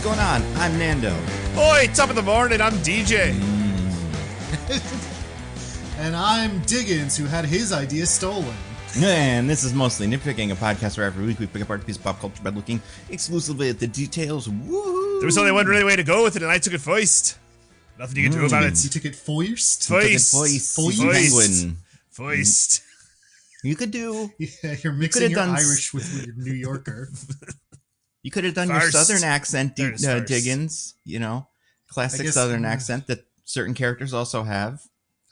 going on? I'm Nando. Oi, top of the morning, I'm DJ. And I'm Diggins, who had his idea stolen. And this is Mostly Nitpicking, a podcast where every week we pick apart a piece of pop culture by looking exclusively at the details. Woohoo! There was only one really way to go with it, and I took it first. Nothing you can do about it. You took it first? First. You could do... Yeah, you're mixing your Irish with your New Yorker. You could have done your southern accent, Diggins. You know, classic southern accent that certain characters also have.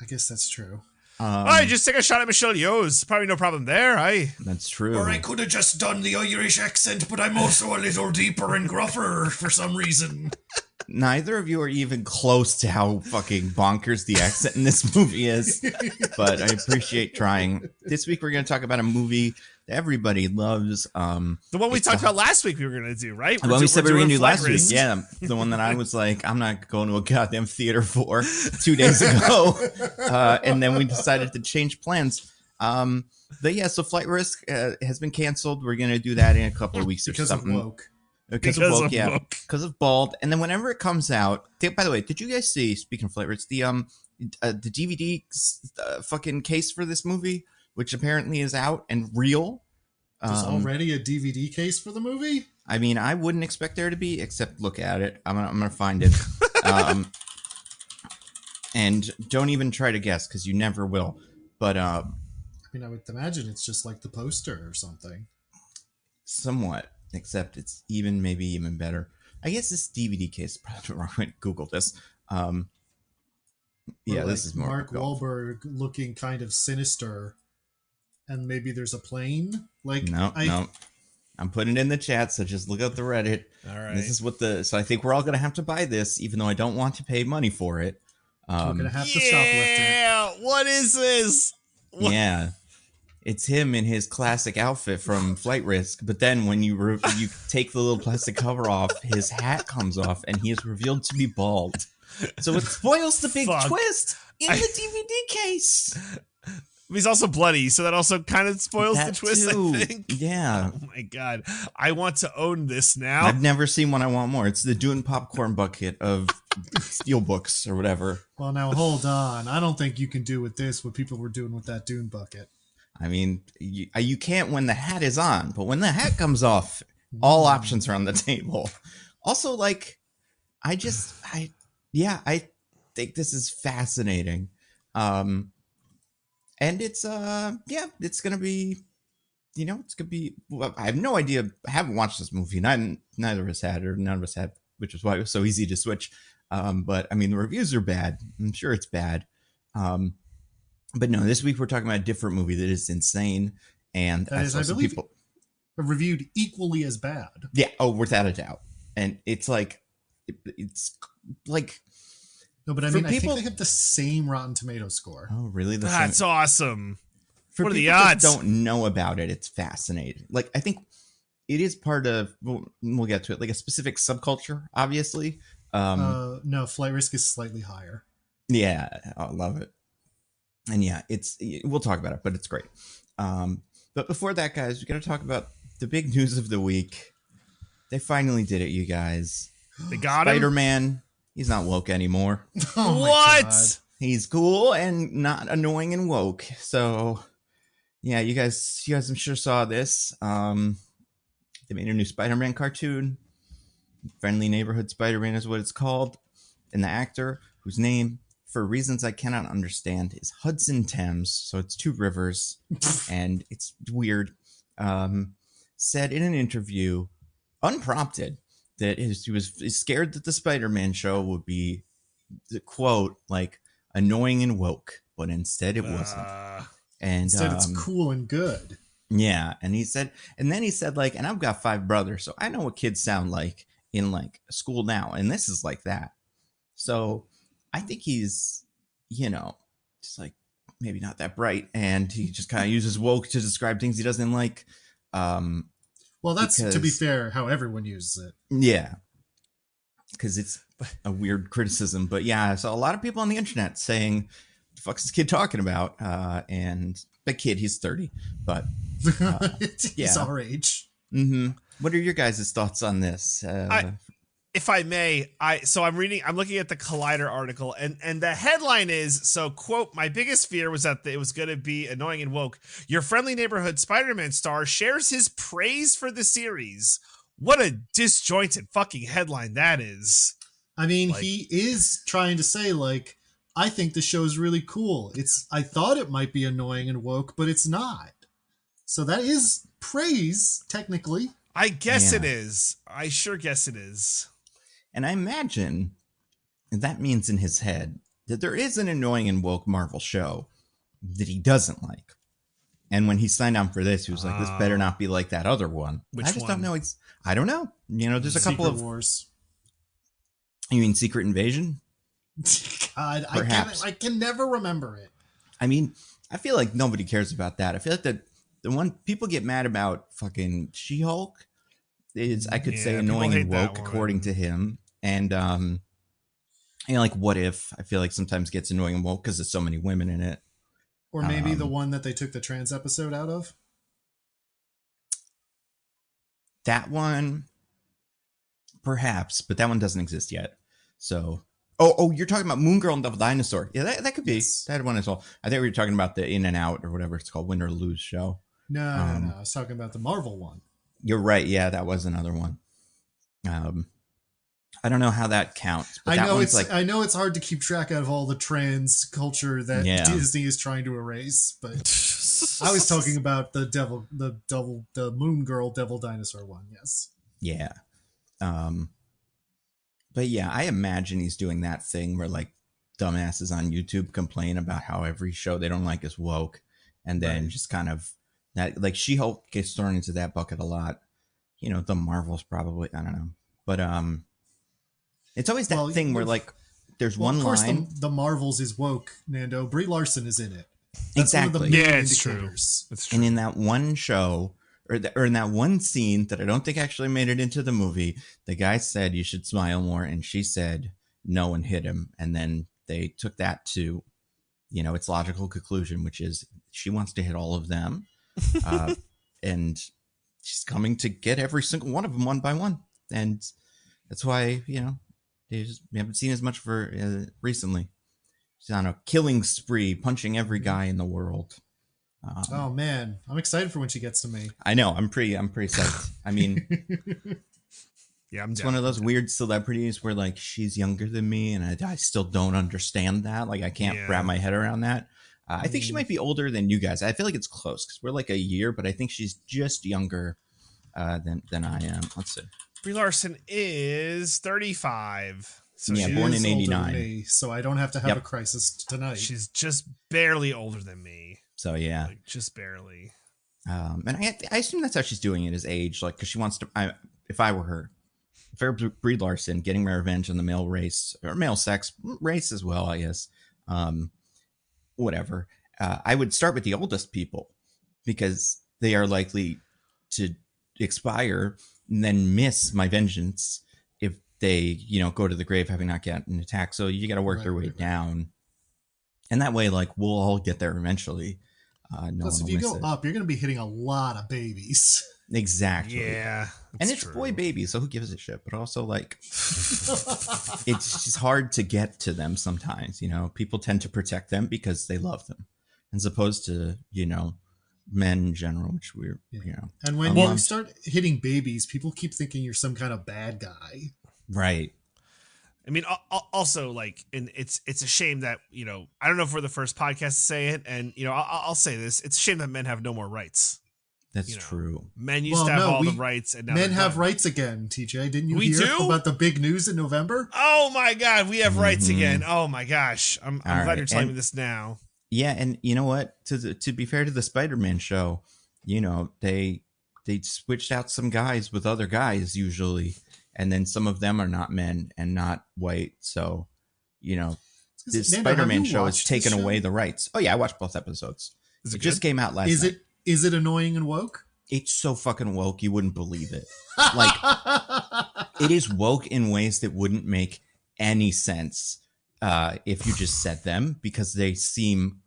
I guess that's true. I just take a shot at Michelle Yeoh's. Probably no problem there, That's true. Or I could have just done the Irish accent, but I'm also a little deeper and gruffer for some reason. Neither of you are even close to how fucking bonkers the accent in this movie is, but I appreciate trying. This week we're going to talk about a movie that everybody loves. The one we talked about last week we were going to do, right? The one we said we were going to do last week, yeah. The one that I was like, I'm not going to a goddamn theater for 2 days ago. And then we decided to change plans. But yeah, so Flight Risk has been canceled. We're going to do that in a couple of weeks or something. Of woke. Because of Bald. And then whenever it comes out, by the way, did you guys see, speaking of Flight Risk, the DVD fucking case for this movie, which apparently is out and real? There's already a DVD case for the movie? I mean, I wouldn't expect there to be, except look at it. I'm gonna find it. And don't even try to guess, because you never will. But I mean, I would imagine it's just like the poster or something. Somewhat. Except it's maybe even better. I guess this DVD case, probably the wrong way to Google this. Yeah, like this is more Mark Wahlberg looking kind of sinister, and maybe there's a plane. No. I'm putting it in the chat, so just look up the Reddit. All right. This is so I think we're all gonna have to buy this, even though I don't want to pay money for it. We're gonna have to shoplift it. Yeah, what is this? What? Yeah. It's him in his classic outfit from Flight Risk, but then when you take the little plastic cover off, his hat comes off, and he is revealed to be bald. So it spoils the big twist in the DVD case. He's also bloody, so that also kind of spoils that the twist, too. I think. Yeah. Oh my god. I want to own this now. I've never seen one I want more. It's the Dune popcorn bucket of steelbooks or whatever. Well, now hold on. I don't think you can do with this what people were doing with that Dune bucket. I mean, you can't when the hat is on, but when the hat comes off, all options are on the table. Also, I think this is fascinating. And it's gonna be, well, I have no idea. I haven't watched this movie. Neither of us had, or none of us had, which is why it was so easy to switch. But I mean, the reviews are bad. I'm sure it's bad. But no, this week we're talking about a different movie that is insane, and I believe people reviewed equally as bad. Yeah, without a doubt. And it's like no, but I mean, I think they have the same Rotten Tomato score. Oh, really? That's awesome. For what are the people odds? That don't know about it, it's fascinating. I think it is part of. We'll get to it. Like a specific subculture, obviously. No, Flight Risk is slightly higher. Yeah, I love it. And yeah, we'll talk about it, but it's great. But before that, guys, we got to talk about the big news of the week. They finally did it, you guys. They got him? Spider-Man, he's not woke anymore. Oh what? He's cool and not annoying and woke. So, yeah, you guys I'm sure saw this. They made a new Spider-Man cartoon. Friendly Neighborhood Spider-Man is what it's called. And the actor, whose name, for reasons I cannot understand, is Hudson Thames. So it's two rivers, and it's weird. Said in an interview, unprompted, that he was scared that the Spider-Man show would be, the quote, annoying and woke, but instead it wasn't. And instead it's cool and good. Yeah, and then he said, and I've got 5 brothers, so I know what kids sound like in school now, and this is like that. So I think he's, just maybe not that bright, and he just kind of uses woke to describe things he doesn't like. Well, that's, to be fair, how everyone uses it. Yeah, because it's a weird criticism. But yeah, so a lot of people on the internet saying, "What the fuck's this kid talking about?" And the kid, he's 30, but he's our age. Mm-hmm. What are your guys' thoughts on this? if I may, I'm looking at the Collider article, and the headline is, so quote, my biggest fear was that it was going to be annoying and woke. Your friendly neighborhood Spider-Man star shares his praise for the series. What a disjointed fucking headline that is. I mean, he is trying to say, like, I think the show's really cool. I thought it might be annoying and woke, but it's not. So that is praise, technically. I guess it is. I sure guess it is. And I imagine that means in his head that there is an annoying and woke Marvel show that he doesn't like. And when he signed on for this, he was like, this better not be like that other one. Which I just one? don't know. I don't know. You know, there's a couple of Wars. You mean Secret Invasion? God, I can never remember it. I mean, I feel like nobody cares about that. I feel like the one people get mad about fucking She-Hulk is, I could say, annoying and woke according to him. And like What If, I feel like sometimes gets annoying and woke because there's so many women in it. Or maybe the one that they took the trans episode out of. That one, perhaps, but that one doesn't exist yet. So, oh, you're talking about Moon Girl and Devil Dinosaur. Yeah, that could be that one as well. I think we were talking about the In and Out or whatever it's called, Win or Lose show. No. I was talking about the Marvel one. You're right. Yeah, that was another one. I don't know how that counts. But I know it's hard to keep track of all the trans culture that Disney is trying to erase, but I was talking about the Moon Girl Devil Dinosaur one. Yes. Yeah. But yeah, I imagine he's doing that thing where like dumbasses on YouTube complain about how every show they don't like is woke, and then just kind of that, like, She-Hulk gets thrown into that bucket a lot. You know, the Marvels probably, I don't know, but it's always that thing where like there's one line. Of course, the Marvels is woke. Nando, Brie Larson is in it. That's exactly. It's true. It's true. And in that one show, or in that one scene that I don't think actually made it into the movie, the guy said you should smile more, and she said no and hit him, and then they took that to, you know, its logical conclusion, which is she wants to hit all of them. And she's coming to get every single one of them one by one. And that's why, you know, we haven't seen as much for recently. She's on a killing spree, punching every guy in the world. Oh man, I'm excited for when she gets to me. I know, I'm pretty psyched. I mean, yeah, it's one of those weird celebrities where like she's younger than me, and I still don't understand that. Like I can't wrap my head around that. I think she might be older than you guys. I feel like it's close because we're like a year, but I think she's just younger than I am. Let's see. Brie Larson is 35. So yeah, born in 89. So I don't have to have a crisis tonight. She's just barely older than me. So yeah, like, just barely. And I assume that's how she's doing it, is age, like because she wants to. If I were Brie Larson, getting my revenge on the male race or male sex race as well, I guess. Whatever. I would start with the oldest people because they are likely to expire and then miss my vengeance if they, you know, go to the grave having not gotten attacked. So you got to work their way down. And that way, like, we'll all get there eventually. Plus, if you go up, you're going to be hitting a lot of babies. Exactly. Yeah. And it's boy babies, so who gives a shit? But also, like, it's just hard to get to them sometimes, you know? People tend to protect them because they love them, as opposed to, you know, men in general, which we're, you know. And when you start hitting babies, people keep thinking you're some kind of bad guy. Right. I mean, also, like, and it's a shame that, you know, I don't know if we're the first podcast to say it, and, you know, I'll say this. It's a shame that men have no more rights. That's true. Men used to have all the rights, and now men have rights again. TJ, didn't you hear about the big news in November? Oh my God, we have rights again. Oh my gosh, I'm glad you're telling me this now. Yeah, and you know what? To be fair to the Spider-Man show, you know, they switched out some guys with other guys usually, and then some of them are not men and not white. So, you know, this Spider-Man show has taken away the rights. Oh yeah, I watched both episodes. It just came out last night. Is it annoying and woke? It's so fucking woke, you wouldn't believe it. Like, it is woke in ways that wouldn't make any sense if you just said them, because they seem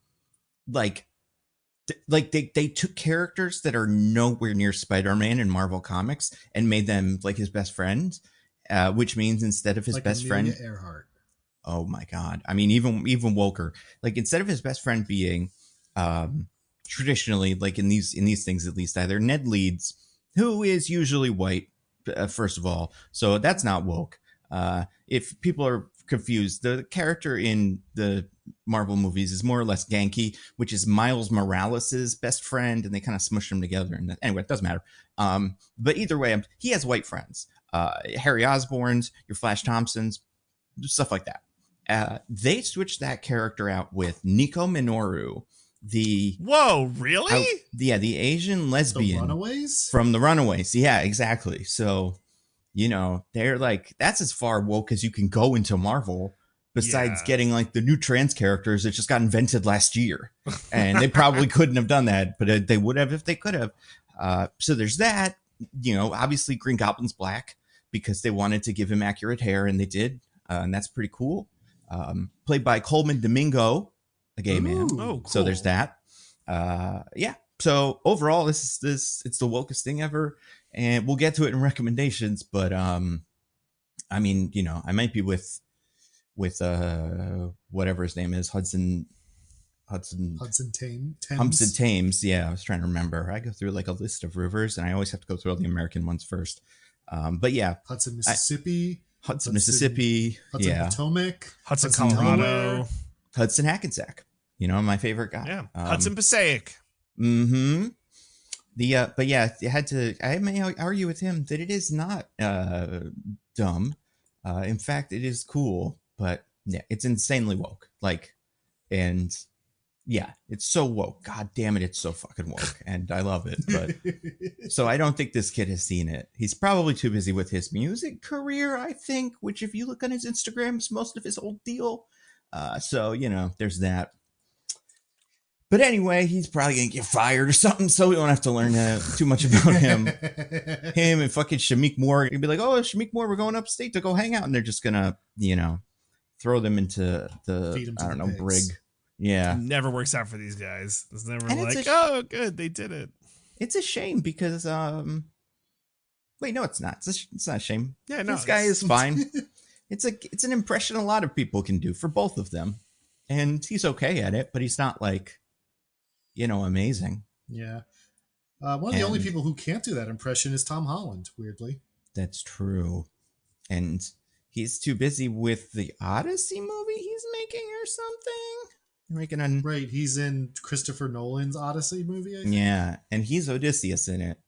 like they took characters that are nowhere near Spider-Man in Marvel Comics and made them like his best friend. which means instead of his like best Amelia friend, Earhart. oh my god, I mean even woker, like instead of his best friend being traditionally, like in these things at least, either Ned Leeds, who is usually white, first of all, so that's not woke. If people are confused, the character in the Marvel movies is more or less Genki, which is Miles Morales' best friend, and they kind of smush them together. And anyway, it doesn't matter. But either way, he has white friends. Harry Osborn's, your Flash Thompsons, stuff like that. They switched that character out with Nico Minoru, Whoa, really? the Asian lesbian The Runaways? from the Runaways. Yeah, exactly. So, you know, they're like, that's as far woke as you can go into Marvel, besides getting like the new trans characters that just got invented last year. And they probably couldn't have done that, but they would have if they could have. So there's that. You know, obviously Green Goblin's black because they wanted to give him accurate hair, and they did. And that's pretty cool. Played by Coleman Domingo, a gay man. Oh, cool. So there's that. Yeah. So overall, this it's the wokest thing ever, and we'll get to it in recommendations. But I mean, you know, I might be with whatever his name is, Hudson Thames. Yeah, I was trying to remember. I go through like a list of rivers, and I always have to go through all the American ones first. But yeah, Hudson, Mississippi. Mississippi. Hudson, yeah. Potomac. Hudson, Colorado. Hudson Hackensack. You know, my favorite guy. Yeah. Hudson Passaic. Mm-hmm. But yeah, I may argue with him that it is not dumb. In fact, it is cool, but yeah, it's insanely woke. Like, and yeah, it's so woke. God damn it, it's so fucking woke, and I love it. But so I don't think this kid has seen it. He's probably too busy with his music career, I think. Which, if you look on his Instagram, is most of his old deal. So you know, there's that. But anyway, he's probably gonna get fired or something, so we don't have to learn too much about him. Him and fucking Shamik Moore. You'd be like, "Oh, Shamik Moore, we're going upstate to go hang out," and they're just gonna, you know, throw them into the brig. Yeah, It never works out for these guys. It's never And like, it's oh, good, they did it. it's a shame because wait, no, it's not. It's not a shame. Yeah, no, This guy is fine. It's an impression a lot of people can do for both of them, and he's okay at it, but he's not like, you know, amazing. Yeah. One of the only people who can't do that impression is Tom Holland, weirdly. That's true. And he's too busy with the Odyssey movie he's making or something. Making a Right, he's in Christopher Nolan's Odyssey movie, I think. Yeah, and he's Odysseus in it,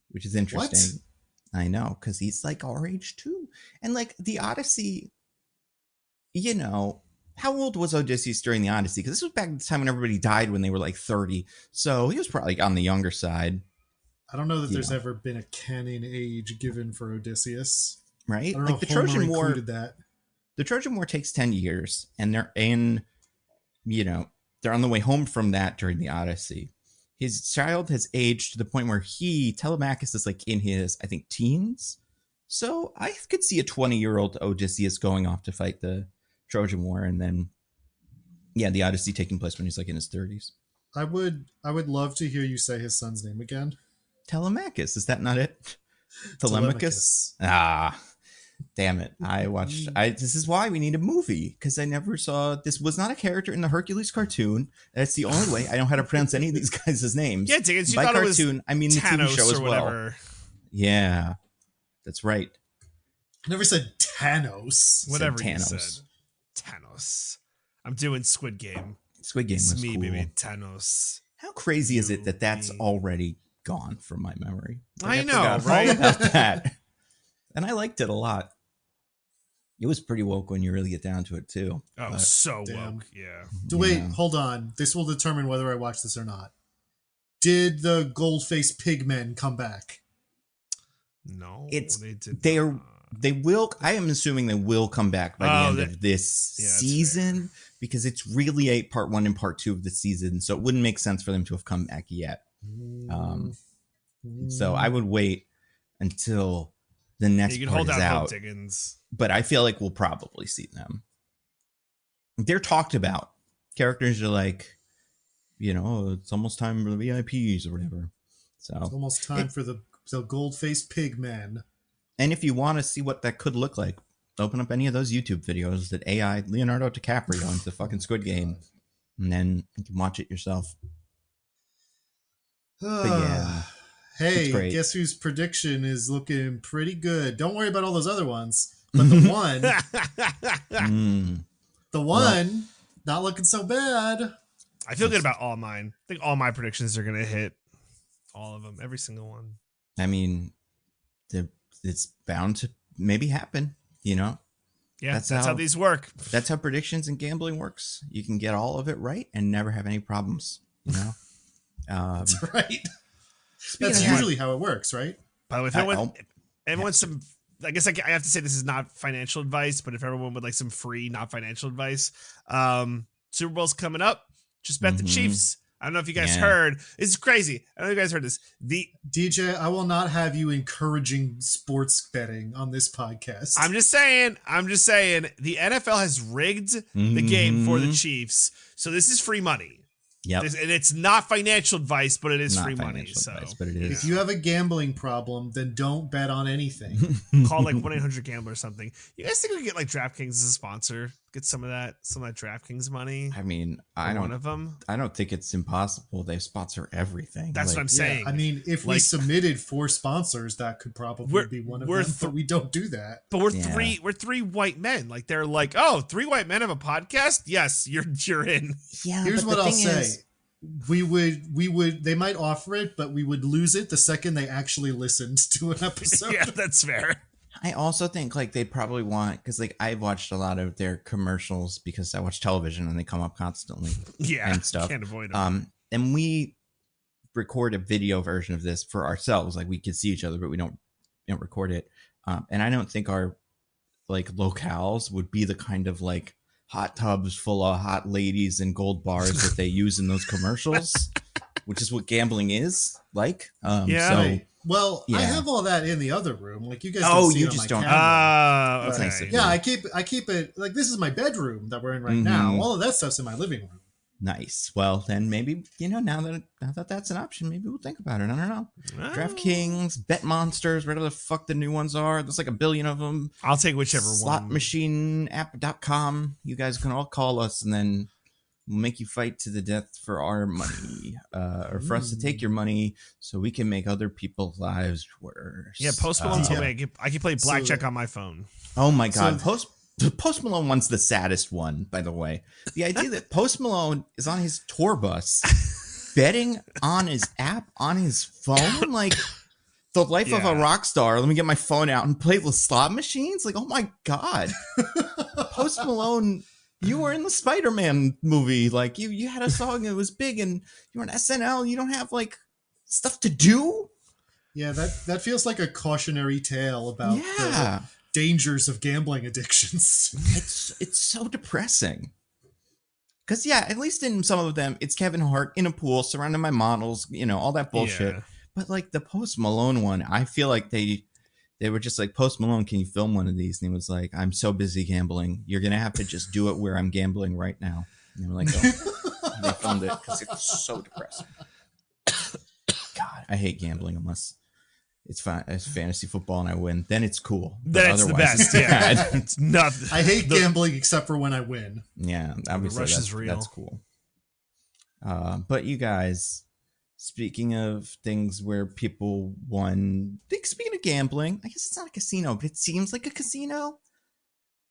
which is interesting. I know, because he's like our age too. And like the Odyssey, you know, how old was Odysseus during the Odyssey? Because this was back at the time when everybody died when they were like 30. So he was probably on the younger side. I don't know that there's ever been a canon age given for Odysseus. Right? I don't know Like if the Trojan War included that. The Trojan War takes 10 years, and they're in, you know, they're on the way home from that during the Odyssey. His child has aged to the point where Telemachus is like in his, I think, teens. So I could see a 20-year-old Odysseus going off to fight the Trojan War, and then, yeah, the Odyssey taking place when he's like in his 30s. I would love to hear you say his son's name again. Telemachus, is that not it? Telemachus? Ah, damn it. This is why we need a movie, because I never saw, this was not a character in the Hercules cartoon. That's the only way I know how to pronounce any of these guys' names. Yeah, Diggins, you by thought cartoon, it was I mean the TV show as or well. whatever. Yeah, that's right. I never said Thanos. Whatever Said you Thanos. said. Thanos. I'm doing Squid Game. Squid Game It's was me, cool. baby. Thanos. How crazy is it that that's already gone from my memory? Like, I know, forgot right? all about that. And I liked it a lot. It was pretty woke when you really get down to it too. Oh, But- so Damn. woke. Yeah. Wait, Yeah. hold on. This will determine whether I watch this or not. Did the gold-faced pigmen come back? No, It's- they did. They will. I am assuming they will come back by the end of this yeah, that's season, because it's really a part 1 and part 2 of the season. So it wouldn't make sense for them to have come back yet. So I would wait until the next You can part hold is out out. hope, Diggins. But I feel like we'll probably see them. They're talked about. Characters are like, you know, it's almost time for the VIPs or whatever. It's So almost time for the gold-faced pigmen. And if you want to see what that could look like, open up any of those YouTube videos that AI Leonardo DiCaprio into the fucking Squid Game, and then you can watch it yourself. But yeah, it's Hey, great. guess whose prediction is looking pretty good? Don't worry about all those other ones, but the one, not looking so bad. I feel good about all mine. I think all my predictions are gonna hit. All of them, every single one. I mean, it's bound to maybe happen, you know? Yeah, that's how these work. That's how predictions and gambling works. You can get all of it right and never have any problems, you know? That's right. That's usually how it works, right? By the way, if everyone some, I guess I have to say this is not financial advice, but if everyone would like some free, not financial advice, Super Bowl's coming up. Just bet the Chiefs. I don't know if you guys heard. It's crazy. I don't know if you guys heard this. DJ, I will not have you encouraging sports betting on this podcast. I'm just saying. The NFL has rigged the game for the Chiefs, so this is free money. Yep. And it's not financial advice, but it is free money. So but it is. If you have a gambling problem, then don't bet on anything. Call like 1-800-GAMBLER or something. You guys think we could get like DraftKings as a sponsor? Get some of that DraftKings money? I mean, I don't think it's impossible. They sponsor everything. That's what I'm saying. I mean, if we submitted 4 sponsors, that could probably be one of them. But we don't do that. But we're three white men. Like they're like, oh, 3 white men have a podcast? Yes, you're in. Yeah. Here's what I'll say. We would they might offer it, but we would lose it the second they actually listened to an episode. Yeah, that's fair. I also think like they probably want, because like I've watched a lot of their commercials because I watch television and they come up constantly. Yeah, and stuff. Can't avoid them. And we record a video version of this for ourselves. Like we could see each other, but we don't record it. And I don't think our like locales would be the kind of like hot tubs full of hot ladies and gold bars that they use in those commercials, which is what gambling is like. Well, I have all that in the other room. Like you guys don't see it on my camera. Okay. Nice. Yeah, I keep it like this is my bedroom that we're in right now. All of that stuff's in my living room. Nice. Well, then maybe, now that that's an option, maybe we'll think about it. I don't know. DraftKings, Bet Monsters, whatever the fuck the new ones are. There's like 1 billion of them. I'll take whichever one. Slotmachineapp.com. You guys can all call us and then we'll make you fight to the death for our money, or for us to take your money so we can make other people's lives worse. Yeah, Post Malone told me I can play blackjack on my phone. Oh my God. Post Malone one's the saddest one, by the way. The idea that Post Malone is on his tour bus betting on his app on his phone, like the life of a rock star. Let me get my phone out and play with slot machines. Like, oh my God. Post Malone, you were in the Spider-Man movie. Like you had a song that was big and you were on SNL. You don't have like stuff to do. Yeah, that feels like a cautionary tale about the dangers of gambling addictions. It's so depressing. Because at least in some of them, it's Kevin Hart in a pool surrounded by models, all that bullshit. Yeah. But like the Post Malone one, I feel like they were just like, Post Malone, can you film one of these? And he was like, I'm so busy gambling. You're gonna have to just do it where I'm gambling right now. And they were like, oh. They filmed it because it's so depressing. God, I hate gambling unless it's fine. It's fantasy football and I win. Then it's cool. Then it's the best. Yeah, it's nothing. I hate gambling except for when I win. Yeah, obviously rush is real. That's cool. But you guys, speaking of things where people won, speaking of gambling, I guess it's not a casino, but it seems like a casino.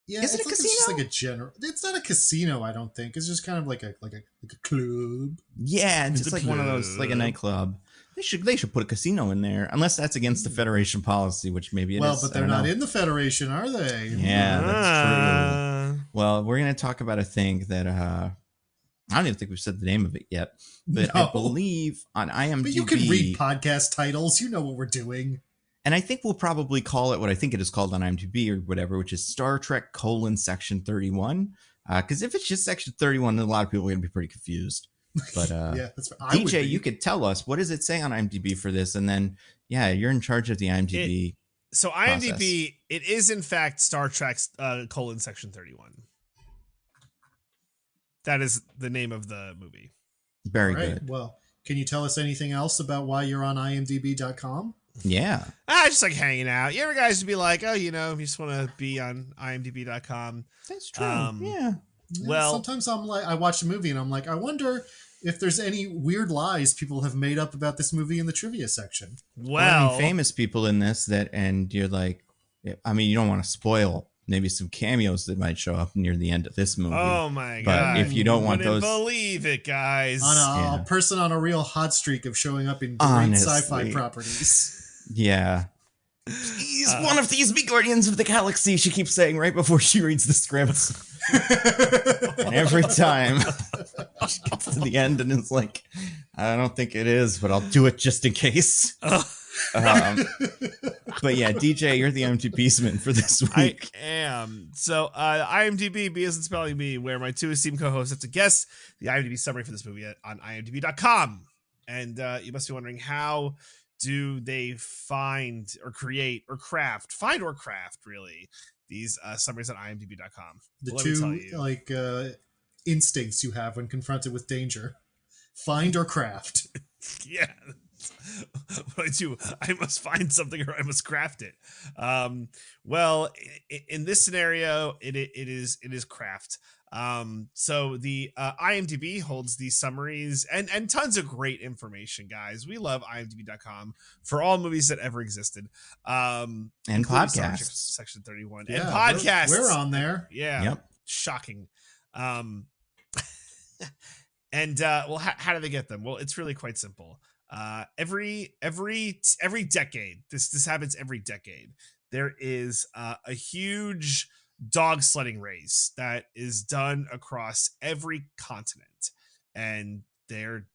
Yeah, is it a casino? It's just like a general. It's not a casino, I don't think. It's just kind of like a club. Yeah, it's just like club. One of those, like a nightclub. They should put a casino in there, unless that's against the Federation policy, which maybe it is. Well, but they're not in the Federation, are they? Yeah, that's true. Well, we're going to talk about a thing that I don't even think we've said the name of it yet, but I believe on IMDb. But you can read podcast titles. You know what we're doing. And I think we'll probably call it what I think it is called on IMDb or whatever, which is Star Trek: Section 31. Because if it's just Section 31, then a lot of people are going to be pretty confused. But yeah, that's right. DJ, you could tell us, what does it say on IMDb for this? And then, you're in charge of the IMDb. So IMDb, it is in fact Star Trek: Section 31. That is the name of the movie. Very good. Well, can you tell us anything else about why you're on IMDb.com? Yeah. Just like hanging out. You ever guys be like, oh, you just want to be on IMDb.com? That's true. Yeah, Well, sometimes I'm like, I watch a movie and I'm like, I wonder if there's any weird lies people have made up about this movie in the trivia section. well, famous people in this and you're like, I mean, you don't want to spoil maybe some cameos that might show up near the end of this movie. oh my But god! if you don't want Wouldn't those, believe it, guys. On a person on a real hot streak of showing up in great Honestly. sci-fi properties. yeah. He's one of these big guardians of the galaxy, she keeps saying right before she reads the script. And every time she gets to the end and it's like, I don't think it is, but I'll do it just in case. But yeah, DJ, you're the IMDb'sman for this week. I am. So, IMDb, B as in spelling bee, where my two esteemed co-hosts have to guess the IMDb summary for this movie on imdb.com. And you must be wondering, how do they find or create or craft, really, these summaries on imdb.com? The Let me tell two you. instincts you have when confronted with danger: find or craft. Yeah. What I do, I must find something or I must craft it. Well, in this scenario, it is craft. So the IMDb holds these summaries and tons of great information, guys. We love imdb.com for all movies that ever existed. And podcasts, podcasts. section 31, Yeah, and podcasts. We're on there. Yeah. Yep. Shocking. And well, how do they get them? Well, it's really quite simple. Every decade, this happens every decade. There is a huge dog sledding race that is done across every continent, and they're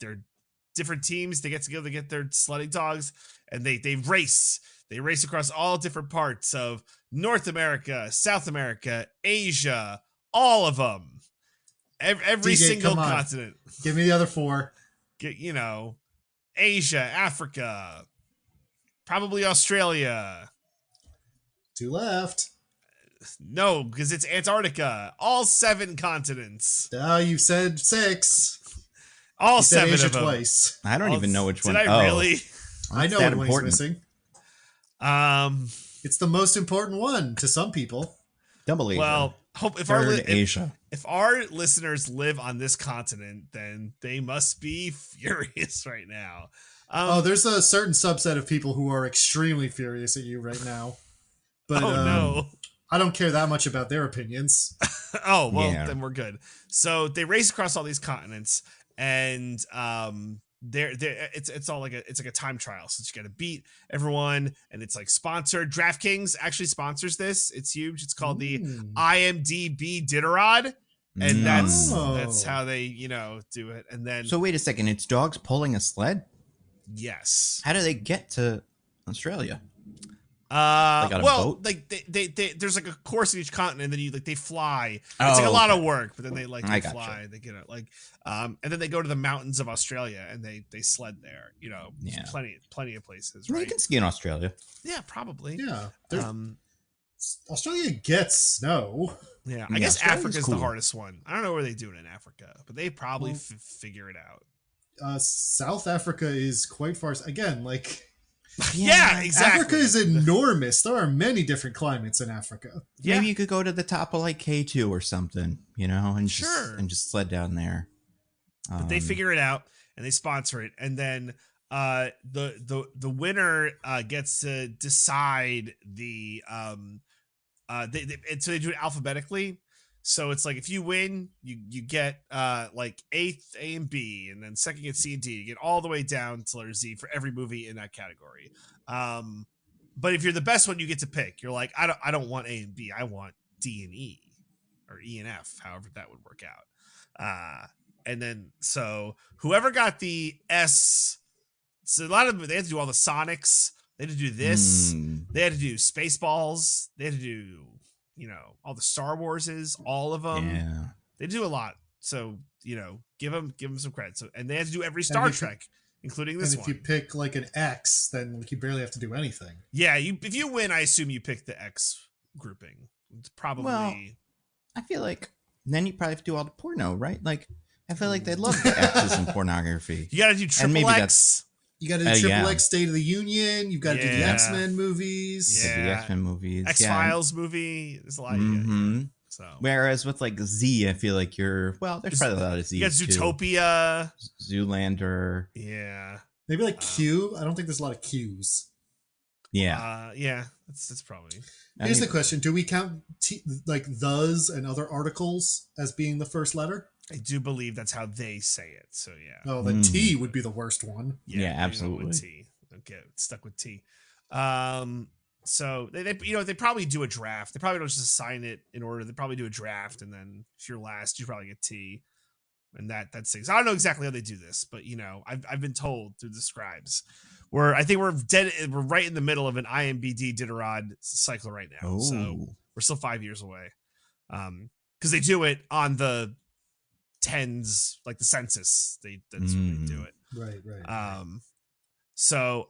different teams. They get together to get their sledding dogs, and they race. They race across all different parts of North America, South America, Asia, all of them. Every DJ, single come on. continent. Give me the other four. Asia, Africa, probably Australia. Two left. No, because it's Antarctica. All 7 continents. You said 6. All You said 7 Asia of them. twice. I don't even know which one. Did I really? I know that what one's important? missing. It's the most important one to some people. Double Asia. Well, hope if Asia. if our listeners live on this continent, then they must be furious right now. There's a certain subset of people who are extremely furious at you right now. But no. I don't care that much about their opinions. Oh, well, Yeah. then we're good. So they race across all these continents, and it's all like a time trial. So you got to beat everyone, and it's like sponsored. DraftKings actually sponsors this. It's huge. It's called the IMDb Diderod, and that's how they do it. And then So wait a second, it's dogs pulling a sled? yes. How do they get to Australia? Got a well, boat? like they there's like a course in each continent, and then they fly. It's Oh, like a lot okay. of work, but then they I gotcha. fly. They get it and then they go to the mountains of Australia and they sled there. Yeah. Plenty of places, Well, right? you can ski in Australia. Yeah, probably. Yeah. Australia gets snow. Yeah, I Yeah, guess Australia's Africa's cool. the hardest one. I don't know where they do it in Africa, but they probably figure it out. South Africa is quite far. Again, like... Yeah, exactly. Africa is enormous. There are many different climates in Africa. Yeah. Maybe you could go to the top of like K2 or something, and Sure. just sled down there. But they figure it out and they sponsor it, and then the winner gets to decide the so they do it alphabetically. So it's like if you win, you get like 8th A and B, and then second gets C and D. You get all the way down to letter Z for every movie in that category. But if you're the best one, you get to pick. You're like, I don't want A and B. I want D and E, or E and F, however that would work out. And then so whoever got the S, so a lot of them, they had to do all the Sonics. They had to do this. They had to do Spaceballs. They had to do all the Star Warses, all of them. Yeah. They do a lot. So give them some credit. So and they had to do every Star Trek, including this and if one. you pick like an X, then you barely have to do anything. Yeah, if you win, I assume you pick the X grouping. It's probably. Well, I feel like then you probably have to do all the porno, right? Like I feel like they love the X's in pornography. You got to do triple maybe X. You got to do Triple yeah. X State of the Union. You've got to do the Yeah. X-Men movies. Yeah. The X-Men movies. X-Files movie. There's a lot. Mm-hmm. So Whereas with like Z, I feel like there's probably a lot of Z. you got Zootopia. Zoolander. Yeah. Maybe like Q. I don't think there's a lot of Qs. Yeah. Yeah. That's probably. Here's the question: do we count like those and other articles as being the first letter? I do believe that's how they say it. So yeah. Oh, the T would be the worst one. Yeah, maybe absolutely. not with T. Don't get stuck with T. So they probably do a draft. They probably don't just assign it in order. They probably do a draft, and then if you're last, you probably get T, and that sings. I don't know exactly how they do this, but I've been told through the scribes. I think we're right in the middle of an IMBD Diderot cycle right now. So we're still 5 years away. Because they do it on the tens, like the census. That's when they do it. Right. So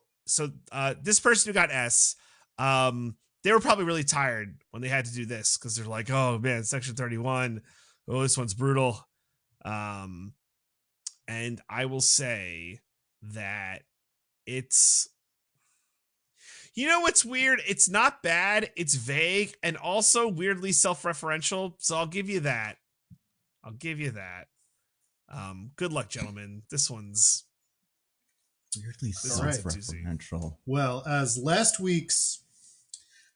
this person who got S, they were probably really tired when they had to do this because they're like, oh man, section 31. Oh, this one's brutal. And I will say that it's, what's weird? It's not bad. It's vague and also weirdly self-referential. So I'll give you that. Good luck, gentlemen. This one's weirdly right. self-referential. Well, as last week's,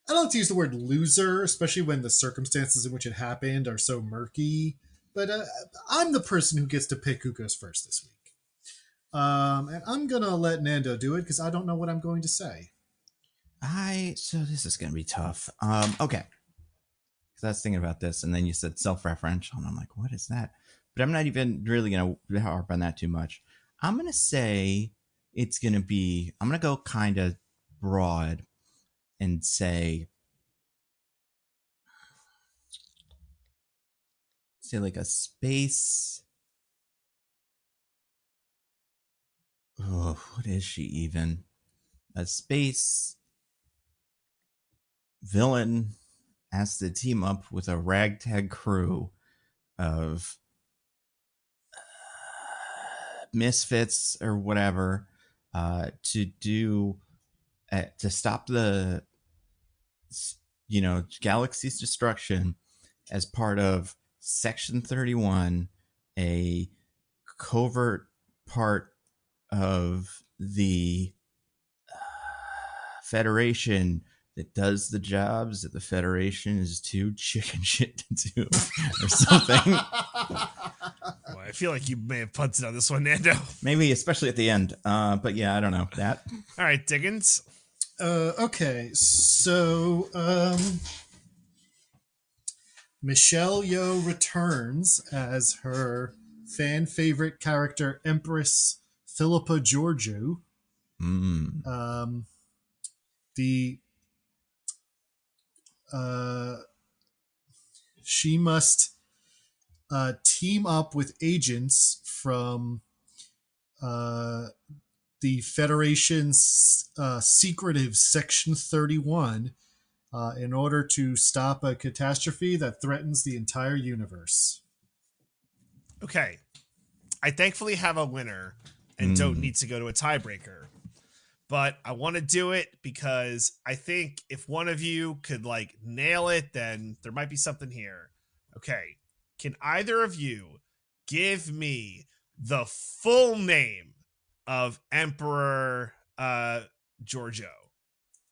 I don't like to use the word loser, especially when the circumstances in which it happened are so murky. But I'm the person who gets to pick who goes first this week. And I'm going to let Nando do it because I don't know what I'm going to say. So this is going to be tough. Okay. Because I was thinking about this, and then you said self-referential, and I'm like, what is that? But I'm not even really going to harp on that too much. I'm going to say I'm going to go kind of broad and say like a space. Oh, what is she even? A space villain has to team up with a ragtag crew of misfits or whatever to stop the galaxy's destruction as part of Section 31, a covert part of the Federation that does the jobs that the Federation is too chicken shit to do or something. Well, I feel like you may have punted on this one, Nando. Maybe, especially at the end. But yeah, I don't know. That. All right, Diggins. Okay, so Michelle Yeoh returns as her fan favorite character, Empress Philippa Georgiou. She must team up with agents from the Federation's secretive Section 31 in order to stop a catastrophe that threatens the entire universe. Okay. I thankfully have a winner and don't need to go to a tiebreaker. But I want to do it because I think if one of you could nail it, then there might be something here. Okay. Can either of you give me the full name of Emperor Giorgio?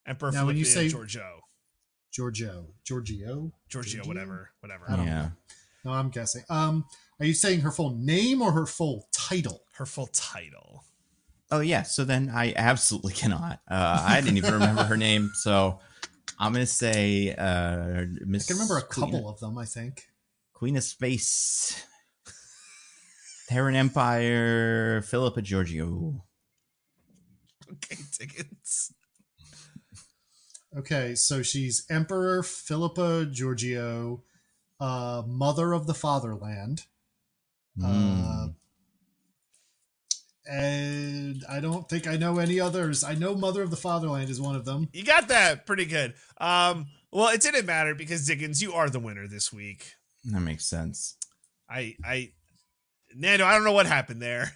Emperor Now, when you say Giorgio, whatever. I don't know. No, I'm guessing. Are you saying her full name or her full title? Her full title. Oh yeah, so then I absolutely cannot. I didn't even remember her name, so I'm gonna say Miss. I can remember a couple of them. I think Queen of Space, Terran Empire, Philippa Georgiou. Okay, Diggins. Okay, so she's Emperor Philippa Georgiou, Mother of the Fatherland. And I don't think I know any others. I know Mother of the Fatherland is one of them. You got that pretty good. Well, it didn't matter because Diggins, you are the winner this week. That makes sense. Nando, I don't know what happened there.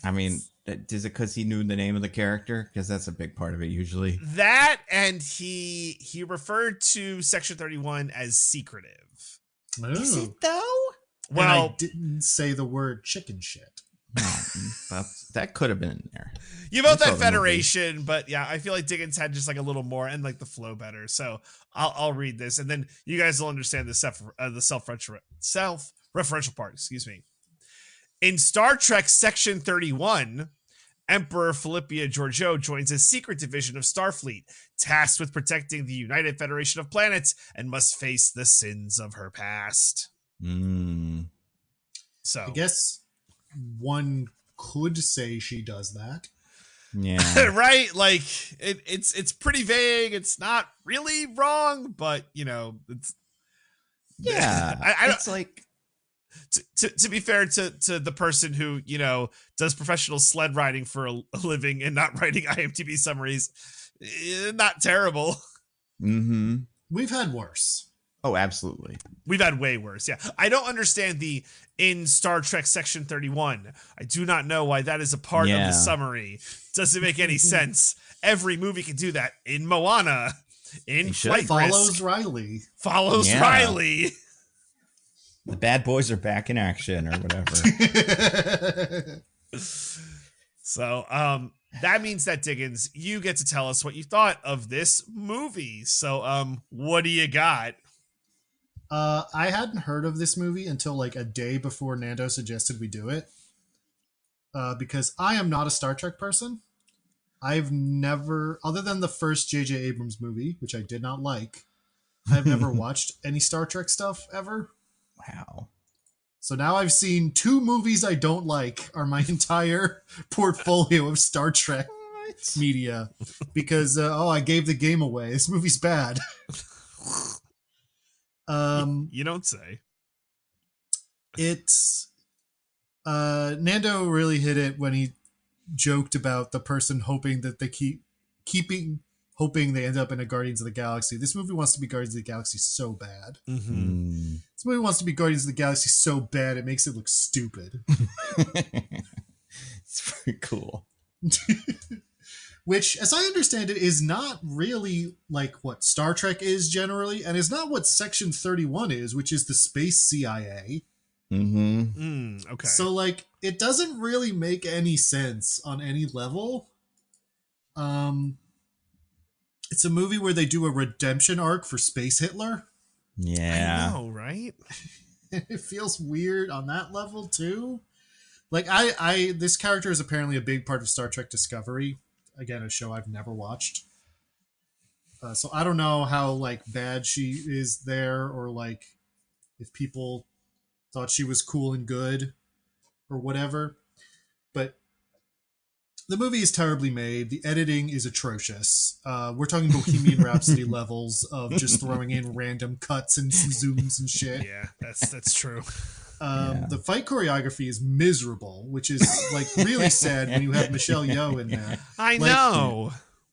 I mean, Is it because he knew the name of the character? Because that's a big part of it usually. That, and he referred to Section 31 as secretive. Is Ooh. it though? And Well, I didn't say the word chicken shit. That could have been in there. you vote That's all that the Federation, but yeah, I feel like Diggins had just like a little more and like the flow better. So I'll read this, and then you guys will understand the self-referential part. Excuse me. In Star Trek Section 31, Emperor Philippia Georgiou joins a secret division of Starfleet, tasked with protecting the United Federation of Planets, and must face the sins of her past. So I guess one could say she does that. Yeah. right, like it's pretty vague. It's not really wrong, but it's Yeah. I it's like to be fair to the person who does professional sled riding for a living and not writing IMDb summaries, not terrible. mm-hmm. We've had worse. Oh, absolutely. We've had way worse. Yeah, I don't understand the in Star Trek Section 31. I do not know why that is a part of Yeah. the summary. Doesn't make any sense. Every movie can do that. In Moana, in They should. Flight Follows Risk, Riley. follows Yeah. Riley. The bad boys are back in action or whatever. So that means that Diggins, you get to tell us what you thought of this movie. So what do you got? I hadn't heard of this movie until like a day before Nando suggested we do it. Because I am not a Star Trek person. I've never, other than the first J.J. Abrams movie, which I did not like, I've never watched any Star Trek stuff ever. Wow. So now I've seen 2 movies I don't like are my entire portfolio of Star Trek media. Because, I gave the game away. This movie's bad. You don't say. It's Nando really hit it when he joked about the person hoping that they hoping they end up in a Guardians of the Galaxy. This movie wants to be Guardians of the Galaxy so bad. Mm-hmm. This movie wants to be Guardians of the Galaxy so bad it makes it look stupid. It's pretty cool. Which, as I understand it, is not really like what Star Trek is generally, and is not what Section 31 is, which is the space CIA. Mm-hmm. Okay. So, like, it doesn't really make any sense on any level. It's a movie where they do a redemption arc for Space Hitler. Yeah. I know, right? It feels weird on that level, too. Like, this character is apparently a big part of Star Trek Discovery. Again, a show I've never watched. So I don't know how, like, bad she is there, or, like, if people thought she was cool and good or whatever. But the movie is terribly made. The editing is atrocious. We're talking Bohemian Rhapsody levels of just throwing in random cuts and some zooms and shit. Yeah, that's true. The fight choreography is miserable, which is like really sad when you have Michelle Yeoh in there. I Like, know.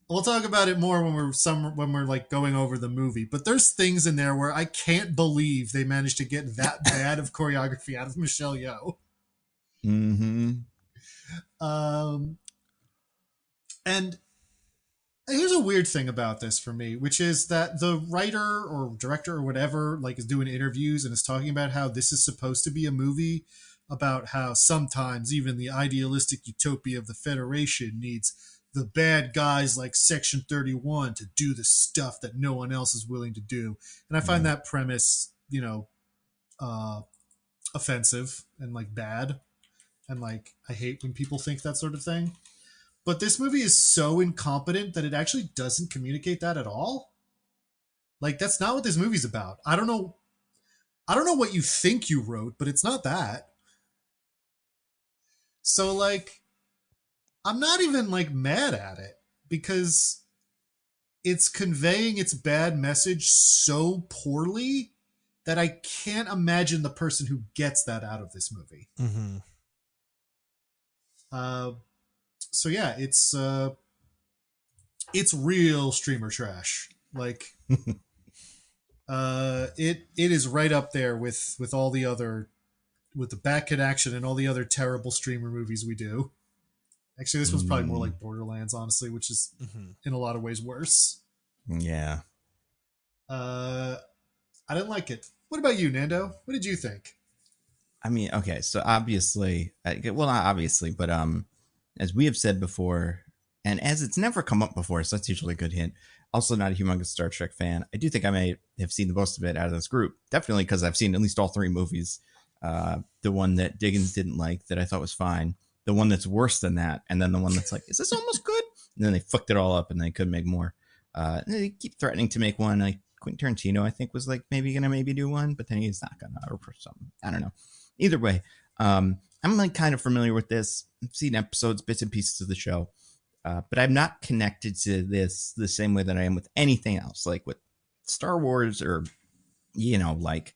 We'll talk about it more when we're like going over the movie. But there's things in there where I can't believe they managed to get that bad of choreography out of Michelle Yeoh. Mm-hmm. And here's a weird thing about this for me, which is that the writer or director or whatever, like, is doing interviews and is talking about how this is supposed to be a movie about how sometimes even the idealistic utopia of the Federation needs the bad guys like Section 31 to do the stuff that no one else is willing to do. And I find that premise, offensive and, like, bad. And, like, I hate when people think that sort of thing. But this movie is so incompetent that it actually doesn't communicate that at all. Like, that's not what this movie's about. I don't know what you think you wrote, but it's not that. So, like, I'm not even, like, mad at it because it's conveying its bad message so poorly that I can't imagine the person who gets that out of this movie. Mm-hmm. So yeah, it's real streamer trash. Like, it is right up there with all the other, with the Back in Action and all the other terrible streamer movies we do. Actually, this was probably more like Borderlands, honestly, which is in a lot of ways worse. Yeah. I didn't like it. What about you, Nando? What did you think? I mean, okay, so obviously, well, not obviously, but as we have said before, and as it's never come up before, so that's usually a good hint. Also, not a humongous Star Trek fan. I do think I may have seen the most of it out of this group. Definitely because I've seen at least all 3 movies. The one that Diggins didn't like that I thought was fine. The one that's worse than that, and then the one that's like, is this almost good? And then they fucked it all up, and they couldn't make more. They keep threatening to make one. Like Quentin Tarantino, I think, was like maybe do one, but then he's not gonna, or something. I don't know. Either way, I'm like kind of familiar with this. I've seen episodes, bits and pieces of the show, but I'm not connected to this the same way that I am with anything else, like with Star Wars or, like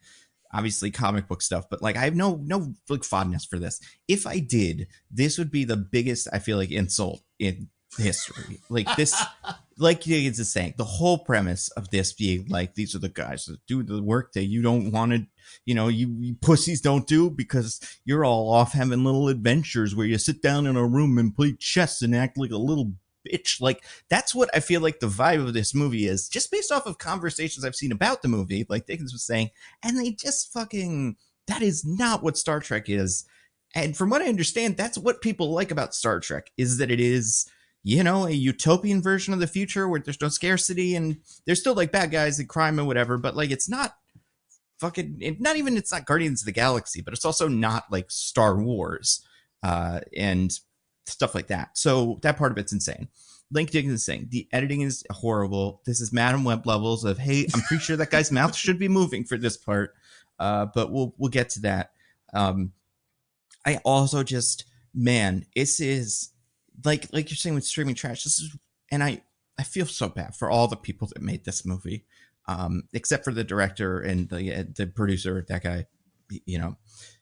obviously comic book stuff. But like I have no like fondness for this. If I did, this would be the biggest, I feel like, insult in history. Like this. Like it's just saying, the whole premise of this being like, these are the guys that do the work that you don't want to, you pussies don't do because you're all off having little adventures where you sit down in a room and play chess and act like a little bitch. Like that's what I feel like the vibe of this movie is, just based off of conversations I've seen about the movie, like Dickens was saying, and they just that is not what Star Trek is. And from what I understand, that's what people like about Star Trek, is that it is, a utopian version of the future where there's no scarcity and there's still like bad guys and crime and whatever, but like it's not it's not Guardians of the Galaxy, but it's also not like Star Wars and stuff like that. So that part of it's insane. Link Diggins is saying the editing is horrible. This is Madam Web levels of, hey, I'm pretty sure that guy's mouth should be moving for this part, but we'll get to that. I also just, this is like you're saying with streaming trash. This is, and I feel so bad for all the people that made this movie, except for the director and the producer. That guy,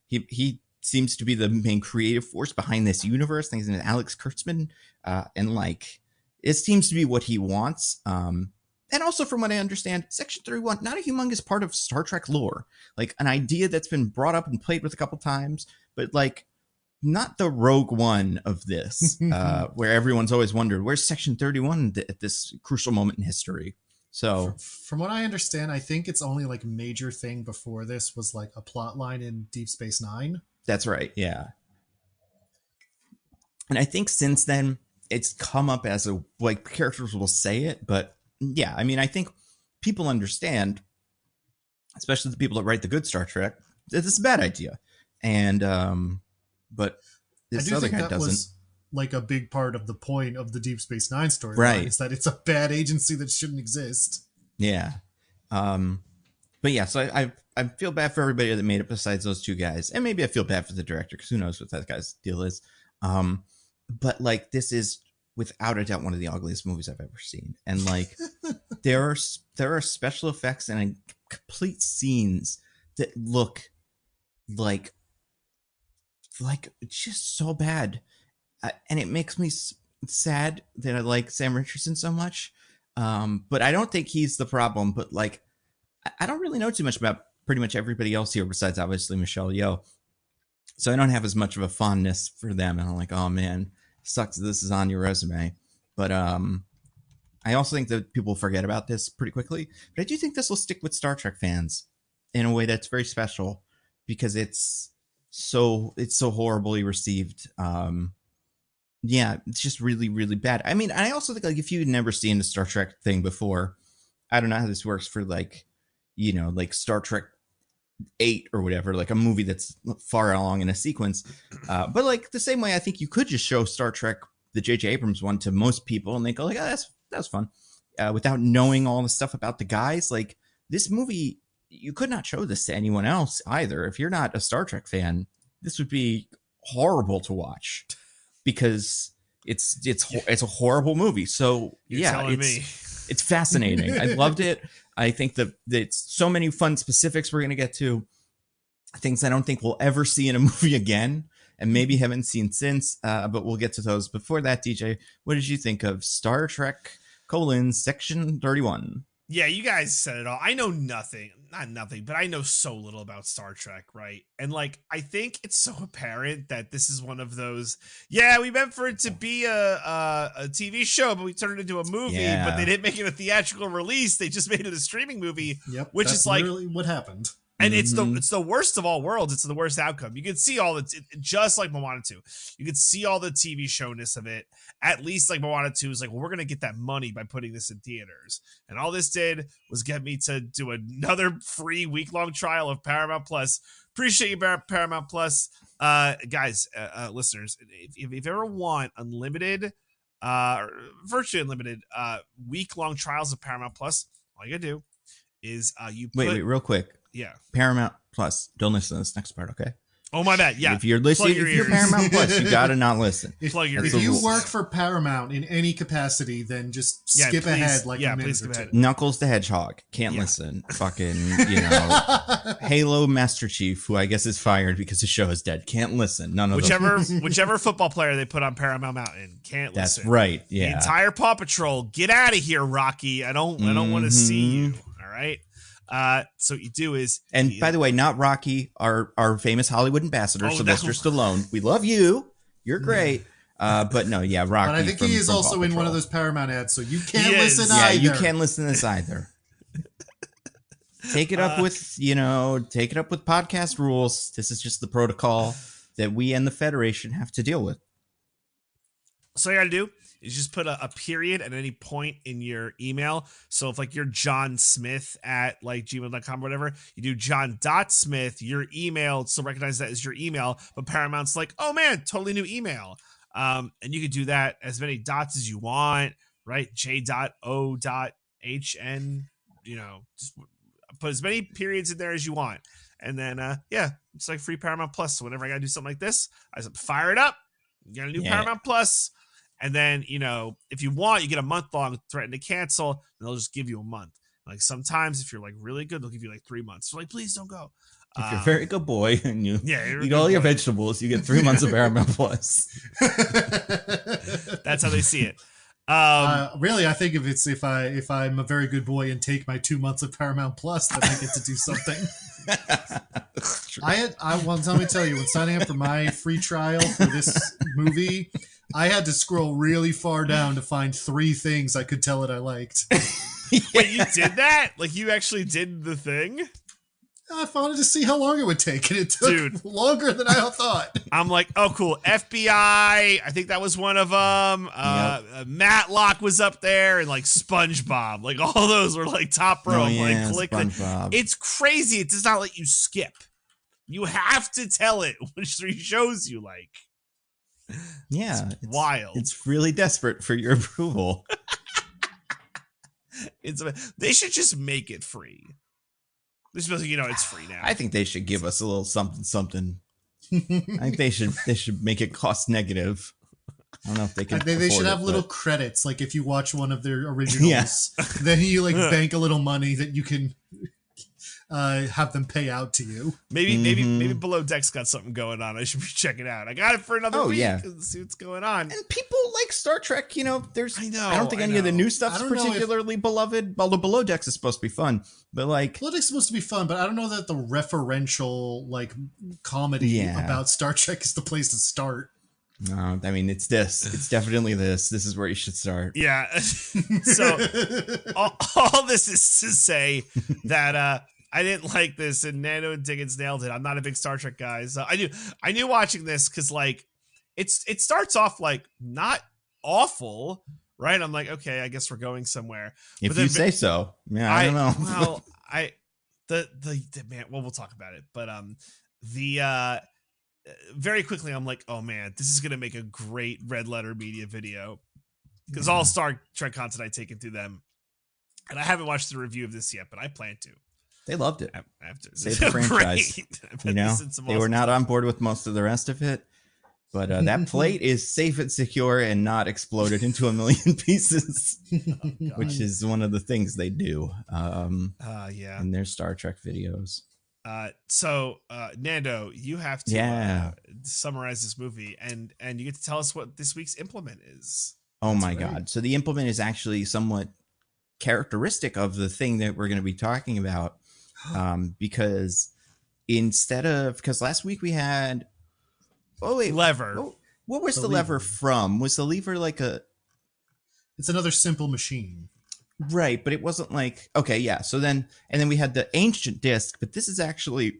he seems to be the main creative force behind this universe. Things in Alex Kurtzman, and like it seems to be what he wants. And also, from what I understand, Section 31, not a humongous part of Star Trek lore. Like an idea that's been brought up and played with a couple times, but like not the Rogue One of this, where everyone's always wondered, where's Section 31 at this crucial moment in history? So from what I understand, I think its only like major thing before this was like a plot line in Deep Space Nine. That's right. Yeah. And I think since then it's come up as a, like, characters will say it, but yeah, I mean, I think people understand, especially the people that write the good Star Trek, that this is a bad idea. And, but this other guy doesn't. Was like a big part of the point of the Deep Space Nine story, right? Is that it's a bad agency that shouldn't exist. Yeah. But yeah, so I feel bad for everybody that made it besides those 2 guys, and maybe I feel bad for the director because who knows what that guy's deal is. But like this is without a doubt one of the ugliest movies I've ever seen, and like there are special effects and complete scenes that look like just so bad, and it makes me sad that I like Sam Richardson so much. But I don't think he's the problem. But like, I don't really know too much about pretty much everybody else here besides obviously Michelle Yeoh, so I don't have as much of a fondness for them. And I'm like, oh man, sucks that this is on your resume. But I also think that people forget about this pretty quickly. But I do think this will stick with Star Trek fans in a way that's very special because it's so horribly received. Yeah, it's just really, really bad. I mean, I also think like if you'd never seen the Star Trek thing before, I don't know how this works for like, like Star Trek 8 or whatever, like a movie that's far along in a sequence. But like the same way, I think you could just show Star Trek, the J.J. Abrams one, to most people, and they go like, oh, that's fun, without knowing all the stuff about the guys. Like this movie, you could not show this to anyone else either. If you're not a Star Trek fan, this would be horrible to watch because it's a horrible movie. So it's fascinating. I loved it. I think that it's so many fun specifics we're going to get to, things I don't think we'll ever see in a movie again, and maybe haven't seen since, but we'll get to those. Before that, DJ, what did you think of Star Trek: Section 31? Yeah, you guys said it all. I know nothing, not nothing, but I know so little about Star Trek, right? And like, I think it's so apparent that this is one of those. Yeah, we meant for it to be a TV show, but we turned it into a movie. Yeah. But they didn't make it a theatrical release. They just made it a streaming movie. Yep, which that's is like literally what happened. And it's the worst of all worlds. It's the worst outcome. You can see all the just like Moana 2. You could see all the TV showness of it. At least like Moana 2 is like, well, we're gonna get that money by putting this in theaters. And all this did was get me to do another free week-long trial of Paramount Plus. Appreciate you, Paramount Plus, guys, listeners. If you ever want unlimited, virtually unlimited, week-long trials of Paramount Plus, all you gotta do is you wait, real quick. Yeah. Paramount Plus. Don't listen to this next part, okay? Oh, my bad. Yeah. If you're listening, if you're Paramount Plus, you gotta not listen. If That's you work for Paramount in any capacity, then just skip ahead like a minute or two. Knuckles the Hedgehog. Can't listen. Fucking, Halo Master Chief, who I guess is fired because the show is dead. Can't listen. None of Whichever football player they put on Paramount Mountain. Can't listen. That's right. Yeah. The entire Paw Patrol. Get out of here, Rocky. I don't want to see you. All right. So what you do is, and by the way, not Rocky, our famous Hollywood ambassador, Sylvester Stallone. We love you. You're great. But no, yeah, Rocky. But I think he is also in one of those Paramount ads, so you can't listen either. Yeah, you can't listen to this either. Take it up with, take it up with podcast rules. This is just the protocol that we and the Federation have to deal with. So you got to do is just put a period at any point in your email. So if like you're John Smith at like gmail.com or whatever, you do John.Smith, your email still recognize that as your email, but Paramount's like, oh man, totally new email. And you could do that as many dots as you want, right? J.O.HN, just put as many periods in there as you want. And then, it's like free Paramount Plus. So whenever I got to do something like this, I just fire it up. You got a new Paramount Plus. And then, if you want, you get a month long, threaten to cancel, and they'll just give you a month. Like sometimes if you're like really good, they'll give you like 3 months. So like, please don't go. If you're a very good boy and you eat all your vegetables, you get 3 months of Paramount Plus. That's how they see it. Really, I think if I'm a very good boy and take my 2 months of Paramount Plus, then I get to do something. Let me tell you, when signing up for my free trial for this movie, I had to scroll really far down to find 3 things I could tell it I liked. Wait, you did that? Like you actually did the thing? I wanted to see how long it would take, and it took longer than I thought. I'm like, oh, cool. FBI, I think that was one of them. Matlock was up there, and like SpongeBob. Like all those were like top row. Like click. It's crazy. It does not let you skip. You have to tell it which 3 shows you like. Yeah, it's wild. It's really desperate for your approval. They should just make it free. This is, it's free now. I think they should give us a little something. I think they should make it cost negative. I don't know if they can. They should have little credits, like if you watch one of their originals, then you like bank a little money that you can have them pay out to you. Maybe Below Deck's got something going on. I should be checking it out. I got it for another week. Let's see what's going on. And people like Star Trek. I don't think any of the new stuff's particularly beloved. Although Below Decks is supposed to be fun, but like Below Deck's supposed to be fun, but I don't know that the referential like comedy about Star Trek is the place to start. No, I mean it's this. It's definitely this. This is where you should start. Yeah. So all this is to say that I didn't like this, and Nando and Diggins nailed it. I'm not a big Star Trek guy, so I knew watching this because like it starts off like not awful, right? I'm like, okay, I guess we're going somewhere. If you say so, yeah, I don't know. Well, the man. Well, we'll talk about it, but very quickly, I'm like, oh man, this is gonna make a great Red Letter Media video because all Star Trek content I taken through them, and I haven't watched the review of this yet, but I plan to. They loved it. After save the franchise. They were not on board with most of the rest of it, but that plate is safe and secure and not exploded into a million pieces, which is one of the things they do. In their Star Trek videos. So Nando, you have to summarize this movie, and you get to tell us what this week's implement is. Oh my God! So the implement is actually somewhat characteristic of the thing that we're going to be talking about, because because last week we had lever. What was the lever from? Was the lever like It's another simple machine. Right, but it wasn't like, okay, yeah. So then we had the ancient disc, but this is actually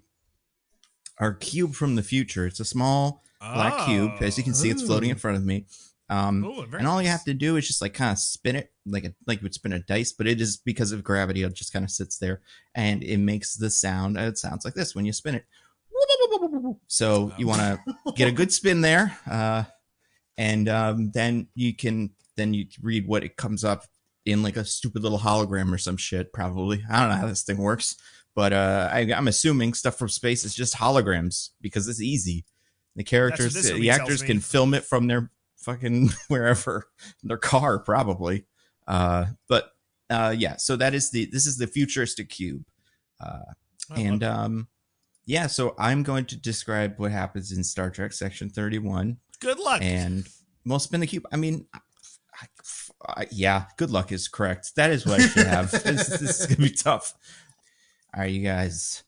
our cube from the future. It's a small black cube. As you can see, it's floating in front of me. And all you have to do is just like kind of spin it like you would spin a dice, but it is because of gravity. It just kind of sits there and it makes the sound. It sounds like this when you spin it. So you want to get a good spin there. And then you read what it comes up in like a stupid little hologram or some shit, probably. I don't know how this thing works, but I'm assuming stuff from space is just holograms because it's easy. The actors can film it from their fucking wherever, their car probably. Yeah, so this is the futuristic cube. So I'm going to describe what happens in Star Trek Section 31. Good luck. And we'll spin the cube. I mean, yeah, good luck is correct. That is what I should have. This is going to be tough. All right, you guys.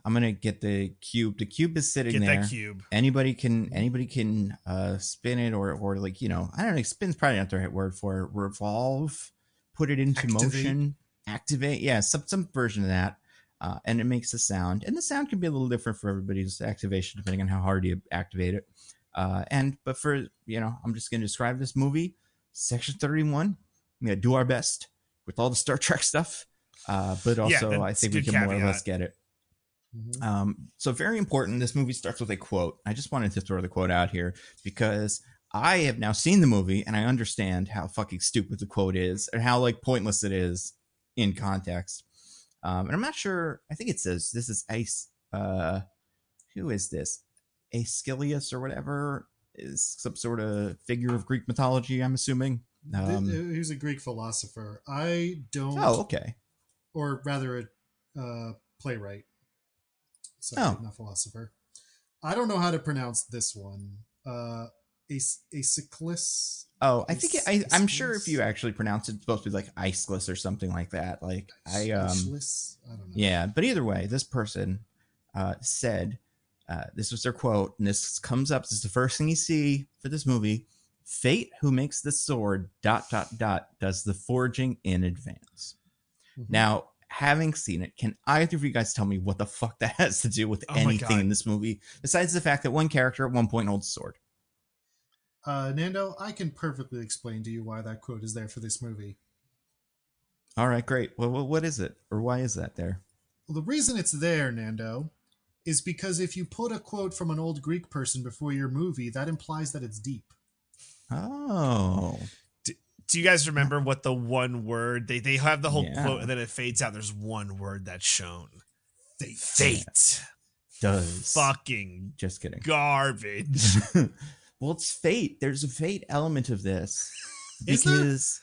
I'm going to get the cube. The cube is sitting there. Get that cube. Anybody can spin it or like, I don't know. Spin's probably not the right word for it. Revolve. Put it into motion. Activate. Yeah, some version of that. And it makes a sound. And the sound can be a little different for everybody's activation depending on how hard you activate it. But for, I'm just going to describe this movie, Section 31. I'm going to do our best with all the Star Trek stuff. But also, I think we can more or less get it. Mm-hmm. So very important. This movie starts with a quote. I just wanted to throw the quote out here because I have now seen the movie and I understand how fucking stupid the quote is and how like pointless it is in context. And I'm not sure. I think it says this is Ace. Who is this? Aeschylus or whatever is some sort of figure of Greek mythology. I'm assuming. He's a Greek philosopher. I don't. Oh, okay. Or rather, a playwright. Sorry, not philosopher. I don't know how to pronounce this one. Aeschylus. Oh, I think I'm sure if you actually pronounce it, it's supposed to be like Aeschylus or something like that. Like Aeschylus? I don't know. Yeah, but either way, this person said, this was their quote, and this comes up. This is the first thing you see for this movie. Fate, who makes the sword ... does the forging in advance. Mm-hmm. Now, having seen it, can either of you guys tell me what the fuck that has to do with anything in this movie besides the fact that one character at one point holds a sword? Nando, I can perfectly explain to you why that quote is there for this movie. All right, great. Well, what is it? Or why is that there? Well, the reason it's there, Nando, is because if you put a quote from an old Greek person before your movie, that implies that it's deep. Oh. Do you guys remember what the one word they have the whole quote and then it fades out? There's one word that's shown. Fate. Does. Fucking just kidding. Garbage. Well, it's fate. There's a fate element of this. Because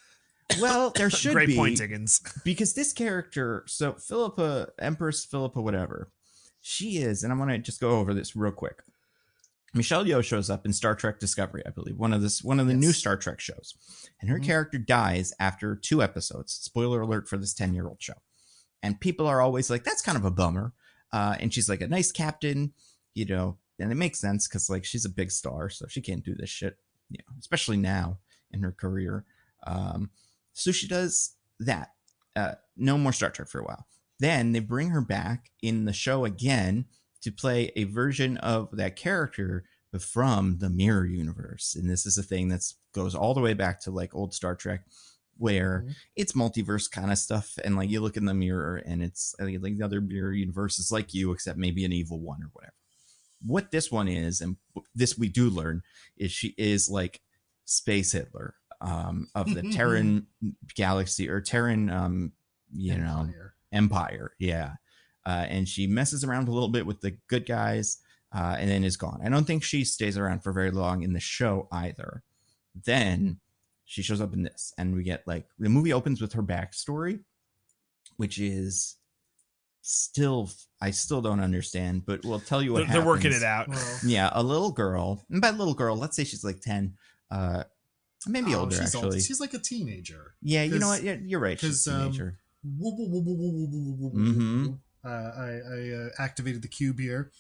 well, there should be. Great point, Diggins. Because this character, so Empress Philippa, whatever, she is, and I'm gonna just go over this real quick. Michelle Yeoh shows up in Star Trek Discovery, I believe, one of the new Star Trek shows. And her character dies after 2 episodes. Spoiler alert for this 10-year-old show. And people are always like, that's kind of a bummer. And she's like a nice captain, and it makes sense because like she's a big star, so she can't do this shit, especially now in her career. So she does that. No more Star Trek for a while. Then they bring her back in the show again to play a version of that character, but from the mirror universe. And this is a thing that goes all the way back to like old Star Trek, where it's multiverse kind of stuff. And like you look in the mirror and it's like the other mirror universe is like you, except maybe an evil one or whatever. What this one is, and this we do learn, is she is like Space Hitler of the Terran galaxy or Terran, Empire. Yeah. And she messes around a little bit with the good guys and then is gone. I don't think she stays around for very long in the show either. Then she shows up in this and we get like the movie opens with her backstory, which is I still don't understand, but we'll tell you what happens. They're working it out. Yeah, a little girl, and by little girl, let's say she's like 10, Maybe older, she's actually. She's like a teenager. Yeah, you know what? You're right. She's a teenager. I activated the cube here.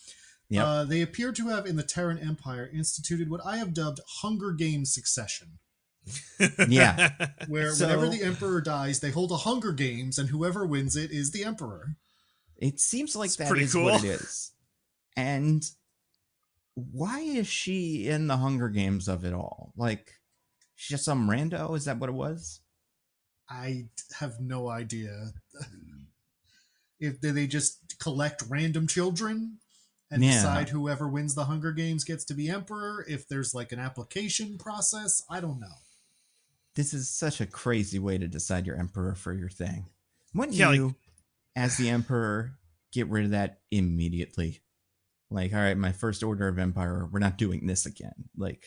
Yep. They appear to have, in the Terran Empire, instituted what I have dubbed Hunger Games succession. Yeah. Where whenever the Emperor dies, they hold a Hunger Games, and whoever wins it is the Emperor. It seems like that pretty is cool. what it is. And why is she in the Hunger Games of it all? Like, she's just some rando? Is that what it was? I have no idea. If they just collect random children and decide whoever wins the Hunger Games gets to be Emperor, if there's like an application process, I don't know. This is such a crazy way to decide your Emperor for your thing. Wouldn't Yeah, you, as the Emperor, get rid of that immediately? Like, all right, my first order of Empire, we're not doing this again. Like,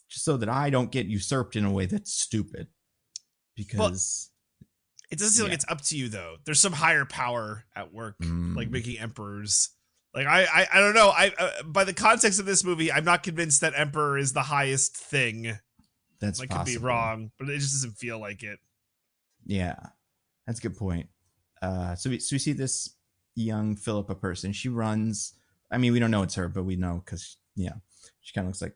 just so that I don't get usurped in a way that's stupid. Because it doesn't seem like it's up to you, though. There's some higher power at work, like making emperors. Like, I don't know. By the context of this movie, I'm not convinced that Emperor is the highest thing. That's like possible. Could be wrong, but it just doesn't feel like it. Yeah, that's a good point. So we see this young Philippa person. She runs. I mean, we don't know it's her, but we know because she kind of looks like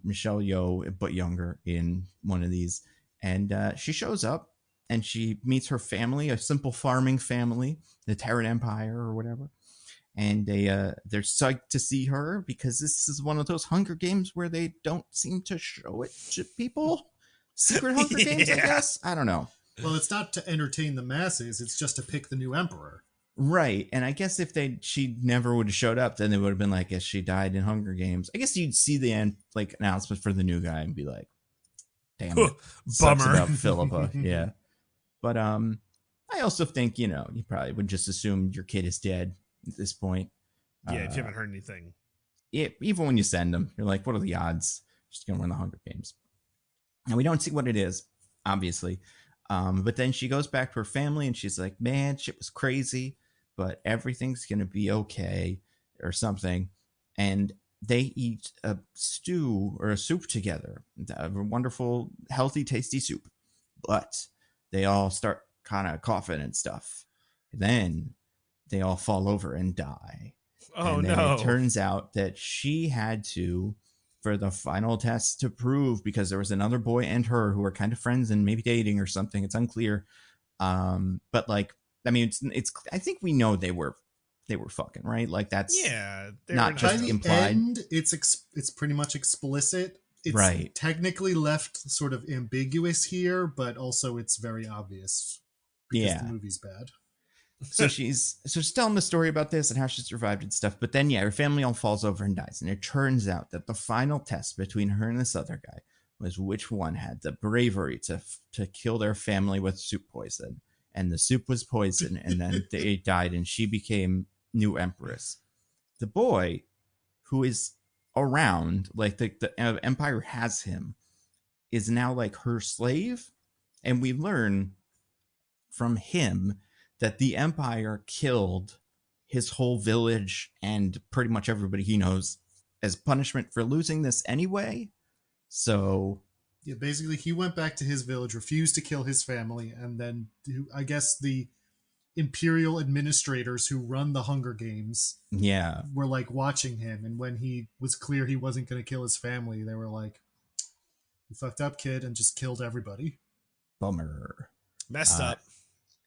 Michelle Yeoh, but younger in one of these. And she shows up and she meets her family, a simple farming family, the Terran Empire or whatever. And they're psyched to see her because this is one of those Hunger Games where they don't seem to show it to people. Secret Hunger Games, I guess. I don't know. Well, it's not to entertain the masses. It's just to pick the new Emperor. Right. And I guess if she never would have showed up, then they would have been like, yes, she died in Hunger Games. I guess you'd see the end, like, announcement for the new guy and be like, damn it. Bummer about Philippa. Yeah. But I also think, you probably would just assume your kid is dead at this point. Yeah, if you haven't heard anything. Even when you send them, you're like, what are the odds? She's going to win the Hunger Games. And we don't see what it is, obviously. But then she goes back to her family and she's like, man, shit was crazy, but everything's going to be okay or something. And they eat a stew or a soup together, a wonderful, healthy, tasty soup. But they all start kind of coughing and stuff. Then they all fall over and die. Oh, and then no. It turns out that she had to, for the final test to prove, because there was another boy and her who were kind of friends and maybe dating or something. It's unclear. But like, I mean, it's I think we know they were fucking, right? Like that's not just implied. End, it's pretty much explicit. It's right. Technically left sort of ambiguous here, but also it's very obvious because the movie's bad. So she's telling the story about this and how she survived and stuff. But then, her family all falls over and dies. And it turns out that the final test between her and this other guy was which one had the bravery to kill their family with soup poison. And the soup was poison. And then they died and she became new empress. The boy who is around, like the Empire has him, is now like her slave. And we learn from him that the Empire killed his whole village and pretty much everybody he knows as punishment for losing this anyway. So yeah, basically he went back to his village, refused to kill his family, and then I guess the imperial administrators who run the Hunger Games were like watching him, and when he was clear he wasn't going to kill his family, they were like, you fucked up, kid, and just killed everybody. Bummer. Messed up.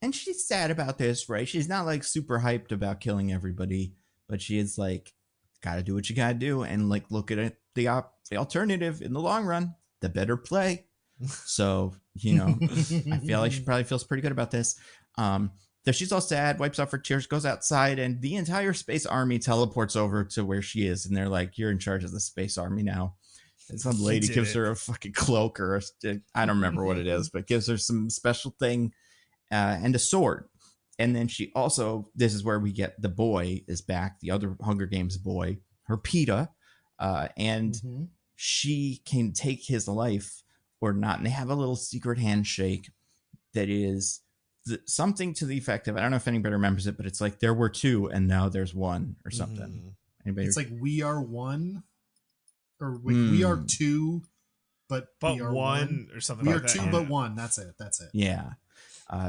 And she's sad about this, right? She's not like super hyped about killing everybody, but she is like, gotta do what you gotta do, and like look at it, the alternative in the long run, the better play. So, I feel like she probably feels pretty good about this. So she's all sad, wipes off her tears, goes outside, and the entire space army teleports over to where she is, and they're like, you're in charge of the space army now. And some lady gives her a fucking cloak or I don't remember what it is, but gives her some special thing. And a sword. And then she also, this is where we get the boy is back, the other Hunger Games boy, her PETA, and she can take his life or not. And they have a little secret handshake that is something to the effect of, I don't know if anybody remembers it, but it's like there were two and now there's one or something. Anybody? It's like we are one or we are two but But we are one or something We like are that. two, yeah. but one. That's it. Yeah.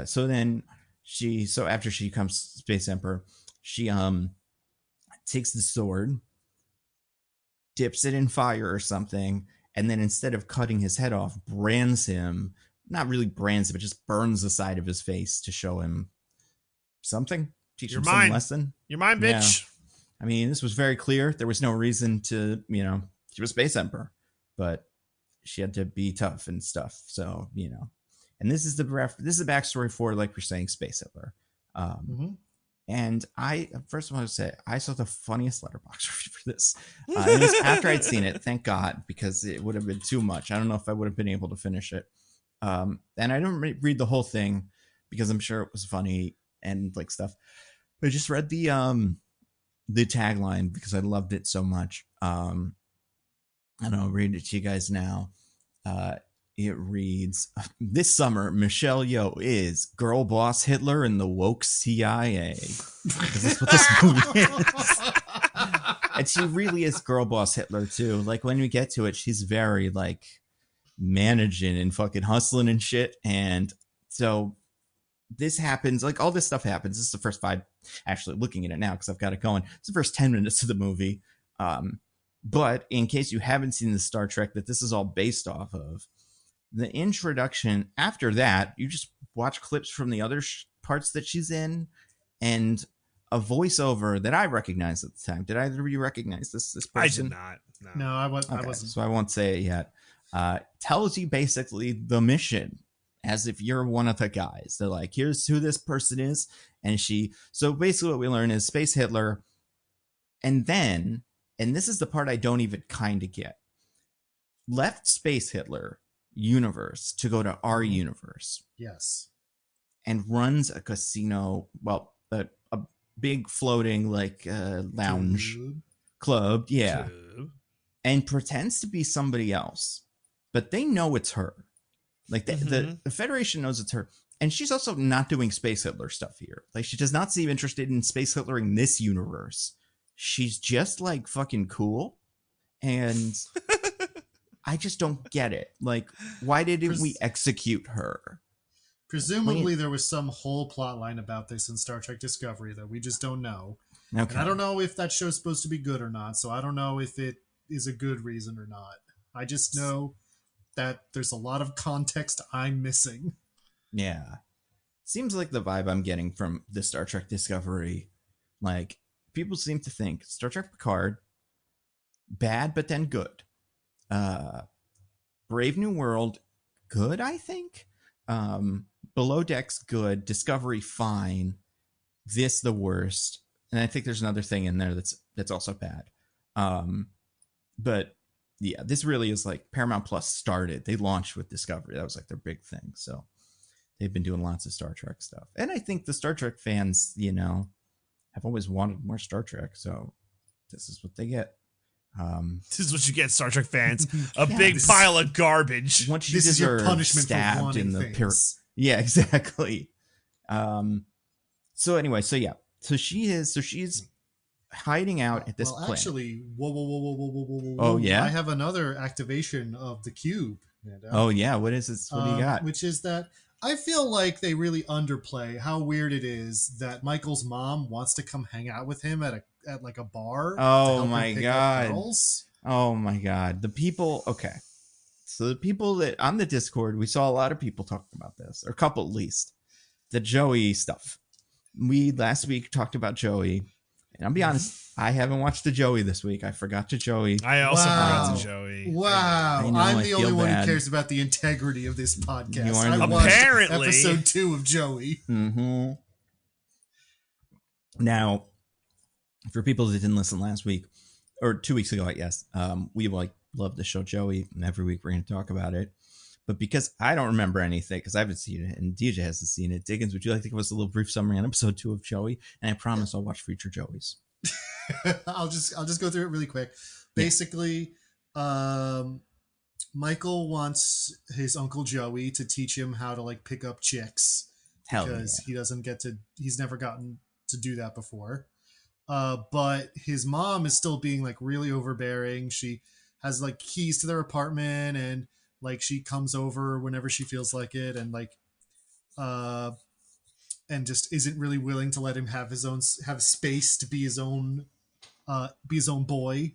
So then so after she becomes Space Emperor, she takes the sword, dips it in fire or something, and then instead of cutting his head off, brands him. Not really brands him, but just burns the side of his face to show him something, teach You're him some mine. lesson. You're mine, Yeah. bitch. I mean, this was very clear. There was no reason to, she was Space Emperor, but she had to be tough and stuff. So, and this is the backstory for, like we're saying, Space Hitler. And I first want to say I saw the funniest letterbox review for this. It was after I'd seen it, thank God, because it would have been too much. I don't know if I would have been able to finish it. And I didn't read the whole thing because I'm sure it was funny and like stuff. But I just read the tagline because I loved it so much. And I'll read it to you guys now. It reads, "This summer, Michelle Yeoh is girl boss Hitler in the woke CIA." Because that's what this movie is. And she really is girl boss Hitler too. Like when we get to it, she's very like managing and fucking hustling and shit. And so this happens, like all this stuff happens. This is the first 5, actually looking at it now because I've got it going. It's the first 10 minutes of the movie. But in case you haven't seen the Star Trek that this is all based off of, the introduction after that, you just watch clips from the other parts that she's in and a voiceover that I recognized at the time. Did either of you recognize this person? I did not. No, I wasn't. So I won't say it yet. Tells you basically the mission as if you're one of the guys. They're like, here's who this person is. And so basically what we learn is Space Hitler. And then, and this is the part I don't even kind of get, left Space Hitler universe to go to our universe. Yes. And runs a casino, well, a big floating like lounge club. Yeah. And pretends to be somebody else. But they know it's her. Like the Federation knows it's her. And she's also not doing Space Hitler stuff here. Like she does not seem interested in Space Hitler in this universe. She's just like fucking cool. And I just don't get it. Like, why didn't we execute her? Presumably there was some whole plot line about this in Star Trek Discovery that we just don't know. Okay. And I don't know if that show's supposed to be good or not. So I don't know if it is a good reason or not. I just know that there's a lot of context I'm missing. Yeah. Seems like the vibe I'm getting from the Star Trek Discovery. Like, people seem to think Star Trek Picard, bad, but then good. Brave New World, good, I think. Below Deck's good. Discovery, fine. This, the worst. And I think there's another thing in there that's also bad. But yeah, this really is like Paramount Plus started. They launched with Discovery. That was like their big thing. So they've been doing lots of Star Trek stuff. And I think the Star Trek fans, have always wanted more Star Trek. So this is what they get. This is what you get, Star Trek fans. A big pile of garbage. What you this is your deserve, punishment stabbed for wanting in the things. Yeah, exactly. So anyway, so she's hiding out at this planet. Actually, whoa. Oh yeah, I have another activation of the cube. Oh yeah, what is this? What do you got? Which is that I feel like they really underplay how weird it is that Michael's mom wants to come hang out with him at like a bar. Oh my god! Oh my god! The people. Okay, so the people that on the Discord, we saw a lot of people talking about this, or a couple at least. The Joey stuff. We last week talked about Joey, and I'll be honest, I haven't watched the Joey this week. I forgot to Joey. I also forgot to Joey. Wow, I'm the only one who cares about the integrity of this podcast. I watched episode 2 of Joey. Mm-hmm. Now, for people that didn't listen last week or 2 weeks ago, I guess, we love the show Joey, and every week we're going to talk about it. But because I don't remember anything, because I haven't seen it, and DJ hasn't seen it, Diggins, would you like to give us a little brief summary on episode 2 of Joey? And I promise I'll watch future Joeys. I'll just go through it really quick. Basically, Michael wants his Uncle Joey to teach him how to like pick up chicks because he's never gotten to do that before. But his mom is still being like really overbearing. She has like keys to their apartment and Like she comes over whenever she feels like it, and like and just isn't really willing to let him have space to be his own boy.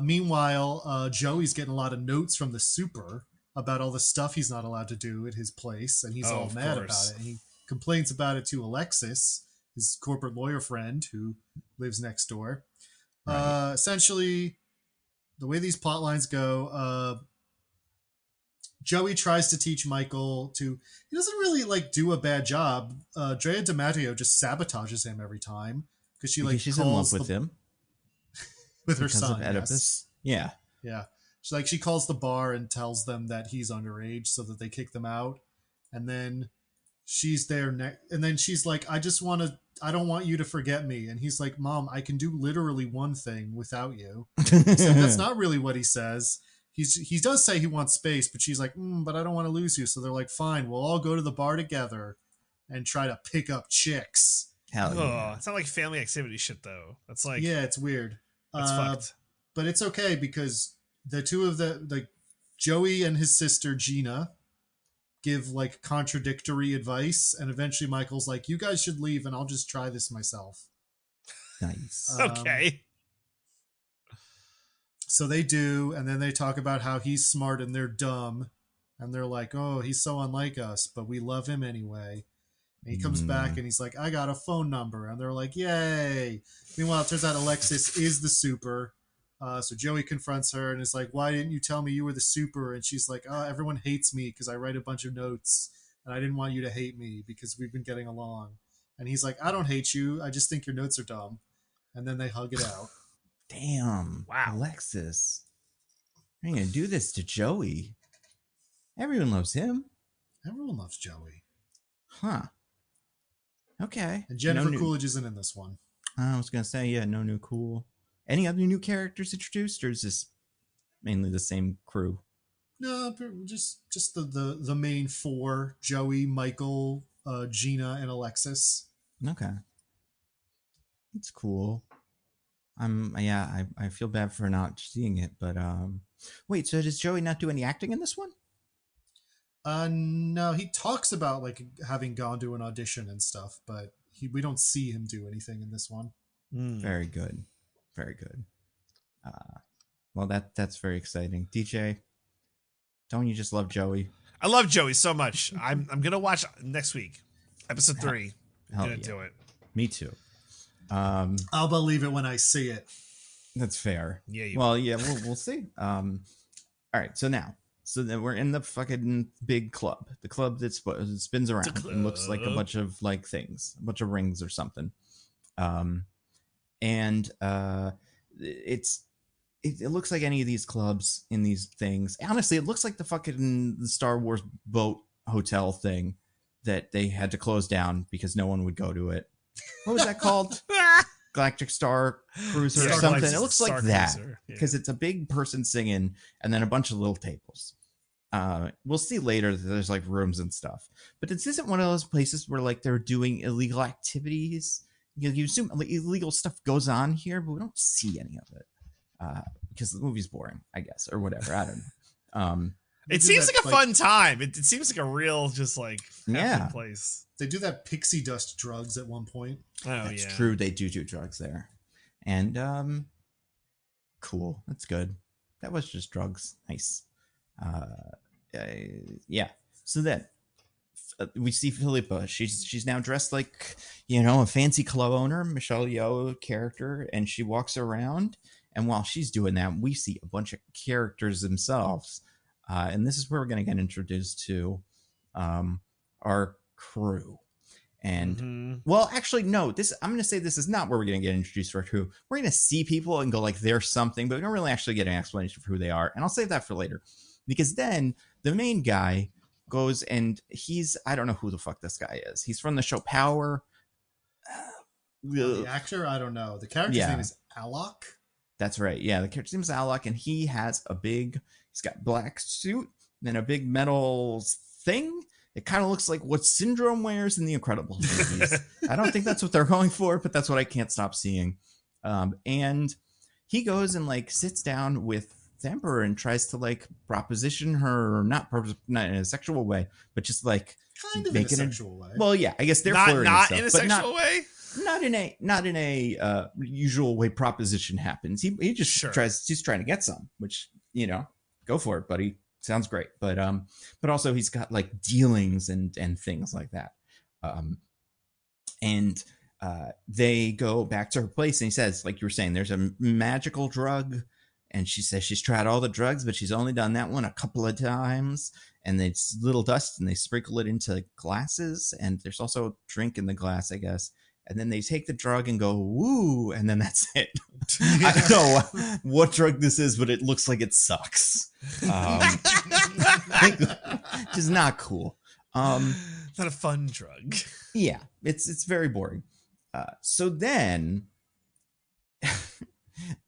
Meanwhile, Joey's getting a lot of notes from the super about all the stuff he's not allowed to do at his place, and he's all mad about it. And he complains about it to Alexis, his corporate lawyer friend who lives next door. Right. Essentially, the way these plot lines go, Joey tries to teach Michael to. He doesn't really like do a bad job. Drea DiMatteo just sabotages him every time because she's in love with him. With her son, of Oedipus. Yes. Yeah. She calls the bar and tells them that he's underage so that they kick them out. And then she's there and then she's like, I don't want you to forget me. And he's like, Mom, I can do literally one thing without you. Except that's not really what he says. He does say he wants space, but she's like, but I don't want to lose you. So they're like, fine, we'll all go to the bar together and try to pick up chicks. Hell yeah. It's not like family activity shit though. That's like, yeah, it's weird. That's fucked. But it's okay because the two of Joey and his sister Gina give like contradictory advice, and eventually Michael's like, you guys should leave and I'll just try this myself. Nice. Okay. So they do, and then they talk about how he's smart and they're dumb, and they're like, oh, he's so unlike us, but we love him anyway. And he comes back and he's like, I got a phone number. And they're like, yay. Meanwhile, it turns out Alexis is the super. So Joey confronts her and is like, why didn't you tell me you were the super? And she's like, everyone hates me because I write a bunch of notes. And I didn't want you to hate me because we've been getting along. And he's like, I don't hate you. I just think your notes are dumb. And then they hug it out. Damn. Wow. Alexis. You're going to do this to Joey. Everyone loves him. Everyone loves Joey. Huh. Okay. And Jennifer Coolidge isn't in this one. I was going to say, yeah, no new cool. Any other new characters introduced, or is this mainly the same crew? No, just the main four: Joey, Michael, Gina, and Alexis. Okay. It's cool. I feel bad for not seeing it, but wait, so does Joey not do any acting in this one? No, he talks about like having gone to an audition and stuff, but we don't see him do anything in this one. Very good. Very good. Well, that's very exciting. DJ, don't you just love Joey? I love Joey so much. I'm gonna watch next week, episode 3. I'm gonna do it. Me too. I'll believe it when I see it. That's fair. Yeah. We'll see. All right. So then we're in the fucking big club, the club that spins around and looks like a bunch of like things, a bunch of rings or something. It looks like any of these clubs in these things. Honestly, it looks like the fucking Star Wars boat hotel thing that they had to close down because no one would go to it. What was that called? Galactic Star Cruiser or something. It looks like that because it's a big person singing and then a bunch of little tables. We'll see later that there's like rooms and stuff, but this isn't one of those places where like they're doing illegal activities. You assume illegal stuff goes on here, but we don't see any of it because the movie's boring, I guess, or whatever. I don't know. It seems like a fun time. It seems like a real just like happy place. They do that pixie dust drugs at one point. That's true. They do drugs there, and cool. That's good. That was just drugs. Nice. Yeah. So then we see Philippa. She's now dressed like, a fancy club owner, Michelle Yeoh character, and she walks around. And while she's doing that, we see a bunch of characters themselves. And this is where we're going to get introduced to our crew. And well, actually, no. I'm going to say this is not where we're going to get introduced to our crew. We're going to see people and go like, "There's something," but we don't really actually get an explanation for who they are. And I'll save that for later, because then the main guy goes and I don't know who the fuck this guy is. He's from the show Power. The actor, I don't know. The character's name is Alok. That's right. Yeah, the character's name is Alok, and he's got black suit and a big metal thing. It kind of looks like what Syndrome wears in the Incredibles movies. I don't think that's what they're going for, but that's what I can't stop seeing. And he goes and like sits down with the Emperor and tries to like proposition her, not in a sexual way, but just like Kind of in a sexual way. Well, yeah, I guess they're Not flirting not and in a stuff, but sexual way. not in a usual way proposition happens. He just he's trying to get some, which, you know, go for it, buddy. Sounds great. But also he's got like dealings and things like that. And they go back to her place, and he says, like you were saying, there's a magical drug, and she says she's tried all the drugs, but she's only done that one a couple of times, and it's little dust, and they sprinkle it into glasses, and there's also a drink in the glass, I guess, and then they take the drug and go, woo, and then that's it. I don't know what drug this is, but it looks like it sucks. Which is not cool. Not a fun drug. Yeah, it's very boring. So then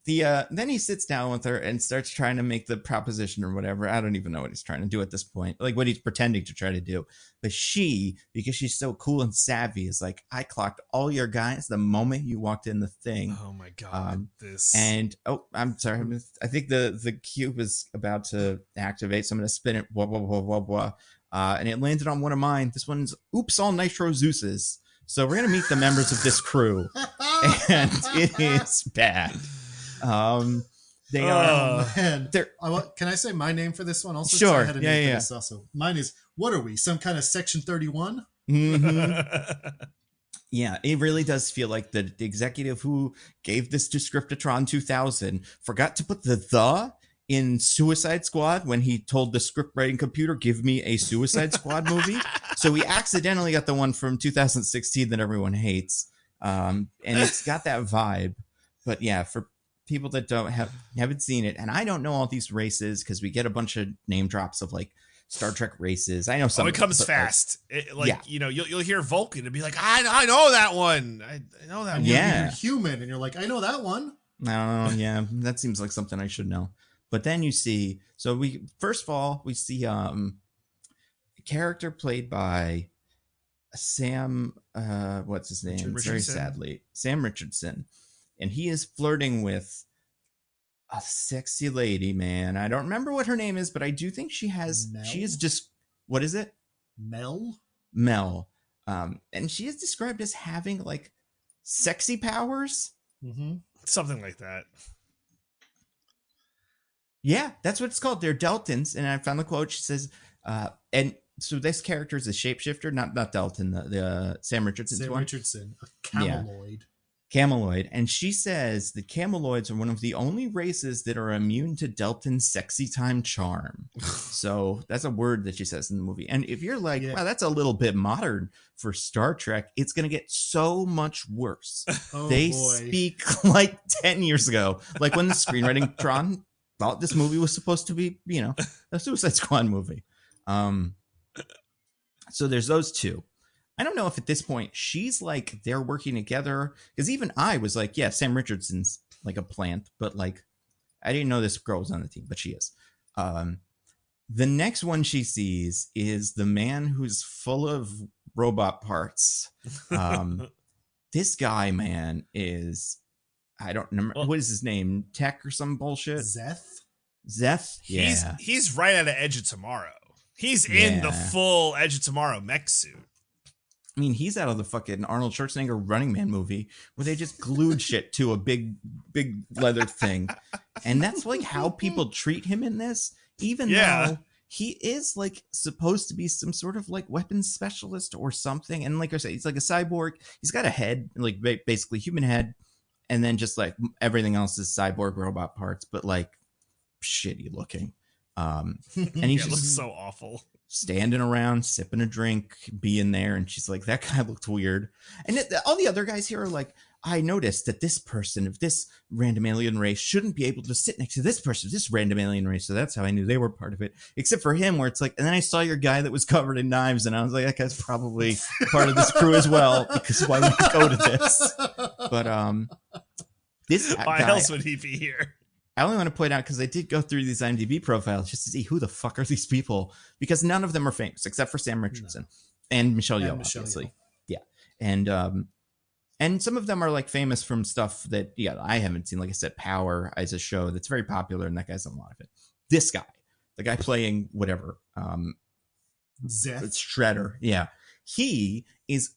then he sits down with her and starts trying to make the proposition or whatever. I don't even know what he's trying to do at this point, like what he's pretending to try to do. But she, because she's so cool and savvy, is like, I clocked all your guys the moment you walked in the thing. Oh my god, this. And I'm sorry, I think the cube is about to activate, so I'm gonna spin it, blah blah blah blah blah, and it landed on one of mine. This one's oops all nitro Zeus's. So we're gonna meet the members of this crew, and it is bad. They are. Man. Can I say my name for this one also? Sure. I had a name for this also. Mine is, what are we? Some kind of Section 31? Mm-hmm. Yeah, it really does feel like the executive who gave this to Scriptatron 2000 forgot to put the in Suicide Squad when he told the script writing computer, give me a Suicide Squad movie. So we accidentally got the one from 2016 that everyone hates. And it's got that vibe. But yeah, for people that haven't seen it, and I don't know all these races because we get a bunch of name drops of like Star Trek races. I know some. It comes fast. You know, you'll hear Vulcan and be like, I know that one. I know that one. Yeah. You're human, and you're like, I know that one. No, yeah, that seems like something I should know. But then you see, so we see a character played by Sam, what's his name? Very sadly, Sam Richardson. And he is flirting with a sexy lady, man. I don't remember what her name is, but I do think she is just, what is it? Mel. And she is described as having like sexy powers. Mm-hmm. Something like that. Yeah, that's what it's called. They're Deltons. And I found the quote. She says, and so this character is a shapeshifter, not Delton, the Sam Richardson. Sam Richardson, a cameloid. Yeah. Cameloid. And she says the Cameloids are one of the only races that are immune to Delton's sexy time charm. So that's a word that she says in the movie. And if you're like, wow, that's a little bit modern for Star Trek, it's going to get so much worse. They speak like 10 years ago, like when the screenwriting Tron thought this movie was supposed to be, you know, a Suicide Squad movie. So there's those two. I don't know if at this point she's like they're working together, because even I was like, yeah, Sam Richardson's like a plant, but like I didn't know this girl was on the team, but she is. The next one she sees is the man who's full of robot parts. This guy, man, is, I don't remember, what is his name? Tech or some bullshit? Zeth? Yeah. He's right out of Edge of Tomorrow. He's in the full Edge of Tomorrow mech suit. I mean, he's out of the fucking Arnold Schwarzenegger Running Man movie where they just glued shit to a big leather thing. And that's like how people treat him in this, even though he is like supposed to be some sort of like weapons specialist or something. And like I said, he's like a cyborg. He's got a head, like basically human head. And then just like everything else is cyborg robot parts, but like shitty looking. And he just looks so awful. Standing around, sipping a drink, being there. And she's like, that guy looked weird. And all the other guys here are like, I noticed that this person of this random alien race shouldn't be able to sit next to this person of this random alien race. So that's how I knew they were part of it. Except for him, where it's like, and then I saw your guy that was covered in knives, and I was like, that guy's probably part of this crew as well, because why would he go to this? But this why guy, else would he be here? I only want to point out, because I did go through these IMDb profiles just to see who the fuck are these people, because none of them are famous except for Sam Richardson and Michelle Yeoh, obviously. Yeah. And And some of them are like famous from stuff that, I haven't seen. Like I said, Power is a show that's very popular, and that guy's on a lot of it. This guy, the guy playing whatever, Zeth. it's Shredder. Yeah. He is,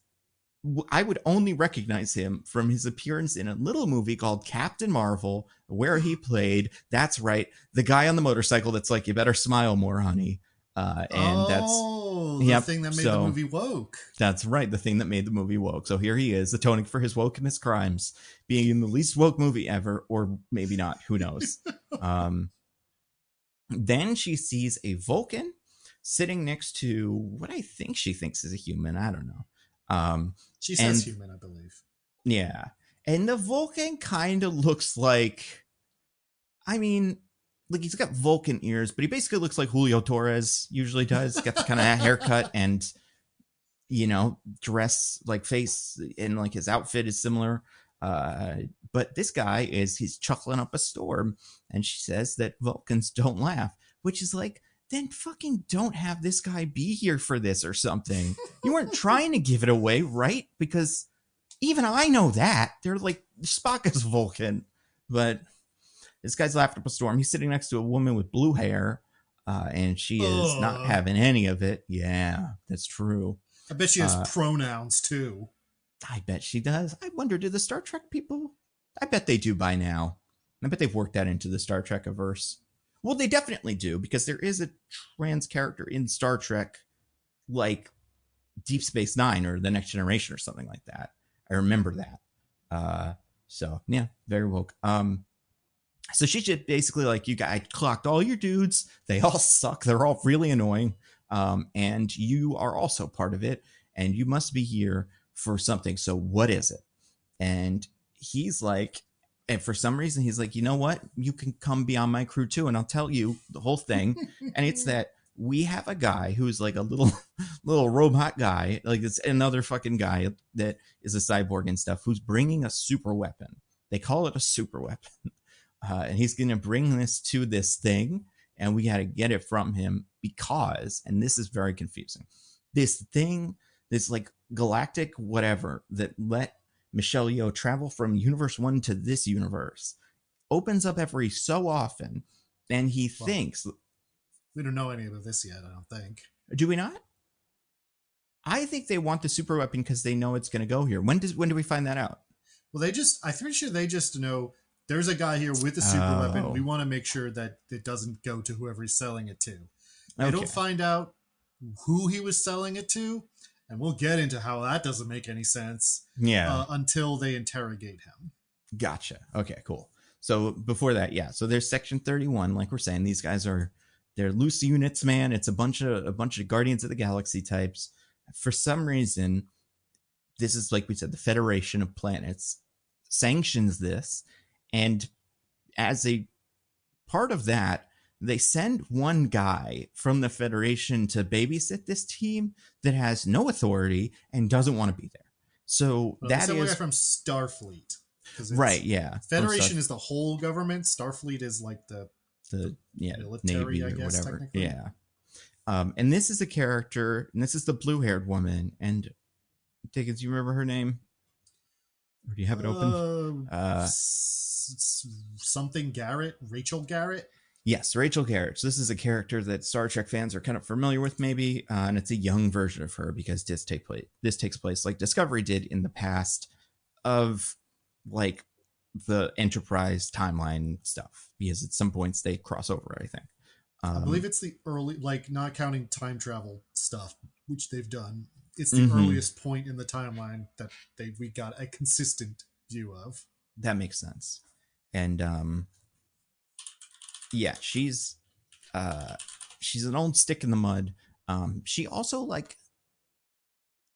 I would only recognize him from his appearance in a little movie called Captain Marvel, where he played, that's right, the guy on the motorcycle that's like, you better smile more, honey. And the thing that made the movie woke. That's right, the thing that made the movie woke. So here he is, atoning for his wokeness crimes, being in the least woke movie ever, or maybe not, who knows. Then she sees a Vulcan sitting next to what I think she thinks is a human. I don't know. She says human, I believe. Yeah. And the Vulcan kind of looks like, I mean, like he's got Vulcan ears, but he basically looks like Julio Torres usually does. Got the kind of haircut and, dress, like face, and like his outfit is similar. But this guy he's chuckling up a storm, and she says that Vulcans don't laugh, which is like, then fucking don't have this guy be here for this or something. You weren't trying to give it away, right? Because even I know that. They're like, Spock is Vulcan. But this guy's laughing up a storm. He's sitting next to a woman with blue hair, and she is not having any of it. Yeah, that's true. I bet she has pronouns, too. I bet she does. I wonder, do the Star Trek people? I bet they do by now. I bet they've worked that into the Star Trek averse. Well, they definitely do, because there is a trans character in Star Trek, like Deep Space Nine or The Next Generation or something like that. I remember that. So, yeah, very woke. So she's just basically like, I clocked all your dudes. They all suck. They're all really annoying. And you are also part of it. And you must be here for something. So what is it? And he's like, and for some reason, he's like, you know what? You can come be on my crew too, and I'll tell you the whole thing. And it's that we have a guy who's like a little robot guy, like it's another fucking guy that is a cyborg and stuff, who's bringing a super weapon. They call it a super weapon. And he's going to bring this to this thing, and we got to get it from him because, and this is very confusing, this thing, this like galactic whatever that let Michelle Yeoh travel from universe 1 to this universe opens up every so often, and he thinks... We don't know any of this yet, I don't think. Do we not? I think they want the super weapon because they know it's going to go here. When do we find that out? Well, I'm pretty sure they just know there's a guy here with a super weapon. We want to make sure that it doesn't go to whoever he's selling it to. They don't find out who he was selling it to, and we'll get into how that doesn't make any sense. Yeah. Until they interrogate him. Gotcha. Okay, cool. So before that, yeah. So there's Section 31, like we're saying. These guys they're loose units, man. It's a bunch of Guardians of the Galaxy types. For some reason, this is, like we said, the Federation of Planets sanctions this, and as a part of that, they send one guy from the Federation to babysit this team that has no authority and doesn't want to be there. So that is guy from Starfleet, right? Yeah, Federation is the whole government. Starfleet is like the military, Navy I guess, or whatever. technically. Yeah. And this is a character, and this is the blue-haired woman. And Diggins, you remember her name? Or do you have it open? Something Garrett, Rachel Garrett. Yes, Rachel Garrett. So this is a character that Star Trek fans are kind of familiar with, maybe, and it's a young version of her because this takes place like Discovery did in the past of like the Enterprise timeline stuff, because at some points they cross over, I think. I believe it's the early, like not counting time travel stuff, which they've done. It's the earliest point in the timeline that we got a consistent view of. That makes sense. And yeah, she's an old stick in the mud. She also like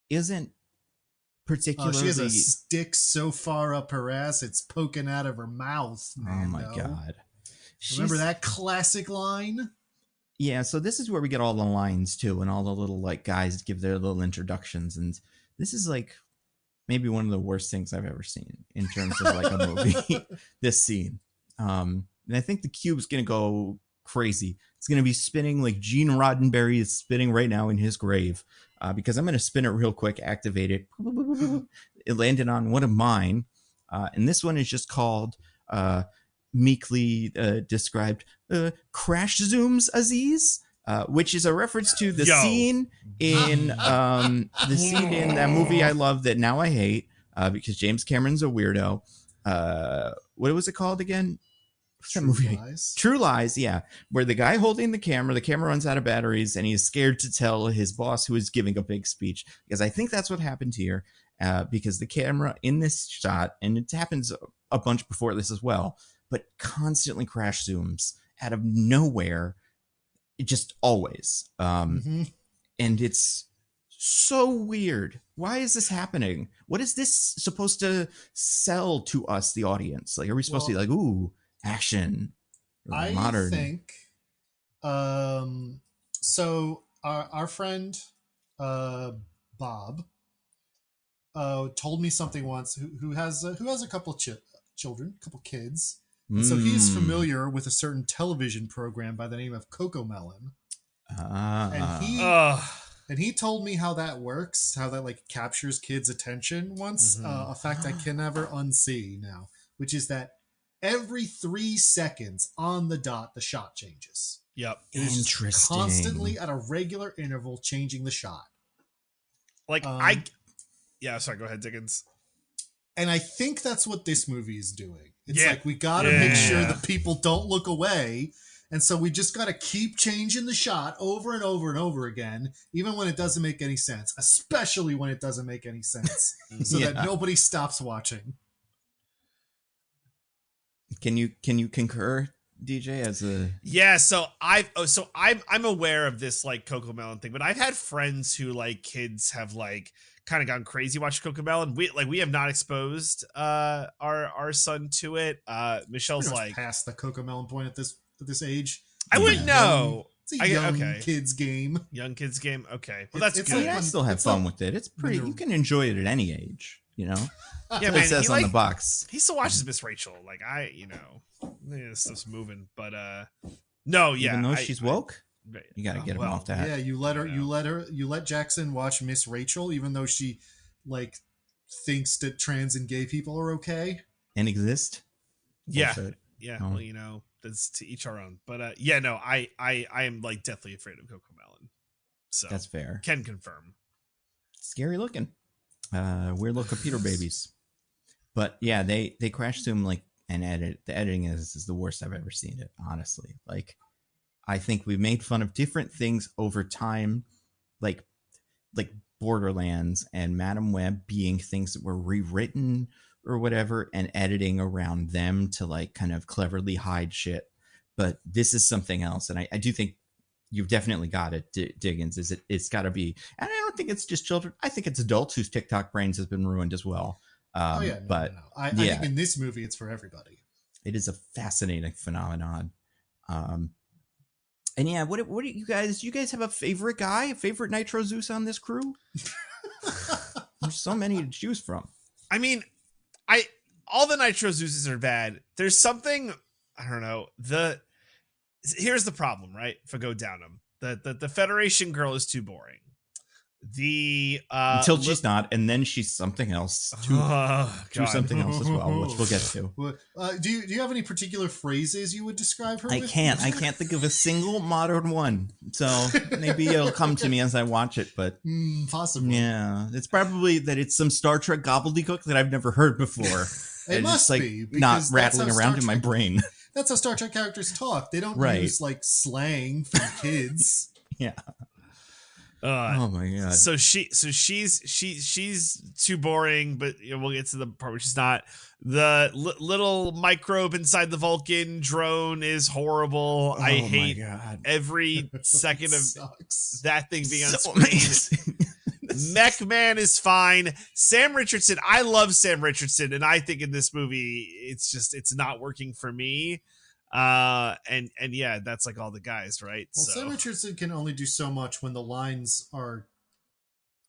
isn't particularly. She has a stick so far up her ass it's poking out of her mouth. Oh my god! Remember that classic line? Yeah, so this is where we get all the lines too, and all the little like guys give their little introductions, and this is like maybe one of the worst things I've ever seen in terms of like a movie. This scene, and I think the cube's gonna go crazy. It's gonna be spinning like Gene Roddenberry is spinning right now in his grave. because I'm going to spin it real quick, activate it. It landed on one of mine. And this one is just called, meekly described, Crash Zooms Aziz, which is a reference to the scene in that movie I love that now I hate, because James Cameron's a weirdo. What was it called again? What's that movie? True Lies, yeah. Where the guy holding the camera runs out of batteries and he's scared to tell his boss, who is giving a big speech, because I think that's what happened here. Because the camera in this shot, and it happens a bunch before this as well, but constantly crash zooms out of nowhere, just always. And it's so weird. Why is this happening? What is this supposed to sell to us, the audience? Like, are we supposed to be like, ooh, action, or modern? I think so our friend Bob told me something once, who has a couple of children, a couple kids, and so he's familiar with a certain television program by the name of Cocomelon. And he told me how that works, how that like captures kids' attention once, a fact I can never unsee now, which is that every 3 seconds on the dot, the shot changes. Yep. It is just constantly at a regular interval changing the shot. Like, sorry, go ahead, Diggins. And I think that's what this movie is doing. It's like, we got to make sure that people don't look away. And so we just got to keep changing the shot over and over and over again, even when it doesn't make any sense, especially when it doesn't make any sense, so that nobody stops watching. Can you concur, DJ? As a so I'm aware of this like Cocomelon thing, but I've had friends who like kids have like kind of gone crazy watching Cocomelon. We have not exposed our son to it. Michelle's like past the Cocomelon point at this age. I wouldn't know. It's a young kids game. Young kids game. Okay, well that's good. Like, I still have fun with it. It's pretty. You can enjoy it at any age. You know. Yeah, man, it says on the box. He still watches Miss Rachel. Like this stuff's moving, but no, yeah. Even though she's woke, you gotta get him off that. Yeah, you let Jackson watch Miss Rachel, even though she like thinks that trans and gay people are okay and exist. Yeah, well, that's to each our own. But I am like deathly afraid of Cocomelon. So that's fair. Can confirm. Scary looking. Weird little computer babies. But yeah, they crash zoom like and edit. The editing is the worst I've ever seen it, honestly. Like, I think we made fun of different things over time, like Borderlands and Madam Web being things that were rewritten or whatever, and editing around them to like kind of cleverly hide shit. But this is something else, and I do think you've definitely got it, Diggins. It's got to be, and I don't think it's just children. I think it's adults whose TikTok brains has been ruined as well. I think in this movie it's for everybody. It is a fascinating phenomenon. And yeah, what do you guys? Do you guys have a favorite guy, a favorite Nitro Zeus on this crew? There's so many to choose from. I mean, all the Nitro Zeuses are bad. There's something, I don't know. Here's the problem, right? If I go down them, the Federation girl is too boring. Until she's not, and then she's something else to something else as well, which we'll get to. Do you have any particular phrases you would describe her with? I can't think of a single modern one, so maybe it'll come to me as I watch it, but possibly. Yeah, it's probably that it's some Star Trek gobbledygook that I've never heard before. It must like be not rattling around in my brain. That's how Star Trek characters talk. They don't use like slang for kids. Yeah. Oh my god! So she's too boring, but we'll get to the part where she's not. The little microbe inside the Vulcan drone is horrible. I hate every second of that thing being on screen. Mech Man is fine. Sam Richardson, I love Sam Richardson, and I think in this movie it's not working for me. And yeah, that's like all the guys, right? Well, Sam Richardson can only do so much when the lines are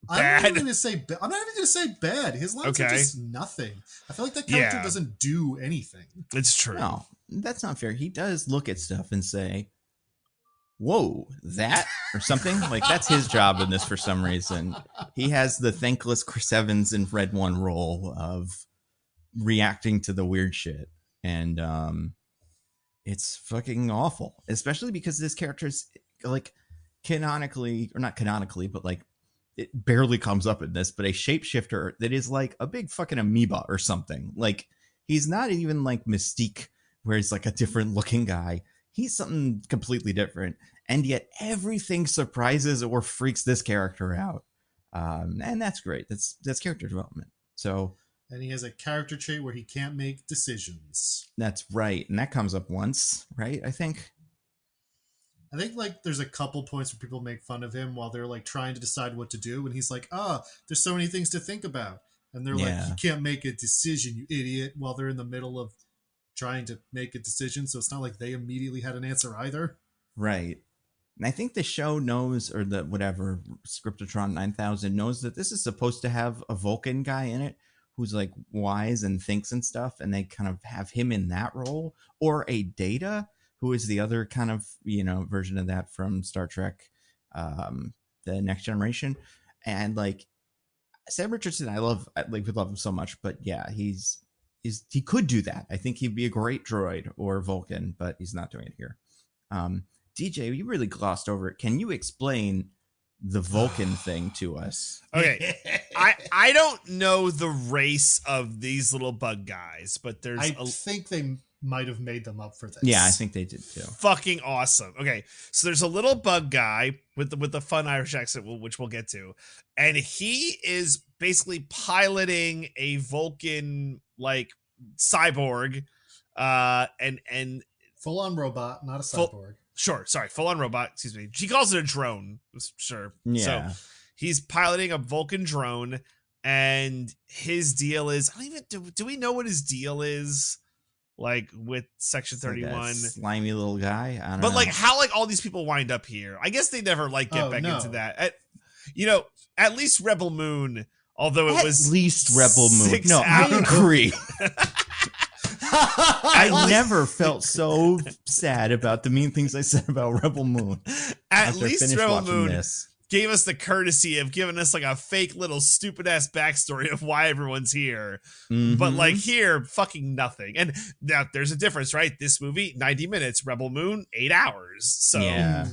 bad. I'm not even going to say bad. His lines are just nothing. I feel like that character doesn't do anything. It's true. No, that's not fair. He does look at stuff and say, whoa, that or something. Like that's his job in this for some reason. He has the thankless Chris Evans in Red One role of reacting to the weird shit. And it's fucking awful, especially because this character is like canonically, or not canonically, but like it barely comes up in this, but a shapeshifter that is like a big fucking amoeba or something. Like he's not even like Mystique, where he's like a different looking guy. He's something completely different. And yet everything surprises or freaks this character out. And that's great. That's character development. So, and he has a character trait where he can't make decisions. That's right. And that comes up once, right? I think like there's a couple points where people make fun of him while they're like trying to decide what to do. And he's like, there's so many things to think about. And they're like, you can't make a decision, you idiot, while they're in the middle of trying to make a decision. So it's not like they immediately had an answer either. Right. And I think the show knows, or the whatever, Scriptotron 9000 knows that this is supposed to have a Vulcan guy in it who's like wise and thinks and stuff. And they kind of have him in that role, or a Data, who is the other kind of, version of that from Star Trek, the Next Generation. And like Sam Richardson, we love him so much, but yeah, he could do that. I think he'd be a great droid or Vulcan, but he's not doing it here. DJ, you really glossed over it. Can you explain the Vulcan thing to us? Okay. I don't know the race of these little bug guys, but I think they might have made them up for this. Yeah, I think they did too. Fucking awesome. Okay, so there's a little bug guy with the fun Irish accent, which we'll get to, and he is basically piloting a Vulcan like cyborg, and full on robot, not a cyborg. Full on robot. Excuse me. She calls it a drone. Sure. Yeah. So he's piloting a Vulcan drone, and his deal is, I don't even do we know what his deal is? Like with Section 31, like slimy little guy. I don't know. But like how like all these people wind up here? I guess they never like get back into that. At least Rebel Moon, although it was at least Rebel Moon. No, hours. I agree. I never felt so sad about the mean things I said about Rebel Moon. At least Rebel Moon gave us the courtesy of giving us like a fake little stupid ass backstory of why everyone's here. Mm-hmm. But like here, fucking nothing. And now there's a difference, right? This movie, 90 minutes, Rebel Moon, 8 hours. So yeah,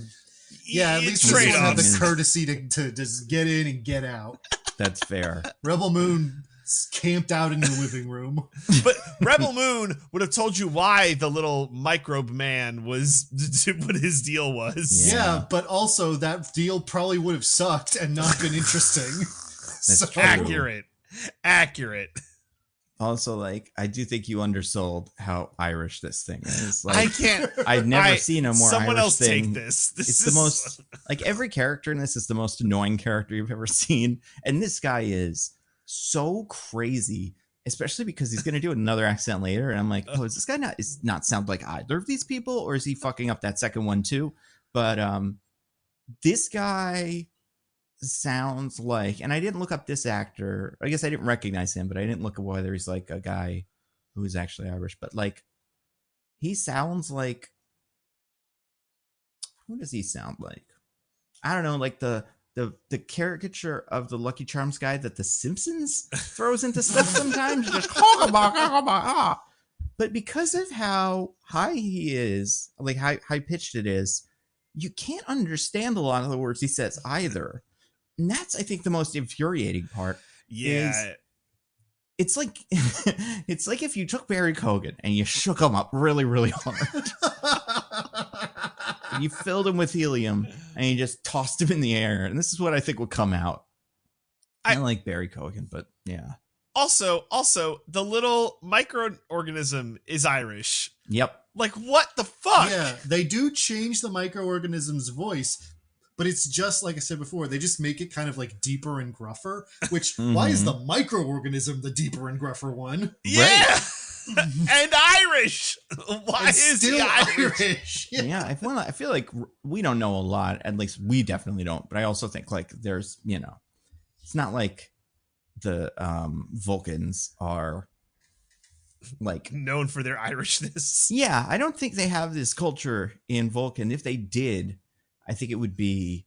at least this one had the courtesy to just get in and get out. That's fair. Rebel Moon camped out in the living room. But Rebel Moon would have told you why the little microbe man was what his deal was. Yeah, but also that deal probably would have sucked and not been interesting. That's true. Accurate. Also, like, I do think you undersold how Irish this thing is. Like, I can't. I've never seen a more someone Irish else thing. Take this. It's the most, like, every character in this is the most annoying character you've ever seen. And this guy is so crazy, especially because he's going to do another accent later. And I'm like, is this guy not sound like either of these people? Or is he fucking up that second one too? But this guy sounds like, and I didn't look up this actor. I guess I didn't recognize him, but I didn't look at whether he's like a guy who's actually Irish. But like, he sounds like, who does he sound like? I don't know, like the caricature of the Lucky Charms guy that the Simpsons throws into stuff sometimes. Just but because of how high he is, like high pitched it is, you can't understand a lot of the words he says either. And that's, I think, the most infuriating part. Yeah. It's like it's like if you took Barry Cogan and you shook him up really, really hard. You filled him with helium and you just tossed him in the air. And this is what I think would come out. I like Barry Cogan, but yeah. Also, the little microorganism is Irish. Yep. Like, what the fuck? Yeah, they do change the microorganism's voice, but it's just like I said before, they just make it kind of like deeper and gruffer, which why is the microorganism the deeper and gruffer one? Yeah. Right. And Irish. Why is he Irish? Yeah, I feel like we don't know a lot. At least we definitely don't. But I also think like there's, it's not like the Vulcans are like known for their Irishness. Yeah, I don't think they have this culture in Vulcan. If they did, I think it would be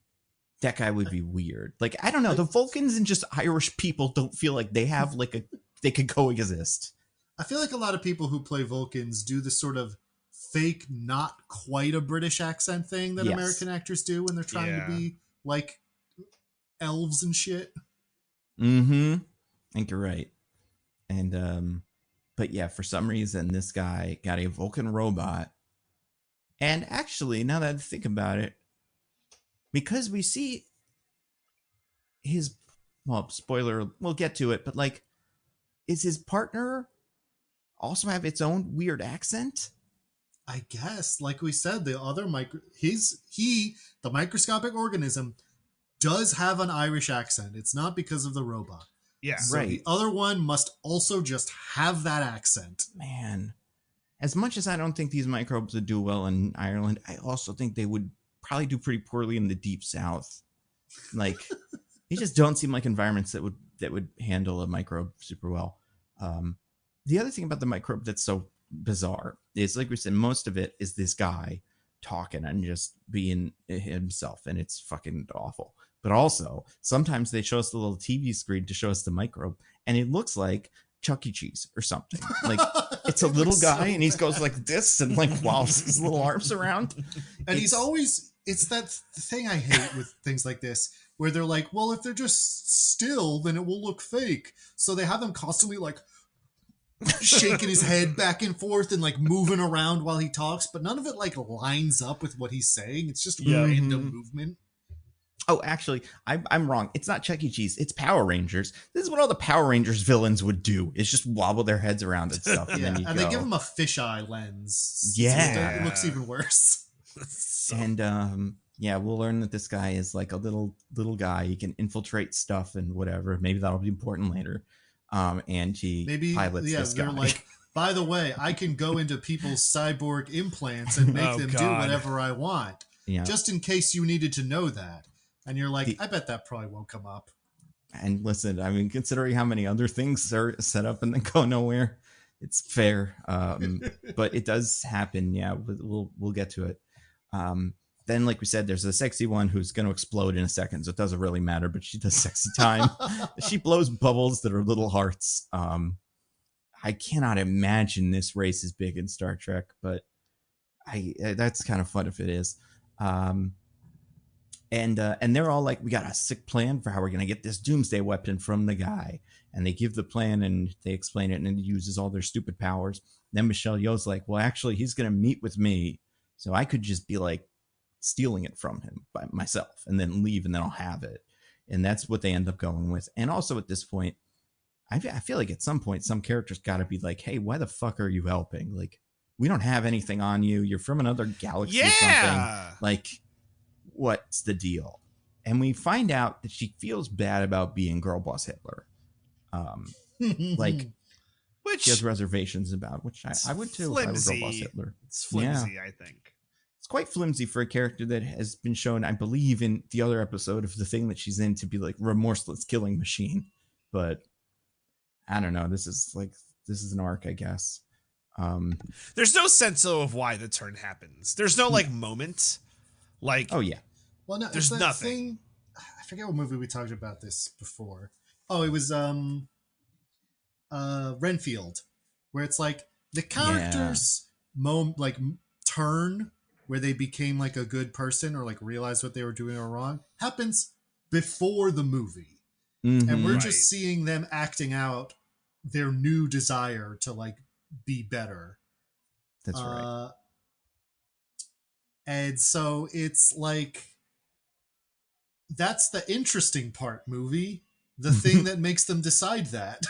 that guy would be weird. Like, I don't know. The Vulcans and just Irish people don't feel like they have like they could coexist. I feel like a lot of people who play Vulcans do this sort of fake, not quite a British accent thing that American actors do when they're trying to be like elves and shit. I think you're right. And but yeah, for some reason this guy got a Vulcan robot. And actually, now that I think about it, because we see his, well, spoiler, we'll get to it, but like, is his partner also have its own weird accent? I guess, like we said, the other the microscopic organism does have an Irish accent. It's not because of the robot. Yeah. So right. The other one must also just have that accent. Man, as much as I don't think these microbes would do well in Ireland, I also think they would probably do pretty poorly in the deep south. Like, they just don't seem like environments that would handle a microbe super well. The other thing about the microbe that's so bizarre is, like we said, most of it is this guy talking and just being himself, and it's fucking awful. But also, sometimes they show us the little TV screen to show us the microbe, and it looks like Chuck E. Cheese or something. Like, it's a little guy, and he goes like this and like wobbles his little arms around. And it's that thing I hate with things like this, where they're like, well, if they're just still, then it will look fake. So they have them constantly like shaking his head back and forth and like moving around while he talks, but none of it like lines up with what he's saying. It's just random movement. Oh, actually, I'm wrong. It's not Chuck E. Cheese. It's Power Rangers. This is what all the Power Rangers villains would do, is just wobble their heads around and stuff. And, then they give him a fisheye lens. Yeah. So it looks even worse. And we'll learn that this guy is like a little guy. He can infiltrate stuff and whatever. Maybe that'll be important later. And he pilots this guy. They're like, by the way, I can go into people's cyborg implants and make them do whatever I want. Yeah. Just in case you needed to know that. And you're like, I bet that probably won't come up. And listen, I mean, considering how many other things are set up and then go nowhere, it's fair. But it does happen. Yeah, we'll get to it. Then, like we said, there's a sexy one who's going to explode in a second, so it doesn't really matter, but she does sexy time. She blows bubbles that are little hearts. I cannot imagine this race is big in Star Trek, but that's kind of fun if it is. And they're all like, we got a sick plan for how we're going to get this doomsday weapon from the guy. And they give the plan and they explain it, and it uses all their stupid powers. Then Michelle Yeoh's like, well, actually, he's going to meet with me, so I could just be like stealing it from him by myself and then leave, and then I'll have it. And that's what they end up going with. And also at this point, I feel like at some point, some characters got to be like, hey, why the fuck are you helping? Like, we don't have anything on you. You're from another galaxy or something. Like, what's the deal? And we find out that she feels bad about being girl boss Hitler. Like, which she has reservations about, which I would too. Flimsy. If I were girl boss Hitler. It's flimsy, I think. It's quite flimsy for a character that has been shown, I believe, in the other episode of the thing that she's in to be like remorseless killing machine. But I don't know. This is an arc, I guess. There's no sense though of why the turn happens. There's no like moment. Like, oh yeah. Well, no, there's nothing. I forget what movie we talked about this before. Oh, it was Renfield, where it's like the characters' turn where they became like a good person or like realized what they were doing or wrong happens before the movie. And we're just seeing them acting out their new desire to like be better. That's right. And so it's like, that's the interesting part, movie. The thing that makes them decide that.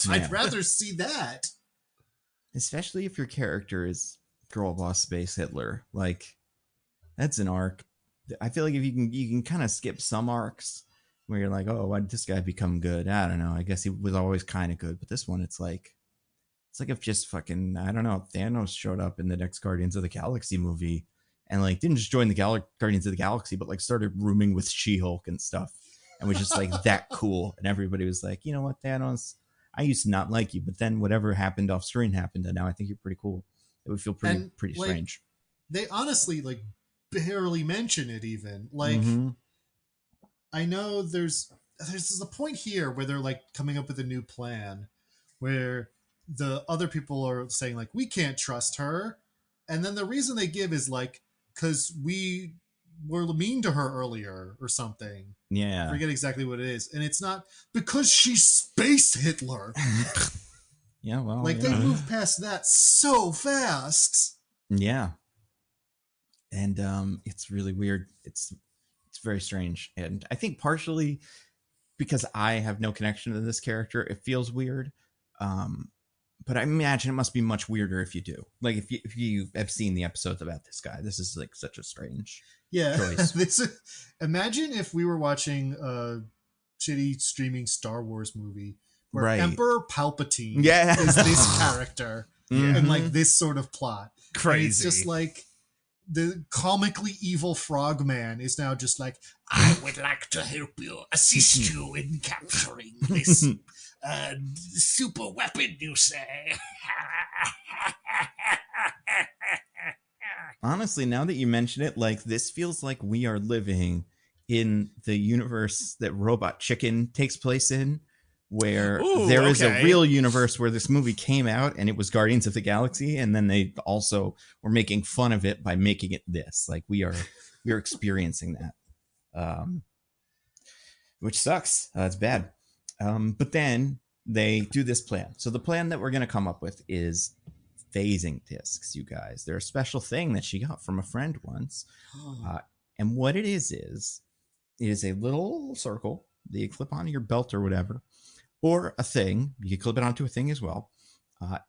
Yeah. I'd rather see that. Especially if your character is girl boss space Hitler. Like, that's an arc. I feel like if you can kind of skip some arcs where you're like, oh, why did this guy become good? I don't know. I guess he was always kind of good. But this one, it's like if just fucking, I don't know, Thanos showed up in the next Guardians of the Galaxy movie and like didn't just join the Guardians of the Galaxy, but like started rooming with She-Hulk and stuff. And was just like that cool. And everybody was like, you know what, Thanos, I used to not like you, but then whatever happened off screen happened. And now I think you're pretty cool. It would feel pretty like, strange. They honestly like barely mention it even. Like, I know there's a point here where they're like coming up with a new plan where the other people are saying like, we can't trust her. And then the reason they give is like, because we were mean to her earlier or something. Yeah. I forget exactly what it is. And it's not because she's Space Hitler. Yeah, well, like they move past that so fast. Yeah. And it's really weird. It's very strange. And I think partially because I have no connection to this character, it feels weird. But I imagine it must be much weirder if you do. Like if you have seen the episodes about this guy, this is like such a strange choice. Imagine if we were watching a shitty streaming Star Wars movie where Emperor Palpatine is this character and like this sort of plot. Crazy. And it's just like the comically evil frogman is now just like, I would like to help you, assist you in capturing this super weapon, you say. Honestly, now that you mention it, like this feels like we are living in the universe that Robot Chicken takes place in, where there is a real universe where this movie came out and it was Guardians of the Galaxy, and then they also were making fun of it by making it this. Like we are experiencing that, which sucks. It's bad. But then they do this plan. So the plan that we're going to come up with is phasing discs, you guys. They're a special thing that she got from a friend once. And what it is a little circle that you clip onto your belt or whatever, or a thing. You can clip it onto a thing as well.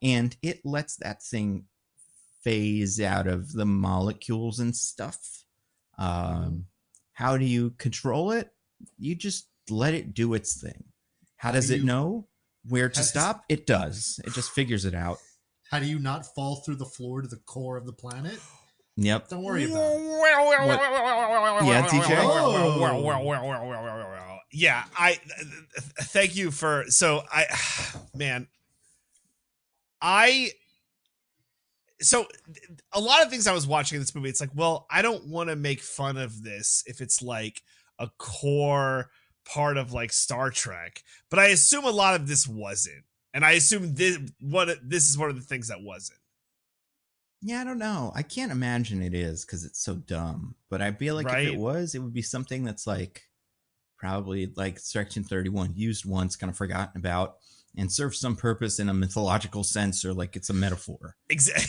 And it lets that thing phase out of the molecules and stuff. How do you control it? You just let it do its thing. How does it know where to stop? It does. It just figures it out. How do you not fall through the floor to the core of the planet? Yep. Don't worry about it. Yeah, TJ? Yeah, thank you for, so a lot of things I was watching in this movie, it's like, well, I don't want to make fun of this if it's like a core part of like Star Trek, but I assume a lot of this wasn't. And I assume this is one of the things that wasn't. Yeah, I don't know. I can't imagine it is because it's so dumb. But I feel like if it was, it would be something that's like probably like Section 31, used once, kind of forgotten about, and serves some purpose in a mythological sense, or like it's a metaphor. Exactly.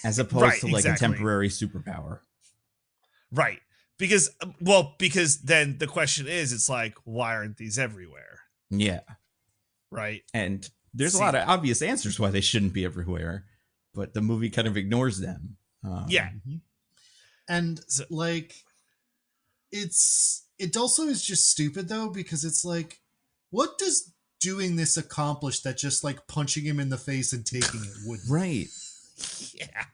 As opposed to like a temporary superpower. Right. Because then the question is, it's like, why aren't these everywhere? Yeah. Right. And there's a lot of obvious answers why they shouldn't be everywhere, but the movie kind of ignores them. And like, it also is just stupid though, because it's like, what does doing this accomplish that just like punching him in the face and taking it would? Right. Yeah.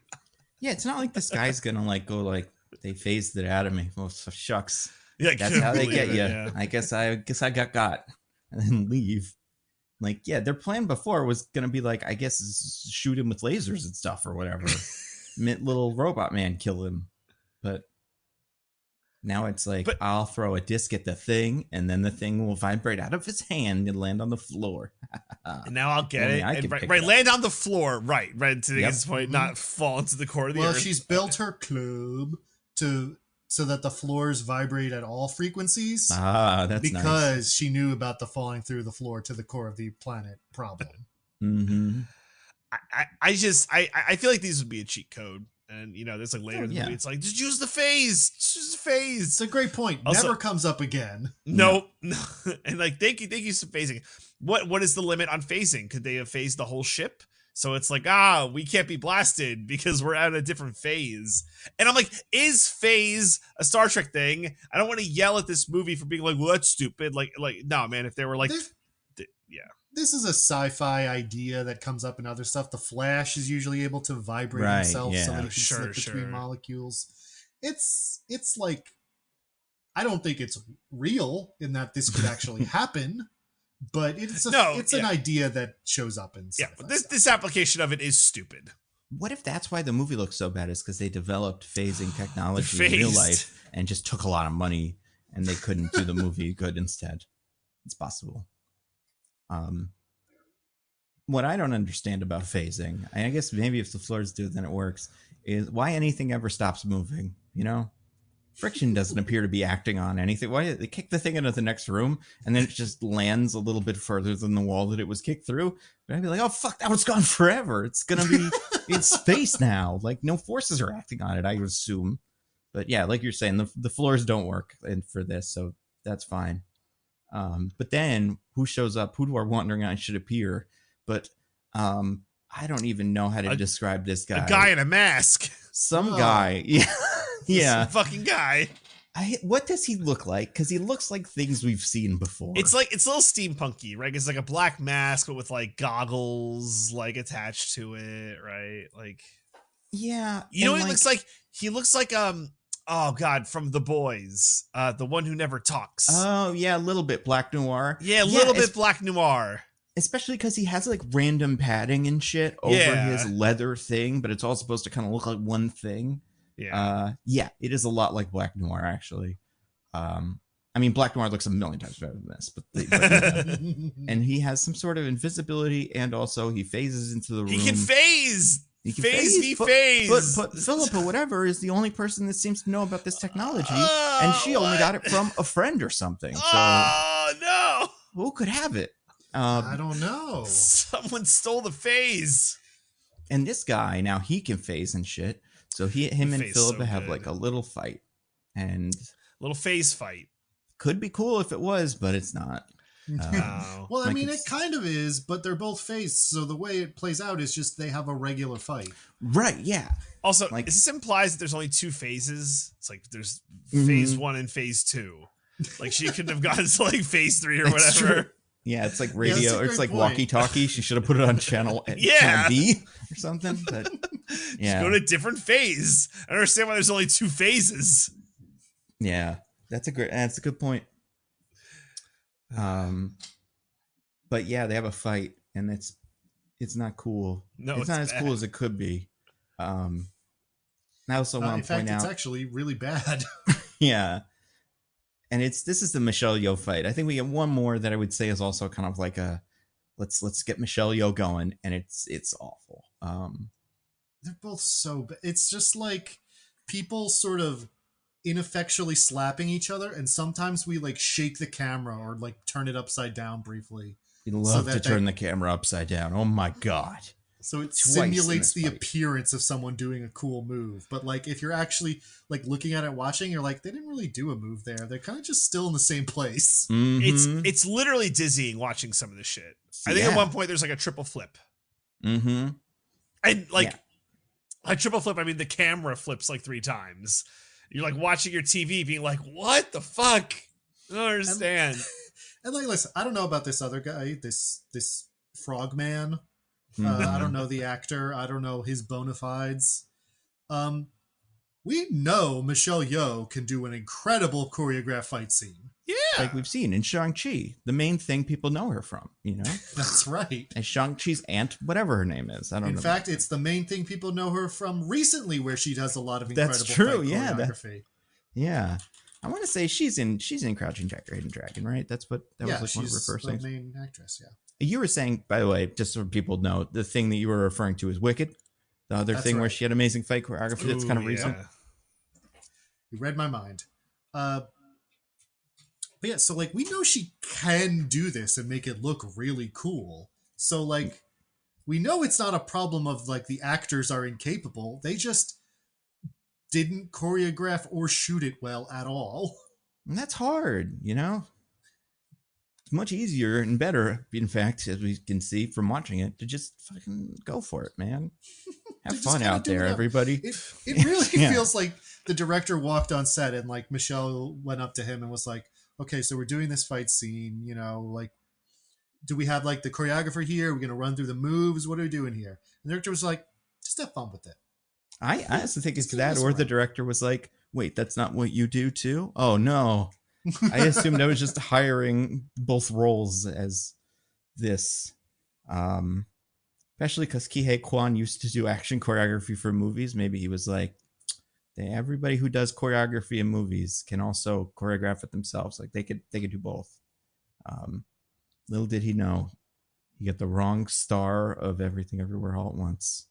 Yeah, it's not like this guy's gonna like go like, they phased it out of me. Well, so shucks. Yeah, that's how they get you. Yeah. I guess I got and then leave. Like, yeah, their plan before was gonna be like, I guess shoot him with lasers and stuff or whatever. Little robot man kill him. But now it's like, I'll throw a disc at the thing, and then the thing will vibrate out of his hand and land on the floor. And now I'll get it. Land on the floor. Right. To this point, not fall into the core of the earth. Well, she's built her club so that the floors vibrate at all frequencies. That's because nice. She knew about the falling through the floor to the core of the planet problem. Mm-hmm. I feel like these would be a cheat code. And, there's like later in the movie, it's like, just use the phase. Just use the phase. It's a great point. Also, never comes up again. No. And like, thank you for phasing. What is the limit on phasing? Could they have phased the whole ship? So it's like, we can't be blasted because we're at a different phase. And I'm like, is phase a Star Trek thing? I don't want to yell at this movie for being like, well, that's stupid. Like, no, man, if they were like, This is a sci-fi idea that comes up in other stuff. The Flash is usually able to vibrate himself so that he can slip between molecules. It's like, I don't think it's real in that this could actually happen. But it's an idea that shows up in but this application of it is stupid. What if that's why the movie looks so bad? Is because they developed phasing technology in real life and just took a lot of money, and they couldn't do the movie good instead. It's possible. What I don't understand about phasing, I guess maybe if the floors do it, then it works, is why anything ever stops moving, you know? Friction doesn't appear to be acting on anything. Why they kick the thing into the next room and then it just lands a little bit further than the wall that it was kicked through? But I'd be like, oh, fuck, that one's gone forever. It's going to be in space now. Like, no forces are acting on it, I assume. But yeah, like you're saying, the floors don't work for this, so that's fine. But then who shows up? Who do our wandering eyes should appear? But I don't even know how to describe this guy. A guy in a mask. Some guy. Yeah. Yeah. Some fucking guy. What does he look like? Because he looks like things we've seen before. It's a little steampunky, right? It's like a black mask, but with like goggles like attached to it, right? Like, yeah. You know what he looks like? He looks like oh god, from The Boys, the one who never talks. Oh yeah, a little bit Black Noir. Yeah, a little bit Black Noir. Especially because he has like random padding and shit over his leather thing, but it's all supposed to kind of look like one thing. Yeah. Yeah, it is a lot like Black Noir, actually. I mean, Black Noir looks a million times better than this, but and he has some sort of invisibility, and also he phases into the room. He can phase. Phase. But Philippa, whatever, is the only person that seems to know about this technology, and she only got it from a friend or something. So, oh no! Who could have it? I don't know. Someone stole the phase. And this guy, now he can phase and shit. So him and Philippa have like a little fight. And a little phase fight. Could be cool if it was, but it's not. Well, I mean, it kind of is, but they're both phased. So the way it plays out is just they have a regular fight. Right, yeah. Also, like, this implies that there's only two phases. It's like there's phase 1 and phase 2. Like she couldn't have gotten to like phase 3 or whatever. True. Yeah, it's like radio, or it's like walkie-talkie. She should have put it on channel B or something. But yeah, just go to a different phase. I don't understand why there's only two phases. Yeah, that's a good point. But yeah, they have a fight, and it's not cool. No, it's not as cool as it could be. I also want to point out, it's actually really bad. Yeah. And this is the Michelle Yeoh fight. I think we get one more that I would say is also kind of like a let's get Michelle Yeoh going, and it's awful. They're both so bad. It's just like people sort of ineffectually slapping each other, and sometimes we like shake the camera or like turn it upside down briefly. You love to turn the camera upside down. Oh my god. So it simulates the appearance of someone doing a cool move. But like if you're actually like looking at it watching, you're like, they didn't really do a move there. They're kind of just still in the same place. Mm-hmm. It's literally dizzying watching some of this shit. I think at one point there's like a triple flip. Mm-hmm. And like a triple flip, I mean the camera flips like 3 times. You're like watching your TV being like, what the fuck? I don't understand. And like, listen, I don't know about this other guy, this frogman. I don't know the actor. I don't know his bona fides. We know Michelle Yeoh can do an incredible choreographed fight scene. Yeah. Like we've seen in Shang-Chi, the main thing people know her from, you know? That's right. And Shang-Chi's aunt, whatever her name is. I don't know. In fact, it's the main thing people know her from recently, where she does a lot of incredible That's true, fight choreography. Yeah. I want to say she's in Crouching Tiger, Hidden Dragon, right? That was like one of her first things. The main actress, yeah. You were saying, by the way, just so people know, the thing that you were referring to is Wicked. The other thing where she had amazing fight choreography that's kind of recent. You read my mind. But yeah, so like we know she can do this and make it look really cool. So like we know it's not a problem of like the actors are incapable. They just didn't choreograph or shoot it well at all. And that's hard, you know? It's much easier and better, in fact, as we can see from watching it, to just fucking go for it, man. Have fun out there, everybody. It really feels like the director walked on set and like Michelle went up to him and was like, okay, so we're doing this fight scene, you know, like, do we have like the choreographer here? Are we going to run through the moves? What are we doing here? And the director was like, just have fun with it. I honestly think it's that, or the director was like, wait, that's not what you do too? Oh, no. I assumed I was just hiring both roles as this. Especially because Kihei Kwan used to do action choreography for movies. Maybe he was like, everybody who does choreography in movies can also choreograph it themselves. Like they could do both. Little did he know, he got the wrong star of Everything Everywhere All at Once.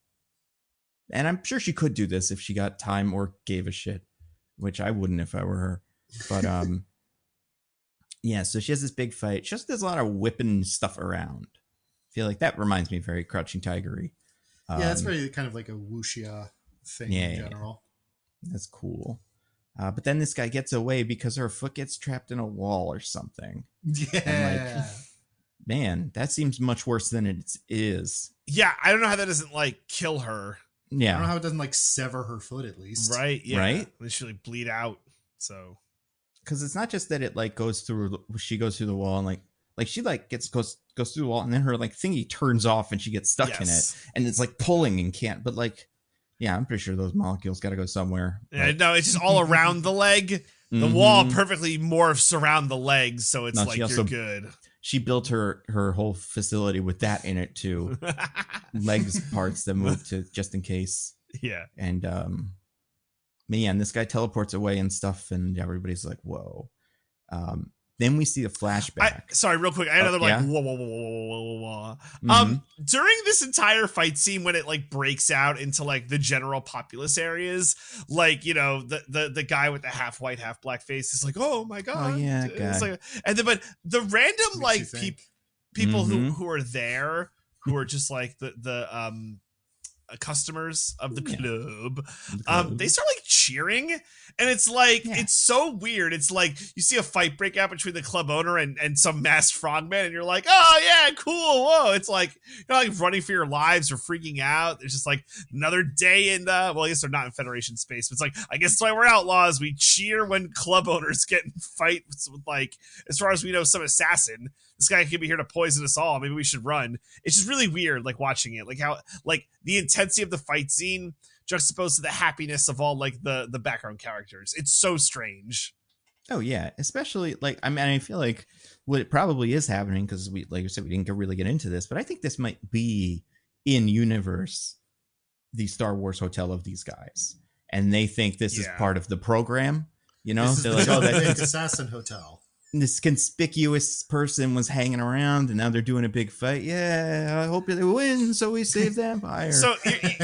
And I'm sure she could do this if she got time or gave a shit, which I wouldn't if I were her. But yeah, so she has this big fight. She just does a lot of whipping stuff around. I feel like that reminds me very Crouching Tiger-y. Yeah, it's very kind of like a wuxia thing in general. That's cool. But then this guy gets away because her foot gets trapped in a wall or something. Yeah. And like, man, that seems much worse than it is. Yeah, I don't know how that doesn't like kill her. Yeah. I don't know how it doesn't like sever her foot at least. Right, yeah. Right? They should like bleed out. So because it's not just that it like goes through, she goes through the wall and like she like goes through the wall and then her like thingy turns off and she gets stuck in it and it's like pulling and can't, but like, yeah, I'm pretty sure those molecules got to go somewhere. Yeah, no, it's just all around the leg. The wall perfectly morphs around the legs, so it's like you're good. She built her whole facility with that in it too. Legs parts that move to just in case. Yeah. And man, this guy teleports away and stuff, and everybody's like, whoa. Then we see a flashback. Sorry, real quick. I had another whoa. During this entire fight scene, when it like breaks out into like the general populous areas, like, you know, the guy with the half white, half black face is like, oh my god. Oh yeah, it's like, and then but the random like people who are there who are just like the customers of the club, they start like cheering, and it's like it's so weird. It's like you see a fight break out between the club owner and some masked frogman, and you're like, oh yeah, cool, whoa. It's like you're like running for your lives or freaking out. There's just like another day in the, well, I guess they're not in Federation space, but it's like, I guess that's why we're outlaws. We cheer when club owners get in fights with, like, as far as we know, some assassin. This guy could be here to poison us all. Maybe we should run. It's just really weird, like, watching it. Like, how, like, the intensity of the fight scene juxtaposed to the happiness of all, like, the background characters. It's so strange. Oh, yeah. Especially, like, I mean, I feel like what it probably is happening, because we, like I said, we didn't really get into this, but I think this might be in-universe the Star Wars hotel of these guys. And they think this is part of the program. You know? This is they're the like, oh, that's assassin hotel. This conspicuous person was hanging around and now they're doing a big fight. Yeah, I hope they win so we save the empire. So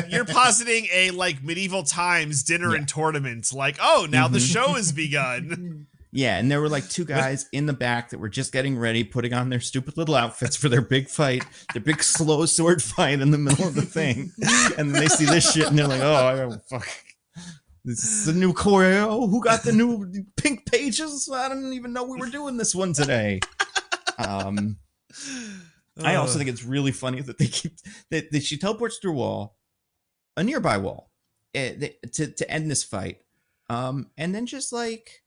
you're positing a like medieval times dinner and tournament, like, oh, now the show has begun. Yeah, and there were like two guys in the back that were just getting ready, putting on their stupid little outfits for their big fight, their big slow sword fight in the middle of the thing. And then they see this shit and they're like, oh, fuck. This is the new choreo. Who got the new pink pages? I didn't even know we were doing this one today. I also think it's really funny that they keep that she teleports through a nearby wall, to end this fight, and then just like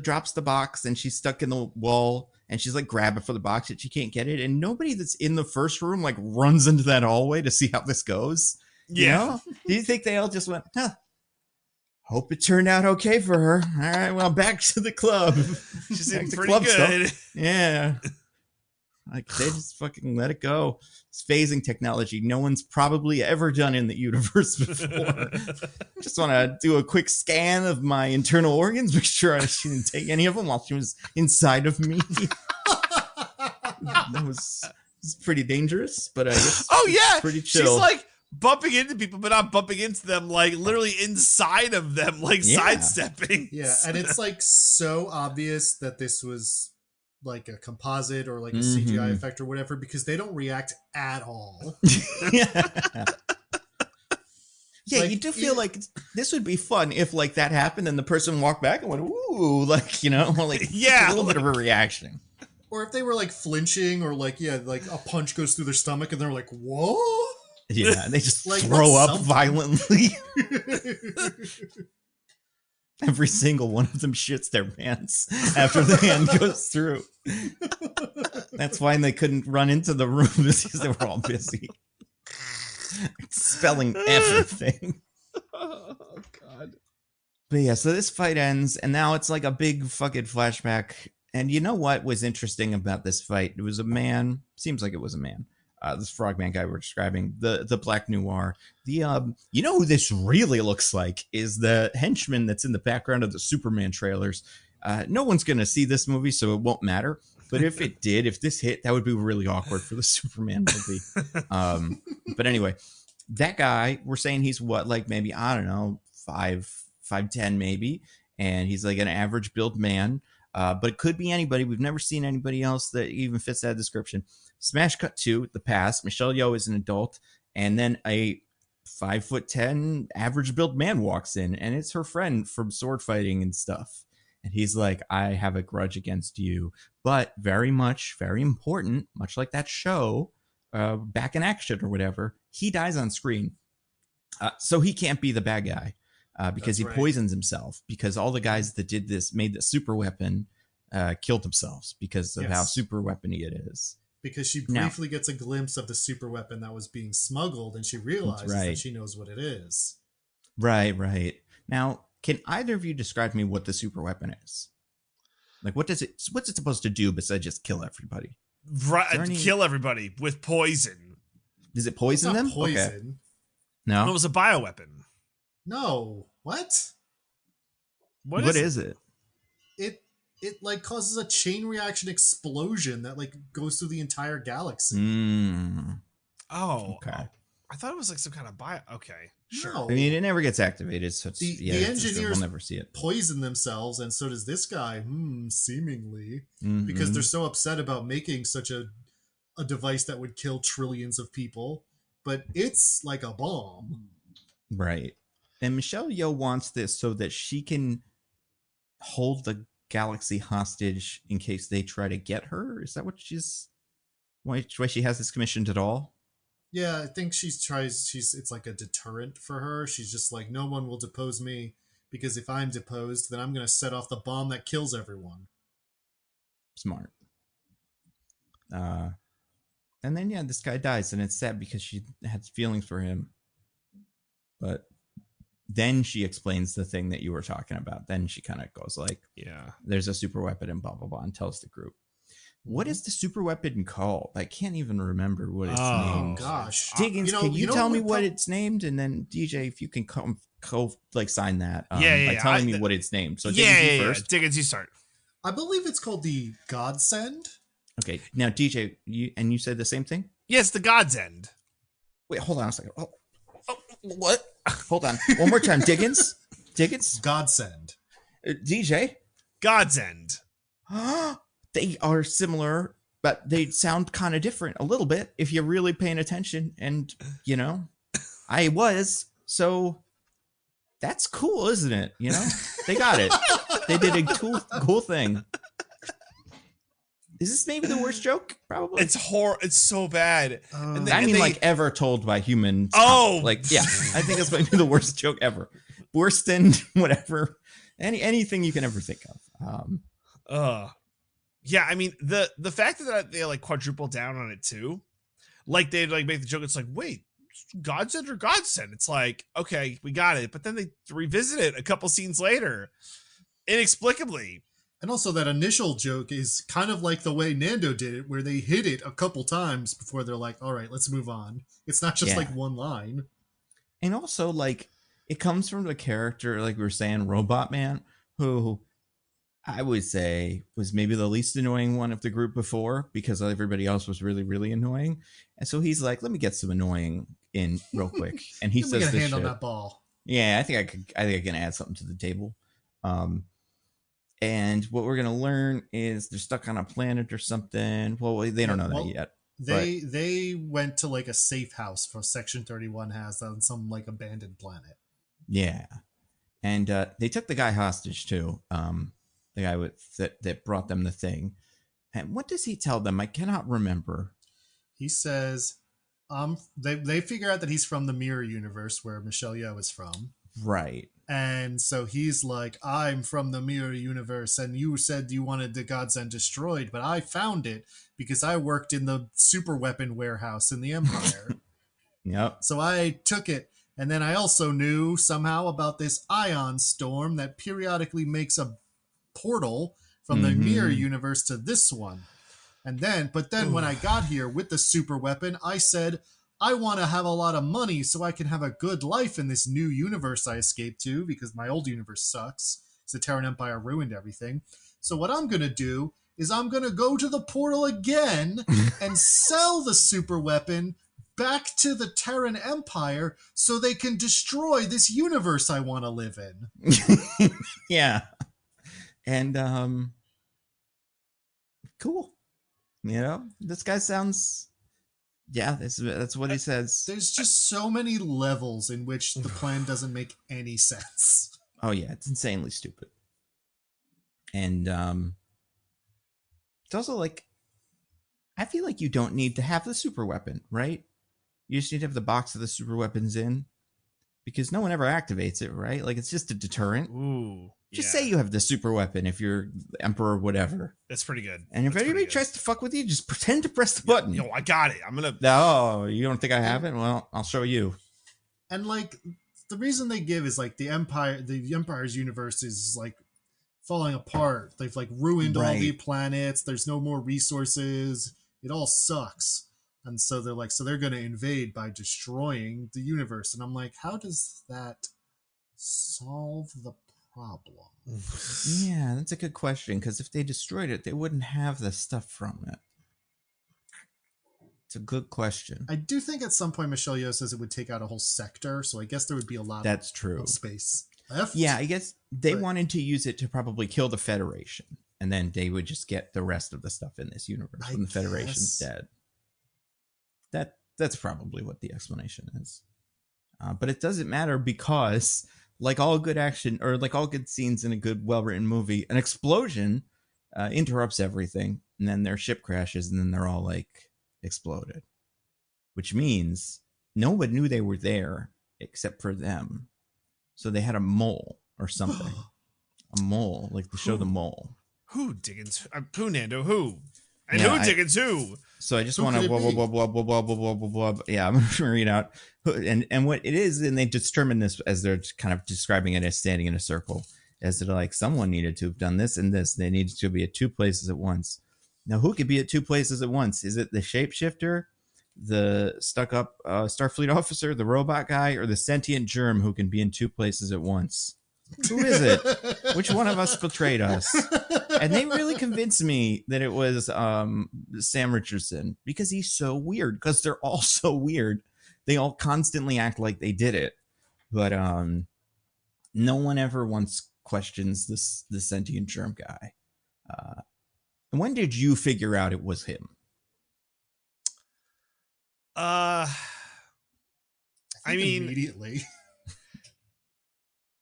drops the box and she's stuck in the wall and she's like grabbing for the box and she can't get it, and nobody that's in the first room like runs into that hallway to see how this goes. You know? Do you think they all just went, huh? Hope it turned out okay for her. All right, well, back to the club. She's in pretty good. Stuff. Yeah. Like, they just fucking let it go. It's phasing technology no one's probably ever done in the universe before. Just want to do a quick scan of my internal organs, make sure she didn't take any of them while she was inside of me. That was pretty dangerous, but I guess pretty chill. She's like bumping into people, but not bumping into them, like literally inside of them, like sidestepping. Yeah, and it's like so obvious that this was like a composite or like a CGI effect or whatever, because they don't react at all. Yeah, like, you do feel like this would be fun if like that happened and the person walked back and went, ooh, like, you know, like a little bit of a reaction. Or if they were like flinching or like, like a punch goes through their stomach and they're like, whoa. Yeah, they just like, throw up violently. Every single one of them shits their pants after the hand goes through. That's why they couldn't run into the room, because they were all busy expelling everything. Oh, God. But yeah, so this fight ends, and now it's like a big fucking flashback. And you know what was interesting about this fight? It was a man, seems like it was a man, this frogman guy we're describing, the Black Noir. The you know who this really looks like is the henchman that's in the background of the Superman trailers. No one's gonna see this movie, so it won't matter. But if it did, if this hit, that would be really awkward for the Superman movie. But anyway, that guy, we're saying he's what, like maybe, I don't know, 5'10" maybe, and he's like an average build man. But it could be anybody. We've never seen anybody else that even fits that description. Smash cut to the past. Michelle Yeoh is an adult, and then a 5'10" average build man walks in, and it's her friend from sword fighting and stuff. And he's like, I have a grudge against you, but very important, much like that show, Back in Action or whatever, he dies on screen. So he can't be the bad guy because he poisons himself, because all the guys that did this, made the super weapon, killed themselves because of how super weapony it is. Because she briefly gets a glimpse of the super weapon that was being smuggled, and she realizes that she knows what it is. Right. Now, can either of you describe to me what the super weapon is? Like, what's it supposed to do besides just kill everybody? Right, kill everybody with poison. Does it poison them? Poison. Okay. No, it was a bioweapon. No, what? What is it? It like causes a chain reaction explosion that like goes through the entire galaxy. Oh, okay. I thought it was like some kind of bio. Okay, sure. No. I mean, it never gets activated, so the engineers we'll never see it. Poison themselves, and so does this guy. Seemingly, because they're so upset about making such a device that would kill trillions of people, but it's like a bomb. Right. And Michelle Yeoh wants this so that she can hold the galaxy hostage in case they try to get her. Is that what why she has this commissioned at all? Yeah, I think it's like a deterrent for her. She's just like, no one will depose me, because if I'm deposed, then I'm going to set off the bomb that kills everyone. Smart. And then, this guy dies, and it's sad because she had feelings for him. But then she explains the thing that you were talking about. Then she kind of goes like, there's a super weapon and blah, blah, blah, and tells the group. What is the super weapon called? I can't even remember what it's named. Oh, gosh. Diggins, can you tell me what it's named? And then, DJ, if you can sign that by telling me what it's named. So Diggins, you first. Diggins, you start. I believe it's called the Godsend. Okay. Now, DJ, you said the same thing? Yes, the God's End. Wait, hold on a second. Oh, what? Hold on. One more time. Diggins? Godsend. DJ? God's End. They are similar, but they sound kind of different a little bit if you're really paying attention. And, I was. So that's cool, isn't it? They got it. They did a cool thing. Is this maybe the worst joke? Probably. It's so bad. Like ever told by humans. Oh, I think it's maybe the worst joke ever. Worse than whatever, anything you can ever think of. Yeah, I mean the fact that they like quadruple down on it too, like they like make the joke. It's like, wait, Godsend or Godsend? It's like, okay, we got it, but then they revisit it a couple scenes later, inexplicably. And also that initial joke is kind of like the way Nando did it, where they hit it a couple times before they're like, all right, let's move on. It's not just like one line. And also, like, it comes from the character, like we were saying, Robot Man, who I would say was maybe the least annoying one of the group before, because everybody else was really, really annoying. And so he's like, let me get some annoying in real quick. And he says this shit. On that ball. Yeah, I think I can add something to the table. And what we're gonna learn is they're stuck on a planet or something. Well, they don't know that yet. They went to like a safe house for Section 31 has on some like abandoned planet. Yeah, and they took the guy hostage too. The guy that brought them the thing. And what does he tell them? I cannot remember. He says, they figure out that he's from the mirror universe where Michelle Yeoh is from. Right. And so he's like, I'm from the mirror universe, and you said you wanted the Godsend destroyed, but I found it because I worked in the super weapon warehouse in the Empire. Yep. So I took it, and then I also knew somehow about this ion storm that periodically makes a portal from the mirror universe to this one. But then when I got here with the super weapon, I said, I want to have a lot of money so I can have a good life in this new universe I escaped to, because my old universe sucks. The Terran Empire ruined everything. So what I'm going to do is I'm going to go to the portal again and sell the super weapon back to the Terran Empire so they can destroy this universe I want to live in. Yeah. And, cool. You know, this guy sounds... Yeah, that's what he says. There's just so many levels in which the plan doesn't make any sense. Oh, yeah, it's insanely stupid. And it's also like, I feel like you don't need to have the super weapon, right? You just need to have the box of the super weapons in, because no one ever activates it, right? Like, it's just a deterrent. Ooh. Just say you have the super weapon if you're Emperor or whatever. That's pretty good. And if anybody tries to fuck with you, just pretend to press the button. Yo, I got it. I'm gonna... Oh, you don't think I have it? Well, I'll show you. And, like, the reason they give is, like, the Empire's universe is, like, falling apart. They've, like, ruined all the planets. There's no more resources. It all sucks. And so they're like, so they're going to invade by destroying the universe. And I'm like, how does that solve the problem? Yeah, that's a good question, because if they destroyed it, they wouldn't have the stuff from it. It's a good question. I do think at some point Michelle Yeoh says it would take out a whole sector, so I guess there would be a lot That's true. of space left. Yeah, I guess they wanted to use it to probably kill the Federation, and then they would just get the rest of the stuff in this universe when the Federation's dead. That's probably what the explanation is. But it doesn't matter, because like all good action, or like all good scenes in a good, well-written movie, an explosion interrupts everything, and then their ship crashes, and then they're all like exploded. Which means no one knew they were there except for them. So they had a mole or something. A mole, like the show The Mole. Who, Diggins? Who, Nando? Who? And yeah, who, Diggins? Who? So I just want to blah, blah, blah, blah, blah, blah, blah, blah, blah, blah. Yeah, I'm going to read out. And what it is, and they determine this as they're kind of describing it as standing in a circle, as they're like, someone needed to have done this and this. They needed to be at two places at once. Now, who could be at two places at once? Is it the shapeshifter, the stuck-up Starfleet officer, the robot guy, or the sentient germ who can be in two places at once? Who is it? Which one of us betrayed us? And they really convinced me that it was Sam Richardson, because he's so weird, because they're all so weird. They all constantly act like they did it. But no one ever once questions the sentient germ guy. And when did you figure out it was him? I mean, immediately.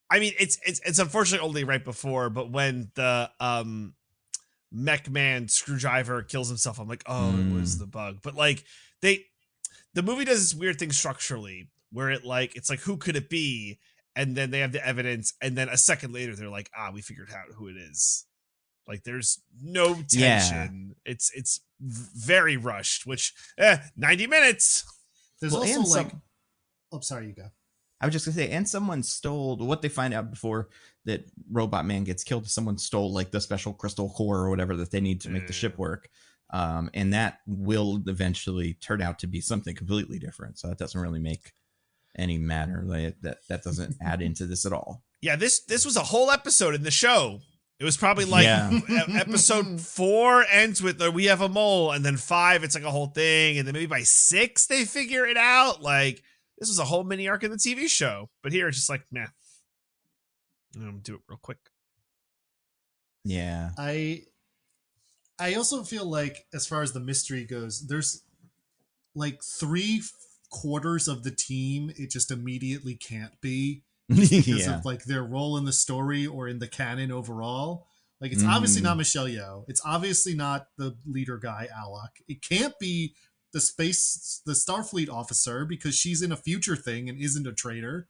I mean, it's unfortunately only right before, but when the mech man screwdriver kills himself, I'm like, oh, it was the bug. But like the movie does this weird thing structurally where it's like, who could it be? And then they have the evidence, and then a second later they're like, we figured out who it is. Like, there's no tension. Yeah. It's very rushed, which 90 minutes. There's also like, sorry, you go. I was just gonna say, and someone stole what they find out before that Robot Man gets killed. Someone stole like the special crystal core or whatever that they need to make the ship work. And that will eventually turn out to be something completely different. So that doesn't really make any matter. Like, that doesn't add into this at all. Yeah, this was a whole episode in the show. It was probably like episode 4 ends with we have a mole, and then 5 it's like a whole thing, and then maybe by 6 they figure it out. Like, this was a whole mini arc in the TV show, but here it's just like, nah. I'm gonna do it real quick. Yeah, I also feel like, as far as the mystery goes, there's like 3/4 of the team it just immediately can't be. Because of like their role in the story or in the canon overall. Like, it's obviously not Michelle Yeoh. It's obviously not the leader guy, Alec. It can't be the Starfleet officer, because she's in a future thing and isn't a traitor.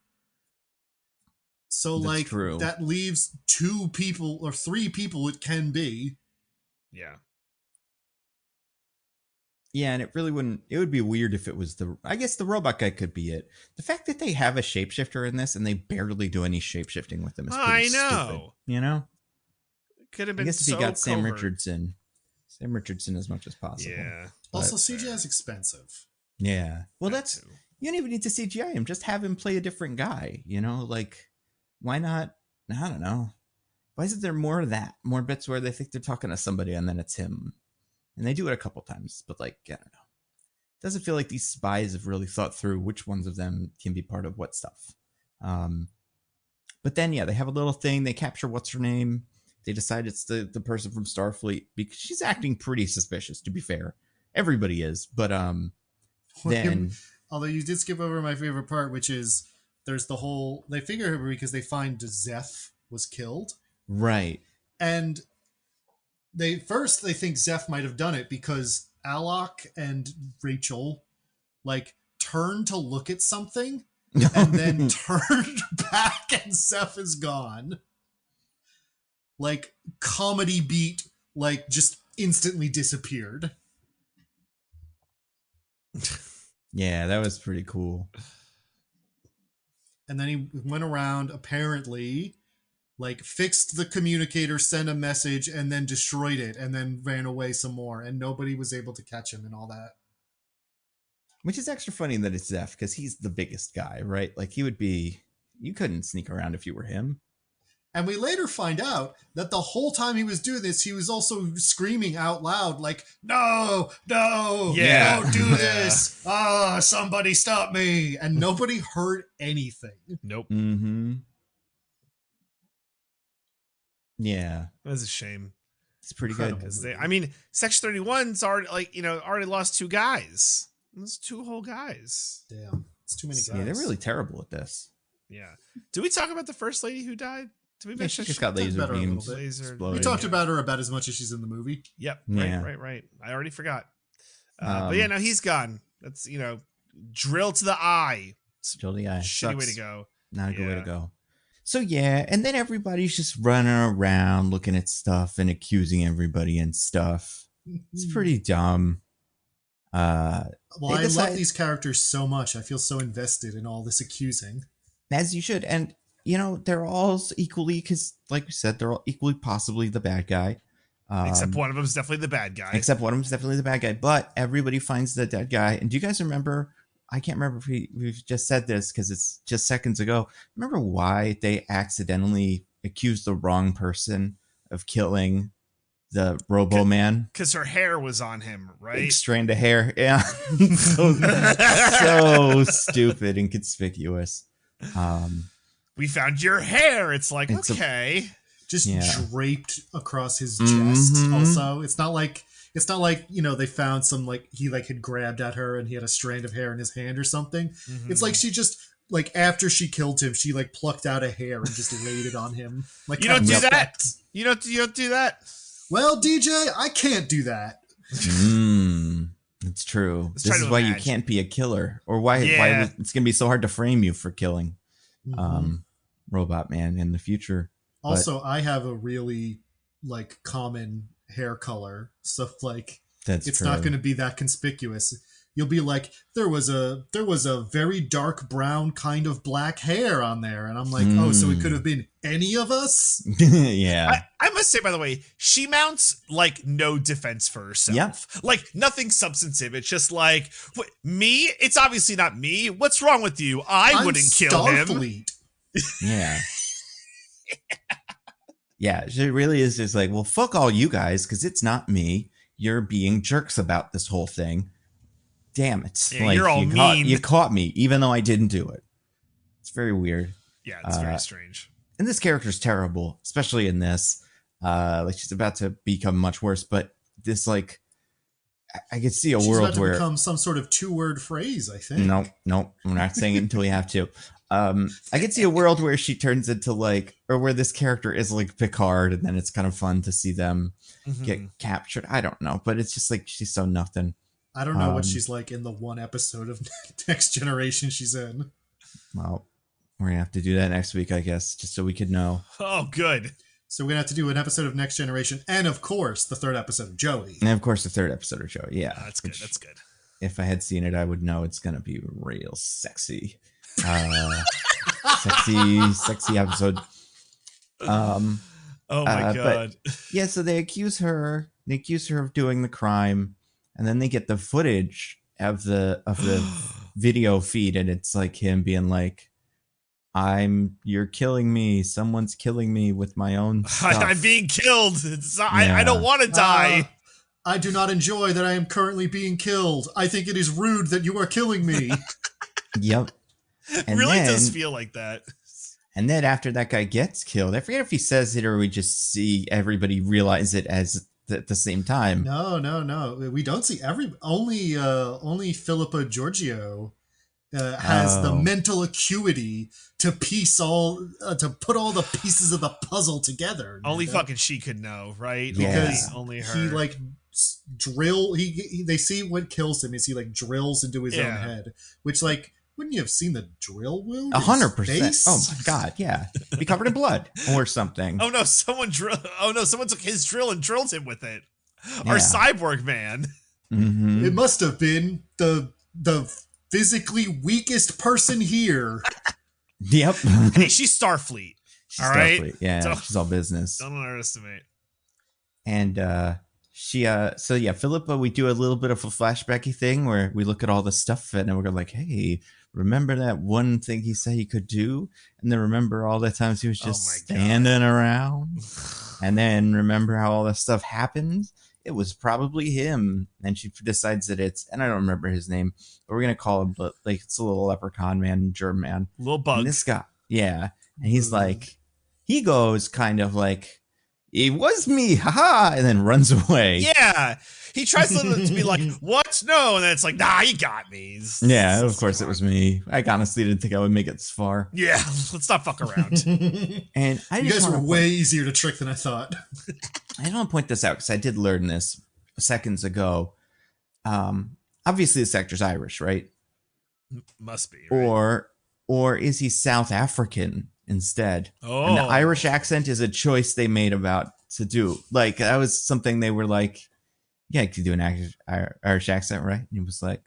So that's true. That leaves 2 people or 3 people it can be. Yeah. Yeah, and it would be weird if it was I guess the robot guy could be it. The fact that they have a shapeshifter in this and they barely do any shapeshifting with them is pretty stupid. You know? It could have been. I guess if you got Sam Richardson Sam Richardson as much as possible. Yeah. Also, CGI is expensive. Yeah. Well, That that's too. you don't even need to CGI him. Just have him play a different guy. You know, like why not? I don't know. Why isn't there more of that? More bits where they think they're talking to somebody and then it's him, and they do it a couple times. But like, I don't know. It doesn't feel like these spies have really thought through which ones of them can be part of what stuff. But then, yeah, they have a little thing. They capture what's her name. They decide it's the person from Starfleet because she's acting pretty suspicious, to be fair. Everybody is. But then... Although you did skip over my favorite part, which is there's the whole... They figure because they find Zeph was killed. Right. And they think Zeph might have done it because Alok and Rachel like turned to look at something and then turned back and Zeph is gone. Like comedy beat, like just instantly disappeared. Yeah, that was pretty cool. And then he went around, apparently, like fixed the communicator, sent a message, and then destroyed it, and then ran away some more, and nobody was able to catch him and all that. Which is extra funny that it's Zeph, because he's the biggest guy, right? Like, he would be... You couldn't sneak around if you were him. And we later find out that the whole time he was doing this, he was also screaming out loud, like, no, don't do this. Somebody stop me. And nobody heard anything. Nope. Mm-hmm. Yeah. That's a shame. It's pretty Incredible. good. I mean, Section 31's already lost 2 guys. Those 2 whole guys. Damn. It's too many guys. Yeah, they're really terrible at this. Yeah. Did we talk about the first lady who died? Did we Yeah, mention she just got laser better a little beams bit. exploding. We talked about her about as much as she's in the movie. Yep. Yeah. Right. I already forgot. But yeah, no, he's gone. That's, drill to the eye. Drill the eye. Shitty way Sucks. to go. Not a good way to Yeah. go. So yeah, and then everybody's just running around looking at stuff and accusing everybody and stuff. It's pretty dumb. Well, I decide- love these characters so much. I feel so invested in all this accusing. As you should. And, they're all equally, because like we said, they're all equally possibly the bad guy. Except one of them is definitely the bad guy. Except one of them is definitely the bad guy. But everybody finds the dead guy. And do you guys remember... I can't remember if we've just said this because it's just seconds ago. Remember why they accidentally accused the wrong person of killing the Robo Man? Because her hair was on him, right? Big strand of hair. Yeah. so stupid and conspicuous. We found your hair. It's like, It's okay. Just Yeah. draped across his Mhm. chest. Also, it's not like they found some like he like had grabbed at her and he had a strand of hair in his hand or something. Mhm. It's like she just like after she killed him, she like plucked out a hair and just laid it on him. Like You don't do how- that. You don't do that. Well, DJ, I can't do that. It's true. Let's This try is to why you imagine. can't be a killer, or why Yeah. it's gonna be so hard to frame you for killing Mhm. Robot Man in the future. Also, I have a really like common hair color, so like That's it's true. not going to be that conspicuous. You'll be like, there was a very dark brown kind of black hair on there, and I'm like, oh, so it could have been any of us. Yeah. I must say, by the way, she mounts like no defense for herself. Yep. Like nothing substantive. It's just like, me? It's obviously not me. What's wrong with you? I wouldn't kill him. Starfleet. Yeah. Yeah, she really is just like, well, fuck all you guys, because it's not me. You're being jerks about this whole thing. Damn it. Yeah, like, you're all mean. You caught me, even though I didn't do it. It's very weird. Yeah, it's very strange. And this character's terrible, especially in this. Like, she's about to become much worse, but this, like, I could see a She's world about to where... become some sort of 2-word phrase, I think. Nope. We're not saying it until we have to. I could see a world where she turns into like, or where this character is like Picard, and then it's kind of fun to see them get captured. I don't know, but it's just like she's so nothing. I don't know what she's like in the one episode of Next Generation she's in. Well, we're gonna have to do that next week, I guess, just so we could know. Oh, good. So we're gonna have to do an episode of Next Generation, and of course the 3rd episode of Joey. And of course, the 3rd episode of Joey. Yeah, That's good. which, That's good. if I had seen it, I would know it's gonna be real sexy. Sexy episode. Oh my god. Yeah, so they accuse her They accuse her of doing the crime, and then they get the footage of the video feed, and it's like him being like, you're killing me. Someone's killing me with my own stuff. I'm being killed. I don't want to die. I do not enjoy that I am currently being killed. I think it is rude that you are killing me. Yep. It really does feel like that. And then after that guy gets killed, I forget if he says it or we just see everybody realize it at the same time. No. We don't see only Philippa Giorgio has the mental acuity to put all the pieces of the puzzle together. Only fucking she could know, right? Yeah. Because only her. He like they see what kills him is he like drills into his own head, which like, wouldn't you have seen the drill wound? 100%. Oh my god, yeah. Be covered in blood or something. Oh no, someone took his drill and drilled him with it. Our cyborg man. Mm-hmm. It must have been the physically weakest person here. Yep. Hey, she's Starfleet. All right. Yeah, she's all business. Don't underestimate. And Philippa, we do a little bit of a flashbacky thing where we look at all the stuff and we're like, hey, remember that one thing he said he could do? And then remember all the times he was just standing around? And then remember how all this stuff happened? It was probably him. And she decides that and I don't remember his name, but we're going to call him, like, it's a little leprechaun man, germ man. Little bug. And this guy, yeah. And he's like, he goes kind of like, it was me, haha, and then runs away. Yeah. He tries to be like, what? No. And then it's like, nah, you got me. Yeah, of course it was me. I honestly didn't think I would make it this far. Yeah, let's not fuck around. And you guys were way easier to trick than I thought. I don't want to point this out because I did learn this seconds ago. Obviously, this actor's Irish, right? Must be. Right? Or is he South African instead? Oh. And the Irish accent is a choice they made to do. Like, that was something they were like, yeah, you could do an Irish accent, right? And he was like,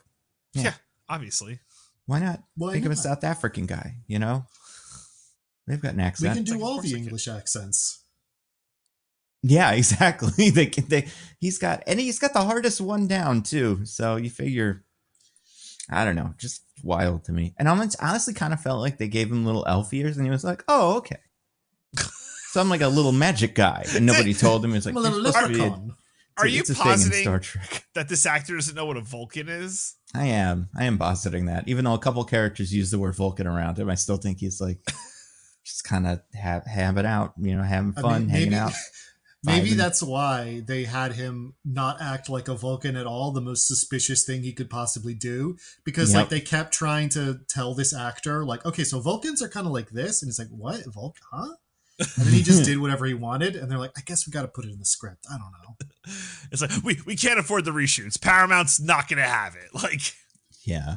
yeah, obviously. Why not? Think of a South African guy, you know? They've got an accent. We can do all the English accents. Yeah, exactly. He's got the hardest one down too. So you figure, I don't know, just wild to me. And I honestly kind of felt like they gave him little elf ears, and he was like, "Oh, okay." So I'm like a little magic guy, and nobody told him. He was like, I'm a little leprechaun. Are you positing positing Star Trek that this actor doesn't know what a Vulcan is? I am positing that. Even though a couple characters use the word Vulcan around him, I still think he's like just kind of have it out, you know, having fun, hanging out. Maybe that's why they had him not act like a Vulcan at all, the most suspicious thing he could possibly do. Because like they kept trying to tell this actor, like, okay, so Vulcans are kind of like this. And he's like, what? Vulcan? Huh? And then he just did whatever he wanted. And they're like, I guess we got to put it in the script. I don't know. It's like, we can't afford the reshoots. Paramount's not going to have it. Like, yeah,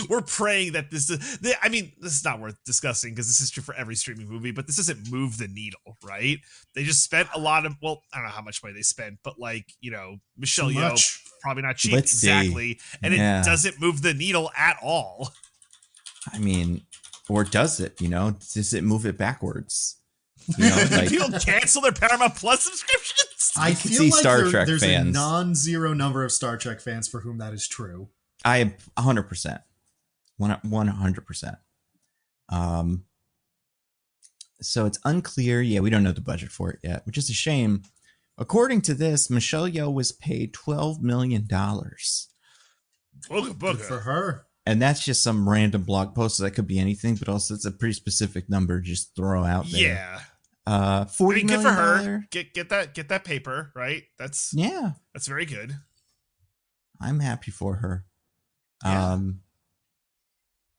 we're praying that this is not worth discussing because this is true for every streaming movie, but this doesn't move the needle, right? They just spent a lot of, well, I don't know how much money they spent, but like, you know, Michelle Yeoh, probably not cheap. Exactly. And it doesn't move the needle at all. I mean, or does it, you know, does it move it backwards? You know, like, people cancel their Paramount Plus subscriptions. I feel like Star Trek there's fans. a non-zero number of Star Trek fans for whom that is true. I am 100%. 100%. So it's unclear. Yeah, we don't know the budget for it yet, which is a shame. According to this, Michelle Yeoh was paid $12 million. Good for her. And that's just some random blog post. So that could be anything, but also it's a pretty specific number just throw out there. Yeah. $40 good million. for her. Get that paper, right? That's very good. I'm happy for her. Yeah.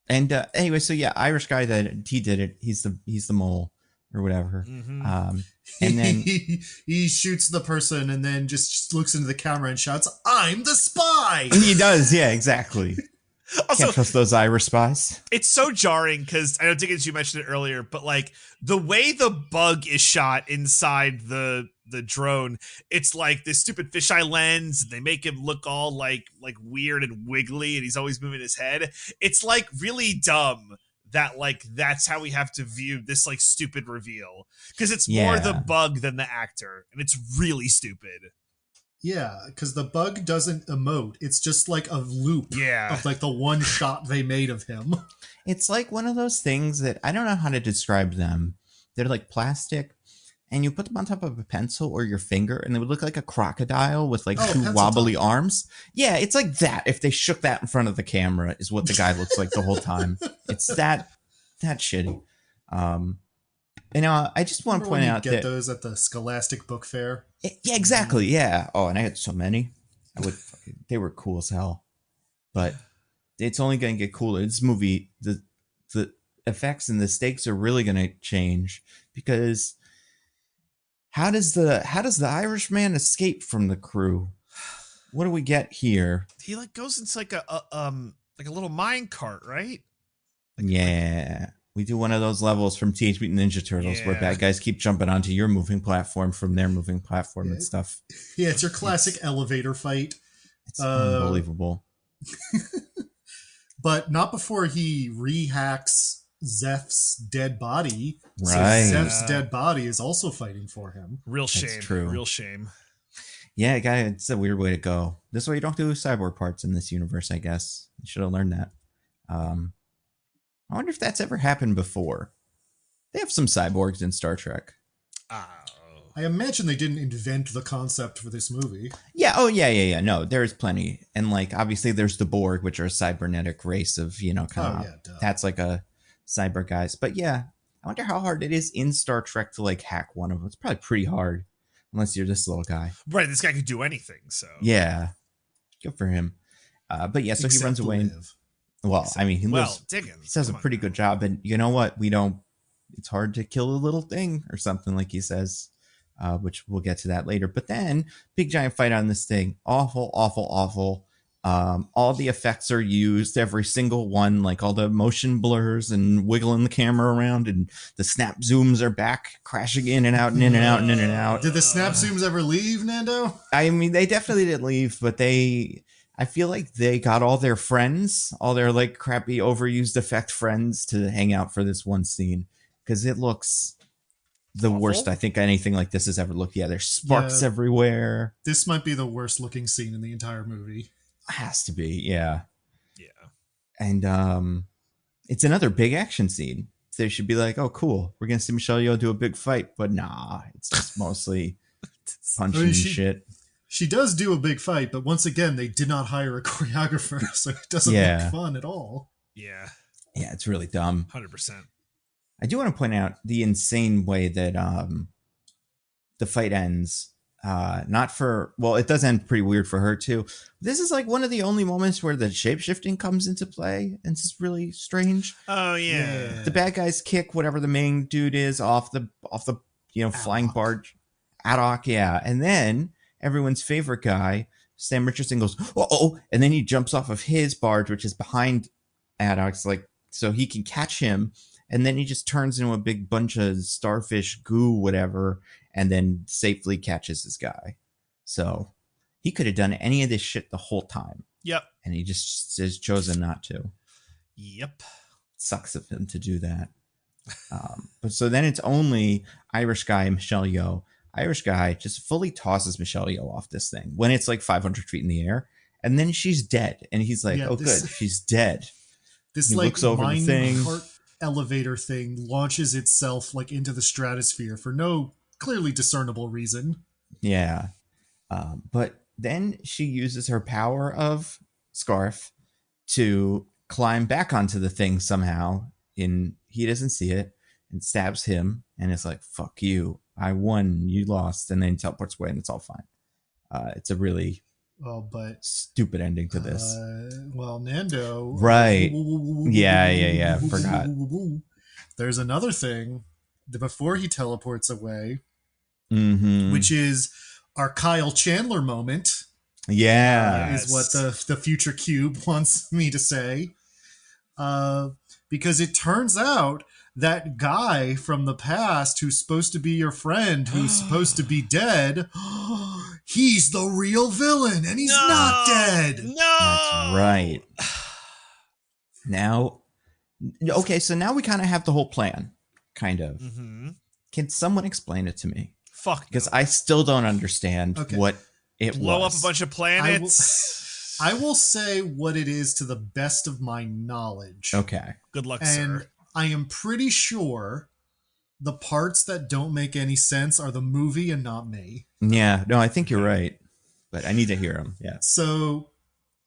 Anyway, so yeah, Irish guy that he did it. He's the mole or whatever. Mm-hmm. And then he shoots the person and then just looks into the camera and shouts, "I'm the spy." He does, yeah, exactly. Also, can't trust those Irish spies. It's so jarring because I know, Diggins, you mentioned it earlier, but like the way the bug is shot inside the drone, it's like this stupid fisheye lens. They make him look all like weird and wiggly, and he's always moving his head. It's like really dumb that like that's how we have to view this like stupid reveal because it's more the bug than the actor, and it's really stupid. Yeah, because the bug doesn't emote. It's just like a loop Yeah. of like the one shot they made of him. It's like one of those things that I don't know how to describe them. They're like plastic, and you put them on top of a pencil or your finger, and they would look like a crocodile with like two pencil wobbly top. arms. Yeah, it's like that. If they shook that in front of the camera, is what the guy looks like the whole time. It's that shitty. And I just want to Remember when point you out get that those at the Scholastic Book Fair? yeah, exactly. Yeah. Oh, and I had so many. They were cool as hell. But it's only going to get cooler. This movie, the effects and the stakes are really going to change, because how does the Irishman escape from the crew? What do we get here? He like goes into like a little mine cart, right? Yeah. We do one of those levels from Teenage Mutant Ninja Turtles where Yeah. bad guys keep jumping onto your moving platform from their moving platform and stuff. Yeah, it's your classic elevator fight. It's unbelievable. But not before he rehacks Zeph's dead body. Right. So Zeph's dead body is also fighting for him. Real That's shame. true. Real shame. Yeah, it's a weird way to go. This way you don't do cyborg parts in this universe, I guess. You should have learned that. I wonder if that's ever happened before. They have some cyborgs in Star Trek. Oh. I imagine they didn't invent the concept for this movie. Yeah, oh yeah. No, there's plenty. And like obviously there's the Borg, which are a cybernetic race of, kind of duh. that's like a cyber guys. But yeah, I wonder how hard it is in Star Trek to like hack one of them. It's probably pretty hard. Unless you're this little guy. Right, this guy could do anything, so. Yeah. Good for him. But yeah, so he runs away. Well, I mean, he Diggins does a pretty good job. And you know what? It's hard to kill a little thing or something, like he says, which we'll get to that later. But then big giant fight on this thing. Awful, awful, awful. All the effects are used, every single one, like all the motion blurs and wiggling the camera around, and the snap zooms are back, crashing in and out and in and out and in and out. Did the snap zooms ever leave, Nando? I mean, they definitely didn't leave, but I feel like they got all their friends, all their like crappy overused effect friends to hang out for this one scene, because it looks the awful. worst I think anything like this has ever looked. Yeah, there's sparks everywhere. This might be the worst looking scene in the entire movie. Has to be, yeah. Yeah. And it's another big action scene. They should be like, oh, cool, we're gonna see Michelle Yeoh do a big fight, but nah, it's just mostly punching shit. She does do a big fight, but once again, they did not hire a choreographer, so it doesn't look fun at all. Yeah. Yeah, it's really dumb. 100%. I do want to point out the insane way that the fight ends. It does end pretty weird for her too. This is like one of the only moments where the shapeshifting comes into play, and it's really strange. Oh yeah. The bad guys kick whatever the main dude is off the flying barge. Adok, yeah. And then everyone's favorite guy, Sam Richardson, goes, oh, and then he jumps off of his barge, which is behind Adok's, like, so he can catch him. And then he just turns into a big bunch of starfish goo, whatever, and then safely catches this guy. So he could have done any of this shit the whole time. Yep. And he just has chosen not to. Yep. Sucks of him to do that. But so then it's only Irish guy and Michelle Yeoh. Irish guy just fully tosses Michelle Yeoh off this thing when it's like 500 feet in the air. And then she's dead. And he's like, good, she's dead. This he like looks over the thing. Elevator thing launches itself like into the stratosphere for no clearly discernible reason. Yeah. But then she uses her power of Scarf to climb back onto the thing somehow. He doesn't see it and stabs him. And it's like, fuck you. I won. You lost. And then teleports away and it's all fine. It's a really stupid ending to this. Nando. Right. Yeah. Forgot. There's another thing before he teleports away, which is our Kyle Chandler moment. Yeah. Is what the future cube wants me to say. Because it turns out that guy from the past who's supposed to be your friend, who's supposed to be dead, he's the real villain, and he's not dead. No, that's right. Now, okay, so now we kind of have the whole plan, kind of. Mm-hmm. Can someone explain it to me? Fuck, because I still don't understand what It blow up was. a bunch of planets. I will say what it is to the best of my knowledge. Okay. Good luck, And sir. I am pretty sure the parts that don't make any sense are the movie and not me. Yeah. No, I think you're right. But I need to hear him. Yeah. So,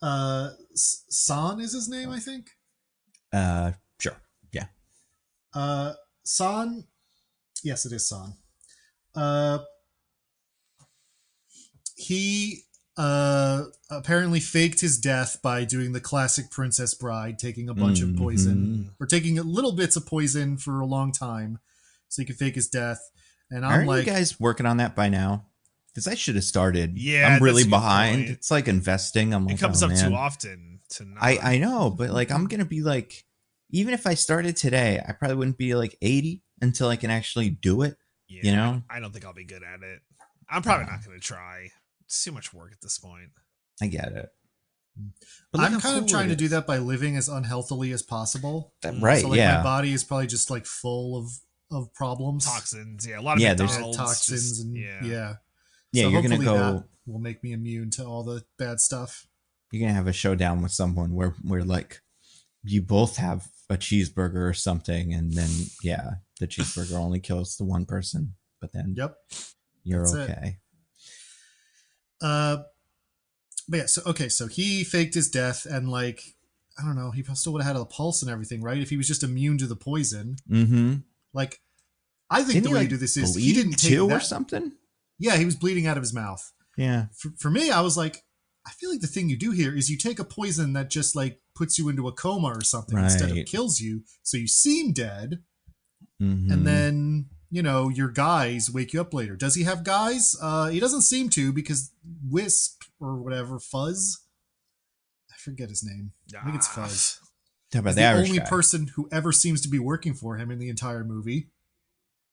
San is his name, I think. Sure. Yeah. San. Yes, it is San. He apparently faked his death by doing the classic Princess Bride, taking a bunch of poison, or taking little bits of poison for a long time so he could fake his death. And I'm Aren't like, you guys working on that by now? Because I should have started. Yeah, I'm really that's a good behind. point. It's like investing. I'm like, It comes oh, up man. too often to not. I know, but like I'm gonna be like, even if I started today, I probably wouldn't be like 80 until I can actually do it. Yeah, you know? I don't think I'll be good at it. I'm probably not going to try. It's too much work at this point. I get it. But look I'm how kind of cool trying it to is. do that by living as unhealthily as possible. Right? So like yeah. my body is probably just like full of problems. Toxins, yeah, a lot of Yeah, there's- McDonald's, Toxins just- and yeah. Yeah, So you're gonna hopefully go. that will make me immune to all the bad stuff. You're gonna have a showdown with someone where like you both have a cheeseburger or something, and then yeah, the cheeseburger only kills the one person, but then Yep. you're That's it. okay. But yeah, so he faked his death, and like I don't know, he still would have had a pulse and everything, right? If he was just immune to the poison, Mm-hmm. like I think Didn't the he way like to do this is bleed he didn't take too that. or something? Yeah, he was bleeding out of his mouth. Yeah. For me, I was like, I feel like the thing you do here is you take a poison that just like puts you into a coma or something instead of Right. kills you, so you seem dead, Mm-hmm. and then your guys wake you up later. Does he have guys? He doesn't seem to, because Wisp or whatever, Fuzz, I forget his name. I think it's Fuzz. How about He's the the Irish only guy? person who ever seems to be working for him in the entire movie.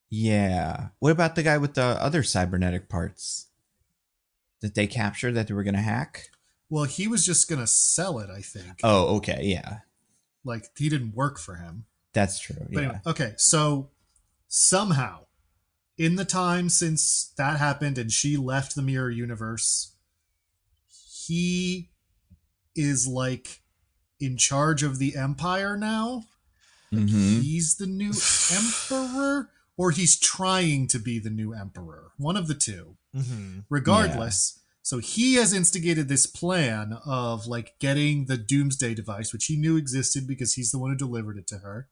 Yeah. What about the guy with the other cybernetic parts that they captured that they were gonna hack? Well, he was just gonna sell it, I think. Oh, okay. Yeah, Like he didn't work for him. that's true. But Yeah. anyway, okay, so somehow, in the time since that happened and she left the mirror universe, he is like in charge of the Empire now. Mm-hmm. He's the new emperor, or he's trying to be the new emperor. One of the two. Mm-hmm. Regardless, so he has instigated this plan of like getting the Doomsday device, which he knew existed because he's the one who delivered it to her.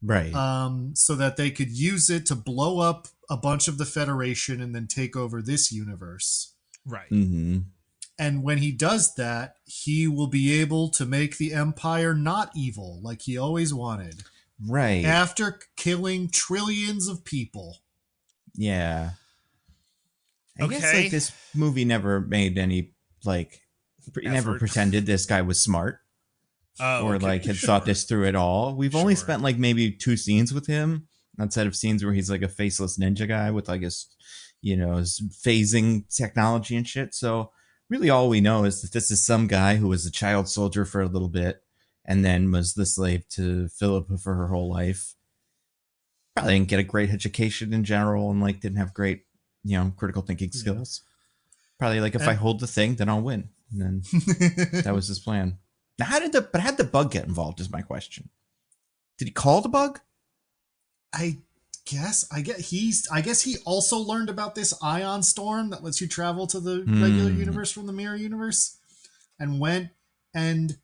Right. So that they could use it to blow up a bunch of the Federation and then take over this universe. Right. Mm-hmm. And when he does that, he will be able to make the Empire not evil like he always wanted. Right. After killing trillions of people. Yeah. I guess Okay. like this movie never made any like never Effort. pretended this guy was smart Oh, or okay. like had thought this through at all. We've only Sure. spent like maybe 2 scenes with him outside of scenes where he's like a faceless ninja guy with like his his phasing technology and shit. So really all we know is that this is some guy who was a child soldier for a little bit and then was the slave to Philippa for her whole life. Probably didn't get a great education in general and like didn't have great, critical thinking skills. Probably like if I hold the thing, then I'll win. And then that was his plan. Now how'd the bug get involved is my question. Did he call the bug? I guess he also learned about this ion storm that lets you travel to the regular universe from the mirror universe, and went and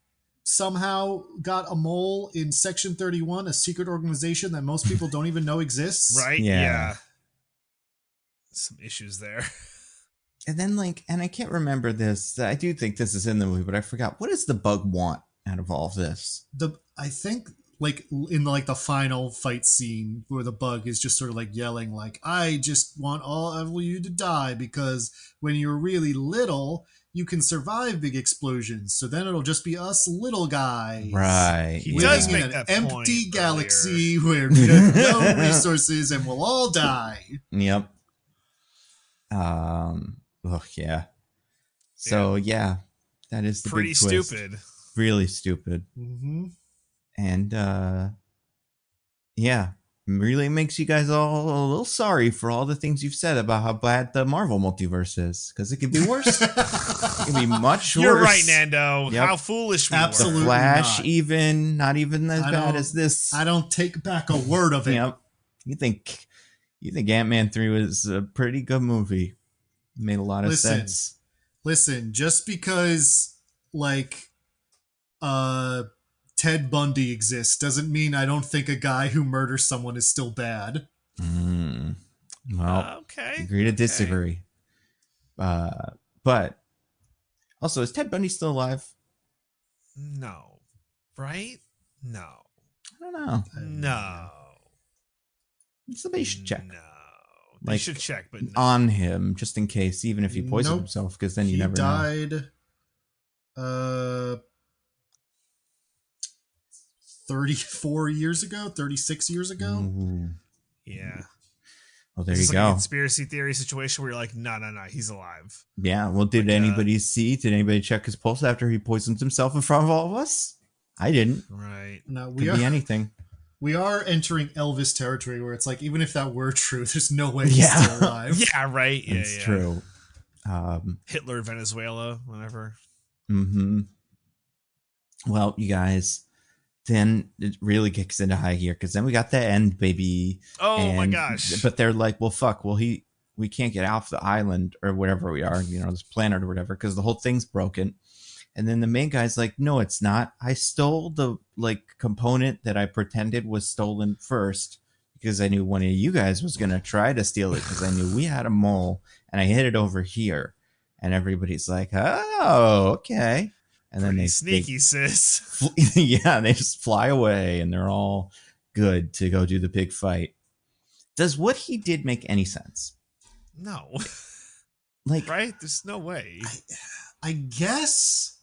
somehow got a mole in Section 31, a secret organization that most people don't even know exists. Right? Yeah. Yeah. Some issues there. And then and I can't remember this. I do think this is in the movie, but I forgot. What does the bug want out of all of this? I think in the final fight scene where the bug is just sort of like yelling like, I just want all of you to die because when you're really little you can survive big explosions, so then it'll just be us little guys, Right. He yeah. does living make in an that empty point galaxy where we have no resources and we'll all die. Yep. Oh yeah. So yeah, that is the Pretty big twist. stupid. Really stupid. Mm-hmm. And yeah, really makes you guys all a little sorry for all the things you've said about how bad the Marvel multiverse is, because it could be worse. It could be much worse. You're right, Nando. Yep. How foolish we Absolutely. were. Flash, not. even not even as bad as this. I don't take back a word of it. Yep. You think Ant-Man 3 was a pretty good movie? Made a lot of sense. Listen, just because like Ted Bundy exists doesn't mean I don't think a guy who murders someone is still bad. Well, okay. Agree to disagree. But also, is Ted Bundy still alive? No. Right? No. I don't know. No. Somebody should check. No. They should check, but no. On him, just in case, even if he poisoned Nope. himself, because then you He never know. died 34 years ago, 36 years ago. Ooh. Yeah. Well, there Is you this go. like a conspiracy theory situation where you're like, no, he's alive. Yeah. Well, did Like, anybody see? Did anybody check his pulse after he poisoned himself in front of all of us? I didn't. Right. No, Could be anything. we are entering Elvis territory where it's like, even if that were true, there's no way he's still alive. Yeah, right. Yeah, It's true. Hitler, Venezuela, whatever. Mm-hmm. Well, you guys, then it really kicks into high gear, because then we got the end, baby. Oh my gosh. But they're like, well, fuck. Well, we can't get off the island or wherever we are, this planet or whatever, because the whole thing's broken. And then the main guy's like, no, it's not. I stole the component that I pretended was stolen first, because I knew one of you guys was going to try to steal it, because I knew we had a mole, and I hid it over here. And everybody's like, oh, okay. And then Pretty they sneaky, sis. yeah, they just fly away, and they're all good to go do the big fight. Does what he did make any sense? No. Like, right? There's no way. I guess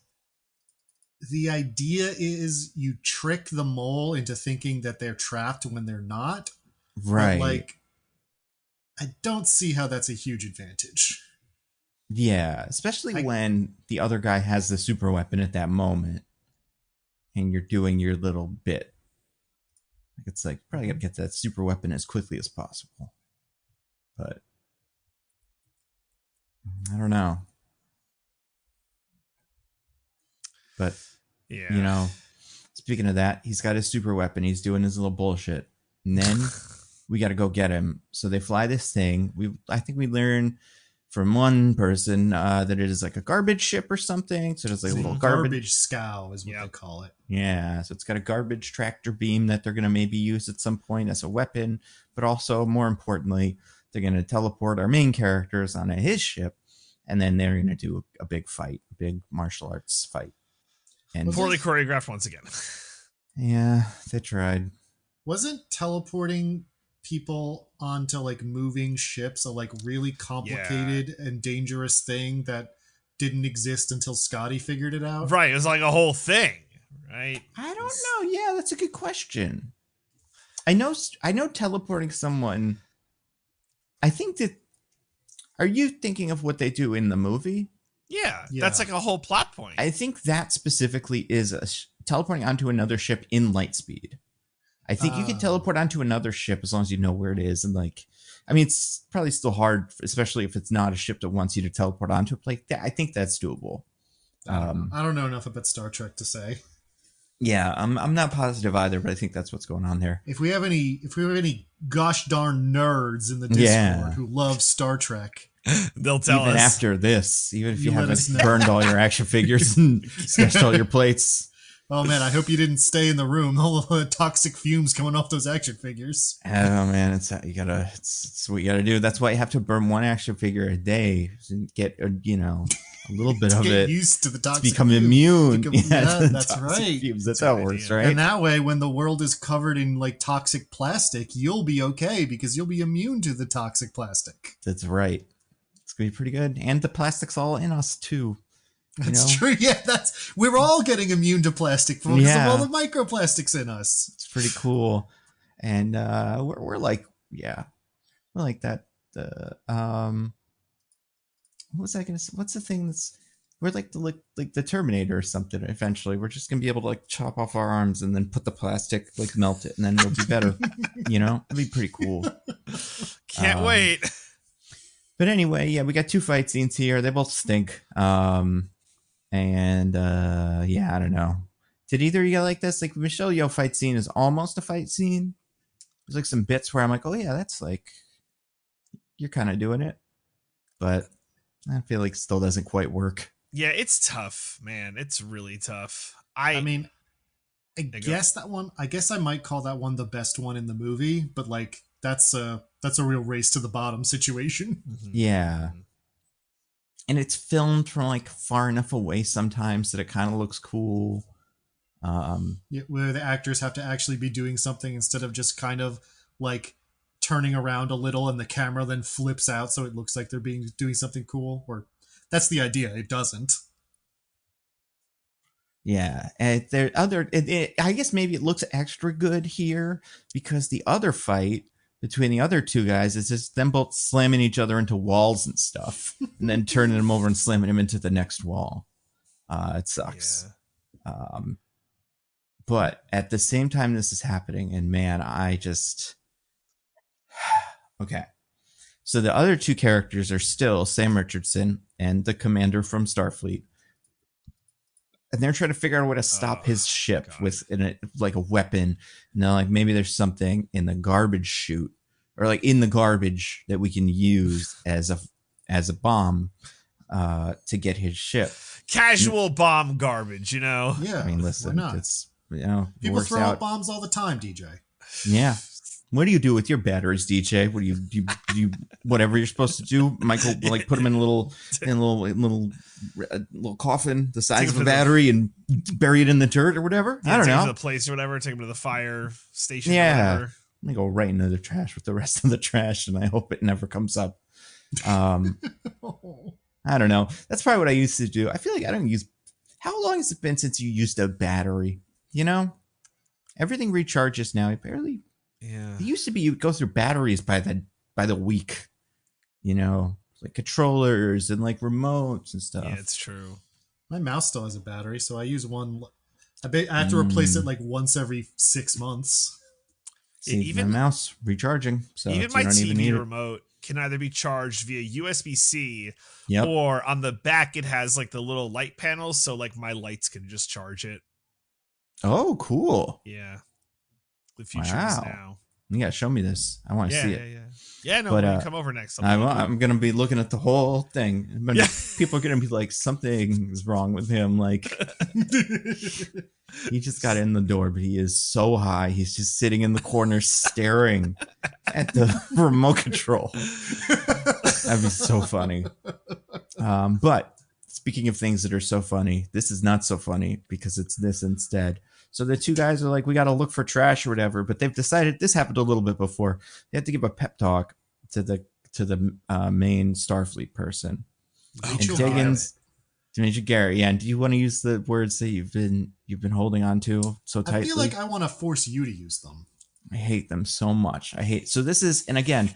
the idea is you trick the mole into thinking that they're trapped when they're not. right? But, I don't see how that's a huge advantage. Yeah, especially when the other guy has the super weapon at that moment, and you're doing your little bit. It's like, probably gotta get that super weapon as quickly as possible. But I don't know. But Yeah. Speaking of that, he's got his super weapon. He's doing his little bullshit, and then we got to go get him. So they fly this thing. I think we learn from one person that it is like a garbage ship or something. So it's like a little garbage scow is what they call it. Yeah, so it's got a garbage tractor beam that they're going to maybe use at some point as a weapon, but also more importantly, they're going to teleport our main characters onto his ship, and then they're going to do a big fight, a big martial arts fight. And Poorly choreographed once again. yeah, they tried. Wasn't teleporting people onto moving ships a really complicated and dangerous thing that didn't exist until Scotty figured it out? Right. It was like a whole thing. Right. I don't know. Yeah, that's a good question. I know teleporting someone. I think that. Are you thinking of what they do in the movie? Yeah. That's like a whole plot point. I think that specifically is teleporting onto another ship in light speed. I think you can teleport onto another ship as long as you know where it is. And it's probably still hard, especially if it's not a ship that wants you to teleport onto it. I think that's doable. I don't know enough about Star Trek to say. Yeah, I'm not positive either, but I think that's what's going on there. If we have any gosh darn nerds in the Discord who love Star Trek, they'll tell us. Even after this, even if you let us haven't know. burned all your action figures and sketched all your plates. Oh man, I hope you didn't stay in the room. All the toxic fumes coming off those action figures. Oh man, it's what you gotta do. That's why you have to burn one action figure a day to get a little bit to of get it. used to the toxic To become fumes. immune. To that's toxic right. Fumes. That's how it works, right? And that way, when the world is covered in toxic plastic, you'll be okay because you'll be immune to the toxic plastic. That's right. It's gonna be pretty good, and the plastic's all in us too. That's true. Yeah, we're all getting immune to plastic because of all the microplastics in us. It's pretty cool, and we're like that. What was I gonna say? What's the thing that's We're like the Terminator or something. Eventually, we're just gonna be able to like chop off our arms and then put the plastic, like melt it, and then it'll be better. You know, it'd be pretty cool. Can't wait. But anyway, yeah, we got 2 fight scenes here. They both stink. Yeah, I don't know. Did either of you like this? Like Michelle Yeoh fight scene is almost a fight scene. There's like some bits where I'm like, oh yeah, that's like you're kind of doing it, but I feel like it still doesn't quite work. Yeah, it's tough, man. It's really tough. I mean, I guess I might call that one the best one in the movie, but like that's a real race to the bottom situation. Yeah. And it's filmed from like far enough away sometimes that it kind of looks cool. Yeah, where the actors have to actually be doing something instead of just kind of like turning around a little and the camera then flips out so it looks like they're doing something cool. Or that's the idea. It doesn't. Yeah, and I guess maybe it looks extra good here because the other fight between the other 2 guys is just them both slamming each other into walls and stuff, and then turning them over and slamming them into the next wall. It sucks. Yeah. But at the same time this is happening, and man, I just okay. So the other 2 characters are still Sam Richardson and the commander from Starfleet. And they're trying to figure out a way to stop his ship with like a weapon. And they're like, maybe there's something in the garbage chute or like in the garbage that we can use as a bomb to get his ship. Casual bomb garbage, you know? Yeah. I mean, listen, it's, you know, people throw out bombs all the time, DJ. Yeah. What do you do with your batteries, DJ? What do you whatever you're supposed to do? Michael, like put them in a little coffin the size of a battery and bury it in the dirt or whatever. Yeah, I don't know. Take them to the place or whatever. Take them to the fire station. Yeah, or whatever. I'm gonna go right into the trash with the rest of the trash, and I hope it never comes up. I don't know. That's probably what I used to do. I feel like I don't use. How long has it been since you used a battery? You know, everything recharges now. I barely. Yeah. It used to be you would go through batteries by the week, you know, like controllers and like remotes and stuff. Yeah, it's true. My mouse still has a battery, so I use one. I have to replace it like once every 6 months. See, even my mouse recharging, so even my TV remote can either be charged via USB-C yep. or on the back it has like the little light panels, so like my lights can just charge it. Oh, cool. Yeah. The future is now. You gotta show me this. I want to see it. Yeah, no, but, come over next. I'm gonna be looking at the whole thing. People are gonna be like, something's wrong with him. Like, he just got in the door, but he is so high. He's just sitting in the corner staring at the remote control. That'd be so funny. But speaking of things that are so funny, this is not so funny because it's this instead. So the 2 guys are like, we got to look for trash or whatever, but they've decided this happened a little bit before. They have to give a pep talk to the main Starfleet person. And Diggins, Major Garrett. Yeah, and do you want to use the words that you've been holding on to so tightly? I feel like I want to force you to use them. I hate them so much. So this is, and again,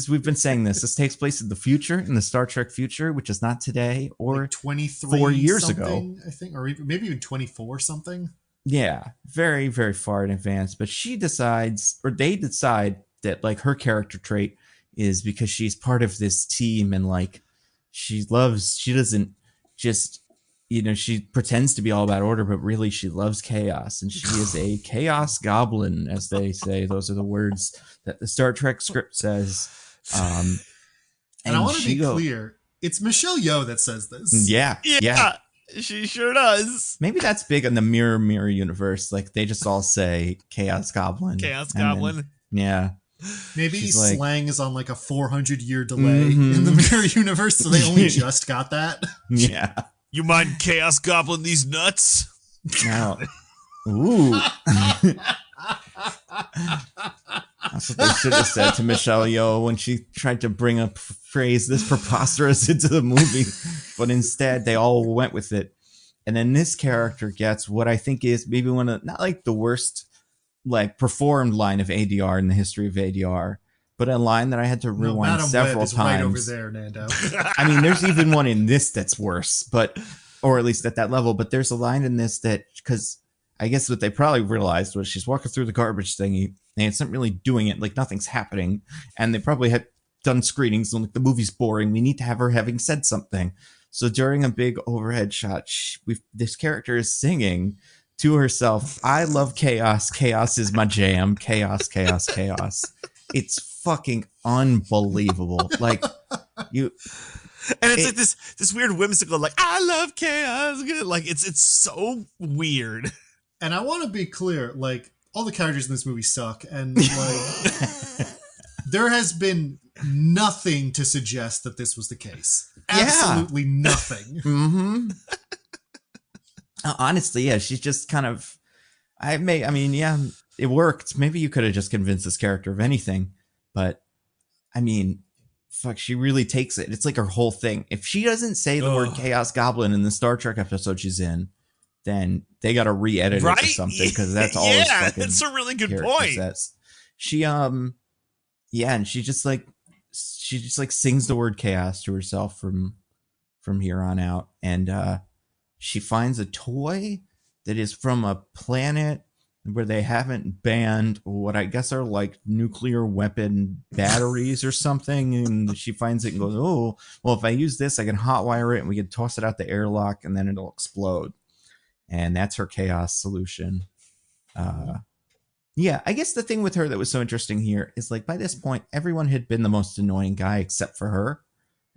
we've been saying this takes place in the future, in the Star Trek future, which is not today or like 23 4 years ago, I think, or maybe even 24 something. Yeah, very, very far in advance. But they decide that like her character trait is because she's part of this team and like she doesn't just, you know, she pretends to be all about order, but really she loves chaos. And she is a chaos goblin, as they say. Those are the words that the Star Trek script says. And I want to be clear. It's Michelle Yeoh that says this. Yeah. She sure does. Maybe that's big in the mirror universe. Like they just all say Chaos Goblin. Chaos Goblin. Then, yeah. Maybe slang is on like a 400-year delay in the mirror universe, so they only just got that. Yeah. You mind Chaos Goblin these nuts? Now, ooh. That's what they should have said to Michelle Yeoh when she tried to bring a phrase this preposterous into the movie. But instead, they all went with it. And then this character gets what I think is maybe one of, not like the worst, like performed line of ADR in the history of ADR, but a line that I had to rewind Madam several Web is times. right over there, Nando. I mean, there's even one in this that's worse, or at least at that level. But there's a line in this that, because I guess what they probably realized was she's walking through the garbage thingy and it's not really doing it, like nothing's happening. And they probably had done screenings and like the movie's boring. We need to have her having said something. So during a big overhead shot, this character is singing to herself, "I love chaos. Chaos is my jam. Chaos, chaos, chaos." It's fucking unbelievable. Like you. And it's like this weird whimsical, like, "I love chaos." Like it's so weird. And I want to be clear, like, all the characters in this movie suck, and like there has been nothing to suggest that this was the case. Absolutely nothing. Mm-hmm. Honestly, yeah, she's just kind of. I mean, yeah, it worked. Maybe you could have just convinced this character of anything, but I mean, fuck, she really takes it. It's like her whole thing. If she doesn't say the word Chaos Goblin in the Star Trek episode she's in, then they got to re-edit it or something, because that's all. Yeah, that's a really good point. Says. She and she just like sings the word chaos to herself from here on out, and she finds a toy that is from a planet where they haven't banned what I guess are like nuclear weapon batteries or something. And she finds it and goes, "Oh, well, if I use this, I can hotwire it and we can toss it out the airlock and then it'll explode." And that's her chaos solution. Yeah, I guess the thing with her that was so interesting here is like by this point, everyone had been the most annoying guy except for her.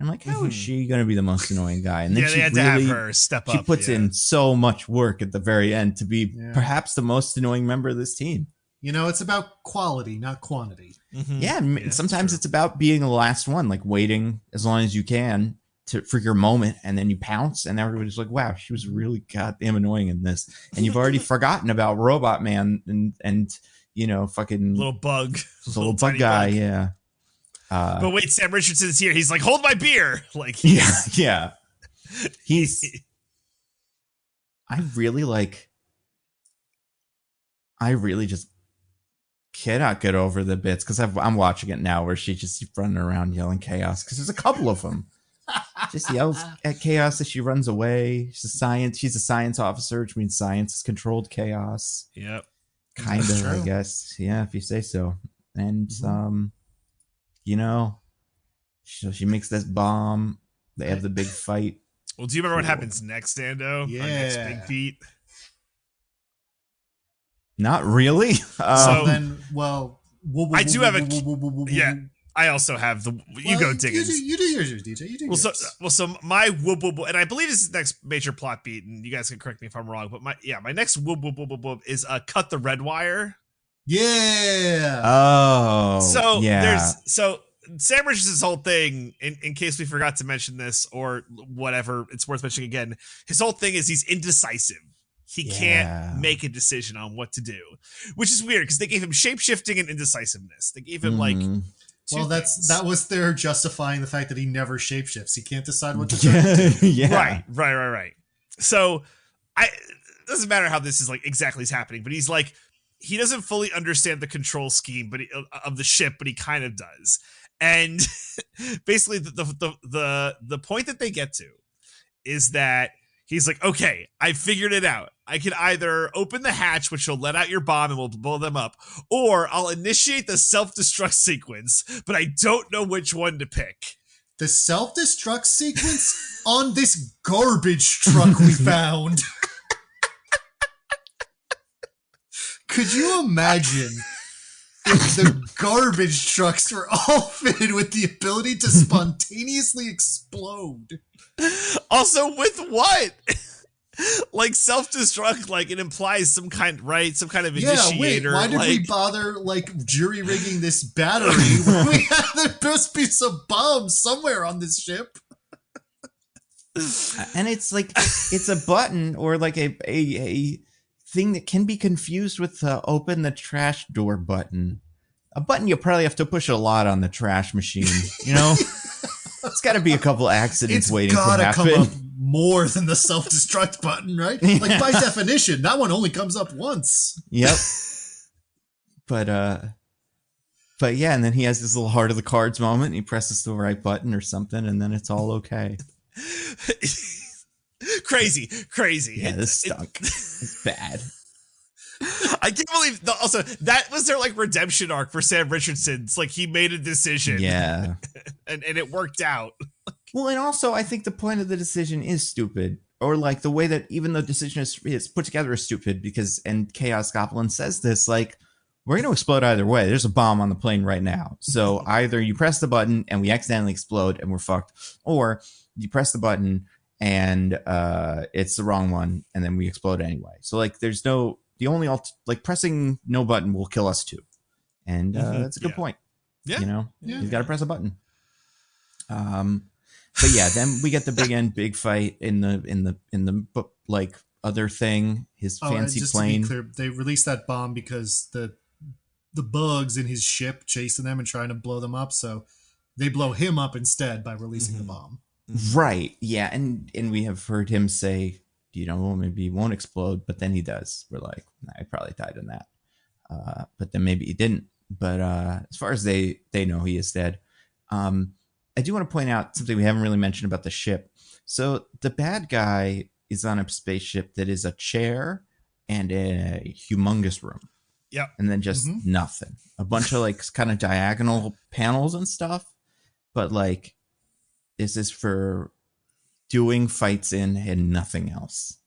I'm like, how is she going to be the most annoying guy? And then they had to have her step up. She puts in so much work at the very end to be perhaps the most annoying member of this team. You know, it's about quality, not quantity. Mm-hmm. Yeah, sometimes it's about being the last one, like waiting as long as you can for your moment, and then you pounce, and everybody's like, wow, she was really goddamn annoying in this. And you've already forgotten about Robot Man and you know, fucking little bug guy, yeah. But wait, Sam Richardson is here. He's like, "Hold my beer!" Like, yeah. I really just cannot get over the bits because I'm watching it now where she just running around yelling chaos because there's a couple of them. Just yells at chaos as she runs away. She's a science officer, which means science has controlled chaos. Yep. Kind of, I guess. Yeah, if you say so. And you know, so she makes this bomb. They have the big fight. Well, do you remember what happens next, Nando? Yeah. Our next big beat? Not really. So then, I do have yeah. I also have you go, Diggins. You do yours, DJ. You do yours. So my whoop whoop whoop, and I believe this is the next major plot beat, and you guys can correct me if I'm wrong, but my next whoop whoop whoop whoop whoop is cut the red wire. Yeah. Oh. So yeah. So Sam Richardson's whole thing, in case we forgot to mention this or whatever, it's worth mentioning again. His whole thing is he's indecisive. He can't make a decision on what to do, which is weird because they gave him shapeshifting and indecisiveness. They gave him like. Well, that was their justifying the fact that he never shapeshifts. He can't decide what to do. Yeah. Right. So it doesn't matter how this is like exactly is happening, but he's like, he doesn't fully understand the control scheme, of the ship, but he kind of does. And basically, the point that they get to is that he's like, okay, I figured it out. I can either open the hatch, which will let out your bomb and will blow them up, or I'll initiate the self-destruct sequence, but I don't know which one to pick. The self-destruct sequence on this garbage truck we found. Could you imagine if the garbage trucks were all fitted with the ability to spontaneously explode? Also, with what? Like self-destruct, like it implies some kind of initiator. Why did we bother like jury rigging this battery when there must be some bombs somewhere on this ship? And it's like it's a button or like a thing that can be confused with the open the trash door button. A button you probably have to push a lot on the trash machine, you know? It's got to be a couple accidents waiting to happen. Come up more than the self-destruct button, right? Like by definition, that one only comes up once. Yep. But But yeah, and then he has this little heart of the cards moment. And he presses the right button or something, and then it's all okay. Crazy. Yeah, this stunk. It's bad. I can't believe. Also, that was their like redemption arc for Sam Richardson. It's like he made a decision. Yeah, and it worked out. Well, and also I think the point of the decision is stupid, or like the way that even the decision is put together is stupid because, and Chaos Goblin says this, like, we're going to explode either way. There's a bomb on the plane right now. So either you press the button and we accidentally explode and we're fucked, or you press the button and it's the wrong one and then we explode anyway. So like there's no, the only like pressing no button will kill us too. And that's a good point. Yeah. You know, you got to press a button. But yeah, then we get the big fight in the like other thing, his fancy just plane. To be clear, they released that bomb because the bugs in his ship chasing them and trying to blow them up. So they blow him up instead by releasing the bomb. Right. Yeah. And we have heard him say, you know, maybe he won't explode, but then he does. We're like, nah, he probably died in that. But then maybe he didn't. But as far as they know, he is dead. I do want to point out something we haven't really mentioned about the ship. So the bad guy is on a spaceship that is a chair and a humongous room. Yep. And then just nothing. A bunch of like kind of diagonal panels and stuff. But like, this is for doing fights in and nothing else.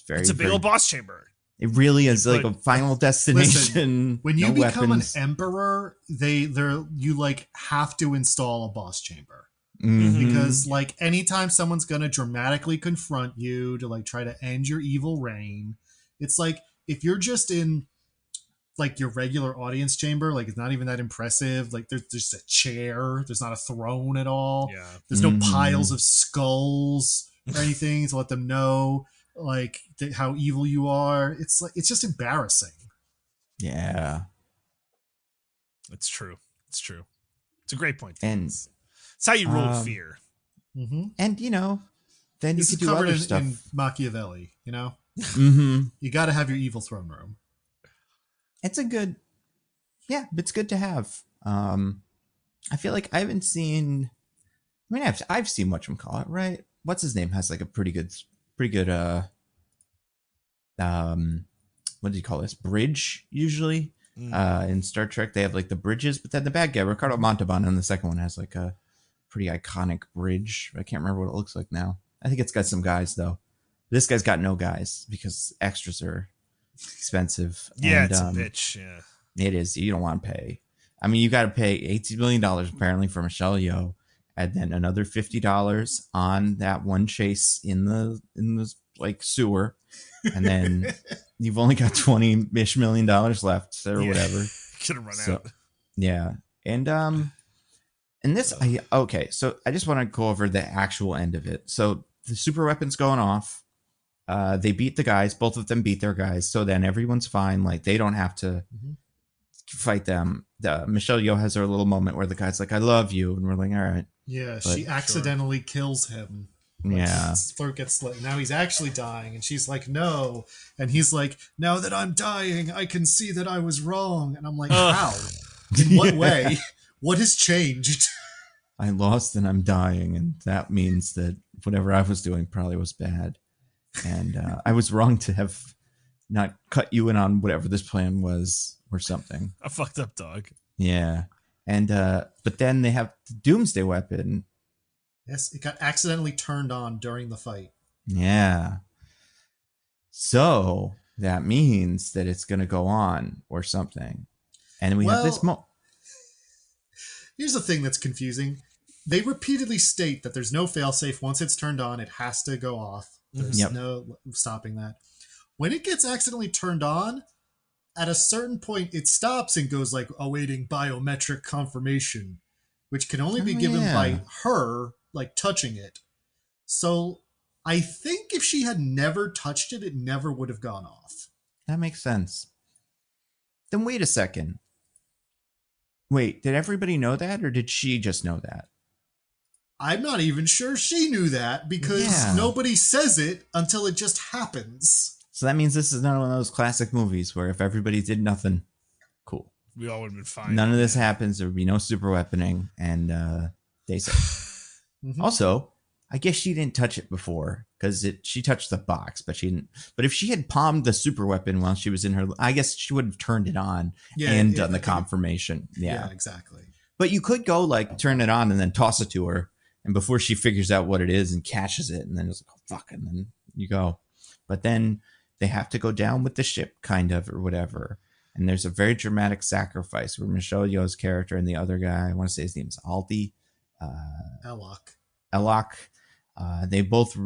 It's a big old boss chamber. It really is like a final destination. Listen, when you become weapons. an emperor, you like have to install a boss chamber. Mm-hmm. Because like anytime someone's gonna dramatically confront you to like try to end your evil reign, it's like if you're just in like your regular audience chamber, like it's not even that impressive. Like there's just a chair, there's not a throne at all. Yeah. There's no piles of skulls or anything to let them know like how evil you are. It's like it's just embarrassing. Yeah, it's true. It's true. It's a great point. And it's how you rule fear. And you know, then this you is can do covered other stuff. in Machiavelli. You know, You got to have your evil throne room. It's a good, it's good to have. I feel like I haven't seen. I mean, I've seen whatchamacallit, right? What's his name has like a pretty good. What do you call this? Bridge usually. In Star Trek, they have like the bridges, but then the bad guy, Ricardo Montalban, in the second one has like a pretty iconic bridge. I can't remember what it looks like now. I think it's got some guys though. This guy's got no guys because extras are expensive. Yeah, and, it's a bitch. Yeah, it is. You don't want to pay. I mean, you got to pay $18 million apparently for Michelle Yeoh, and then another $50 on that one chase in the like sewer, and then you've only got $20-ish million left or whatever. Could have run out. Yeah, and this so I just want to go over the actual end of it. So the super weapon's going off. They beat the guys. Both of them beat their guys. So then everyone's fine. Like they don't have to fight them. Michelle Yeoh has her little moment where the guy's like, "I love you," and we're like, "All right." Yeah, she accidentally kills him. Like, his throat gets slit. Now he's actually dying, and she's like, "No," and he's like, "Now that I'm dying, I can see that I was wrong." And I'm like, "How? In what way? What has changed?" I lost and I'm dying, and that means that whatever I was doing probably was bad. And I was wrong to have not cut you in on whatever this plan was or something. A fucked up dog. Yeah. And but then they have the doomsday weapon. Yes, it got accidentally turned on during the fight. Yeah. So that means that it's going to go on or something. And we have this Here's the thing that's confusing. They repeatedly state that there's no failsafe. Once it's turned on, it has to go off. There's no stopping that. When it gets accidentally turned on, at a certain point, it stops and goes like awaiting biometric confirmation, which can only be given by her, like touching it. So I think if she had never touched it, it never would have gone off. That makes sense. Then wait a second. Wait, did everybody know that, or did she just know that? I'm not even sure she knew that because nobody says it until it just happens. So that means this is not one of those classic movies where if everybody did nothing, cool. We all would have been fine. None of this happens. There would be no super weaponing, and they say. Mhm. Also, I guess she didn't touch it before because she touched the box, but she didn't. But if she had palmed the super weapon while she was in her, I guess she would have turned it on and done the confirmation. Yeah, exactly. But you could go like turn it on and then toss it to her, and before she figures out what it is and catches it, and then it's like, oh, fuck, and then you go. But then they have to go down with the ship, kind of, or whatever. And there's a very dramatic sacrifice where Michelle Yeoh's character and the other guy, I want to say his name is Aldi, Elok. They both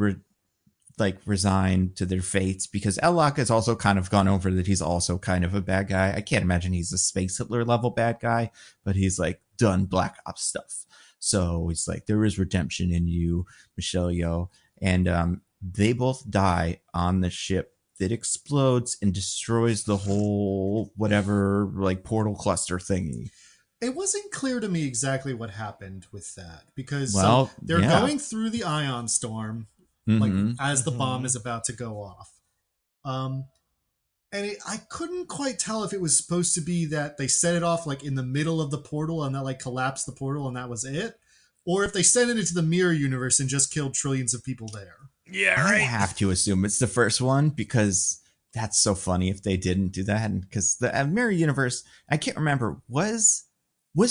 resigned to their fates because Elok has also kind of gone over that he's also kind of a bad guy. I can't imagine he's a Space Hitler level bad guy, but he's like done Black Ops stuff. So he's like, there is redemption in you, Michelle Yeoh. And they both die on the ship that explodes and destroys the whole whatever like portal cluster thingy. It wasn't clear to me exactly what happened with that because they're going through the ion storm like as the bomb is about to go off. And I couldn't quite tell if it was supposed to be that they set it off like in the middle of the portal and that like collapsed the portal and that was it, or if they sent it into the mirror universe and just killed trillions of people there. Yeah, right. I have to assume it's the first one because that's so funny if they didn't do that. And because the mirror universe, I can't remember, was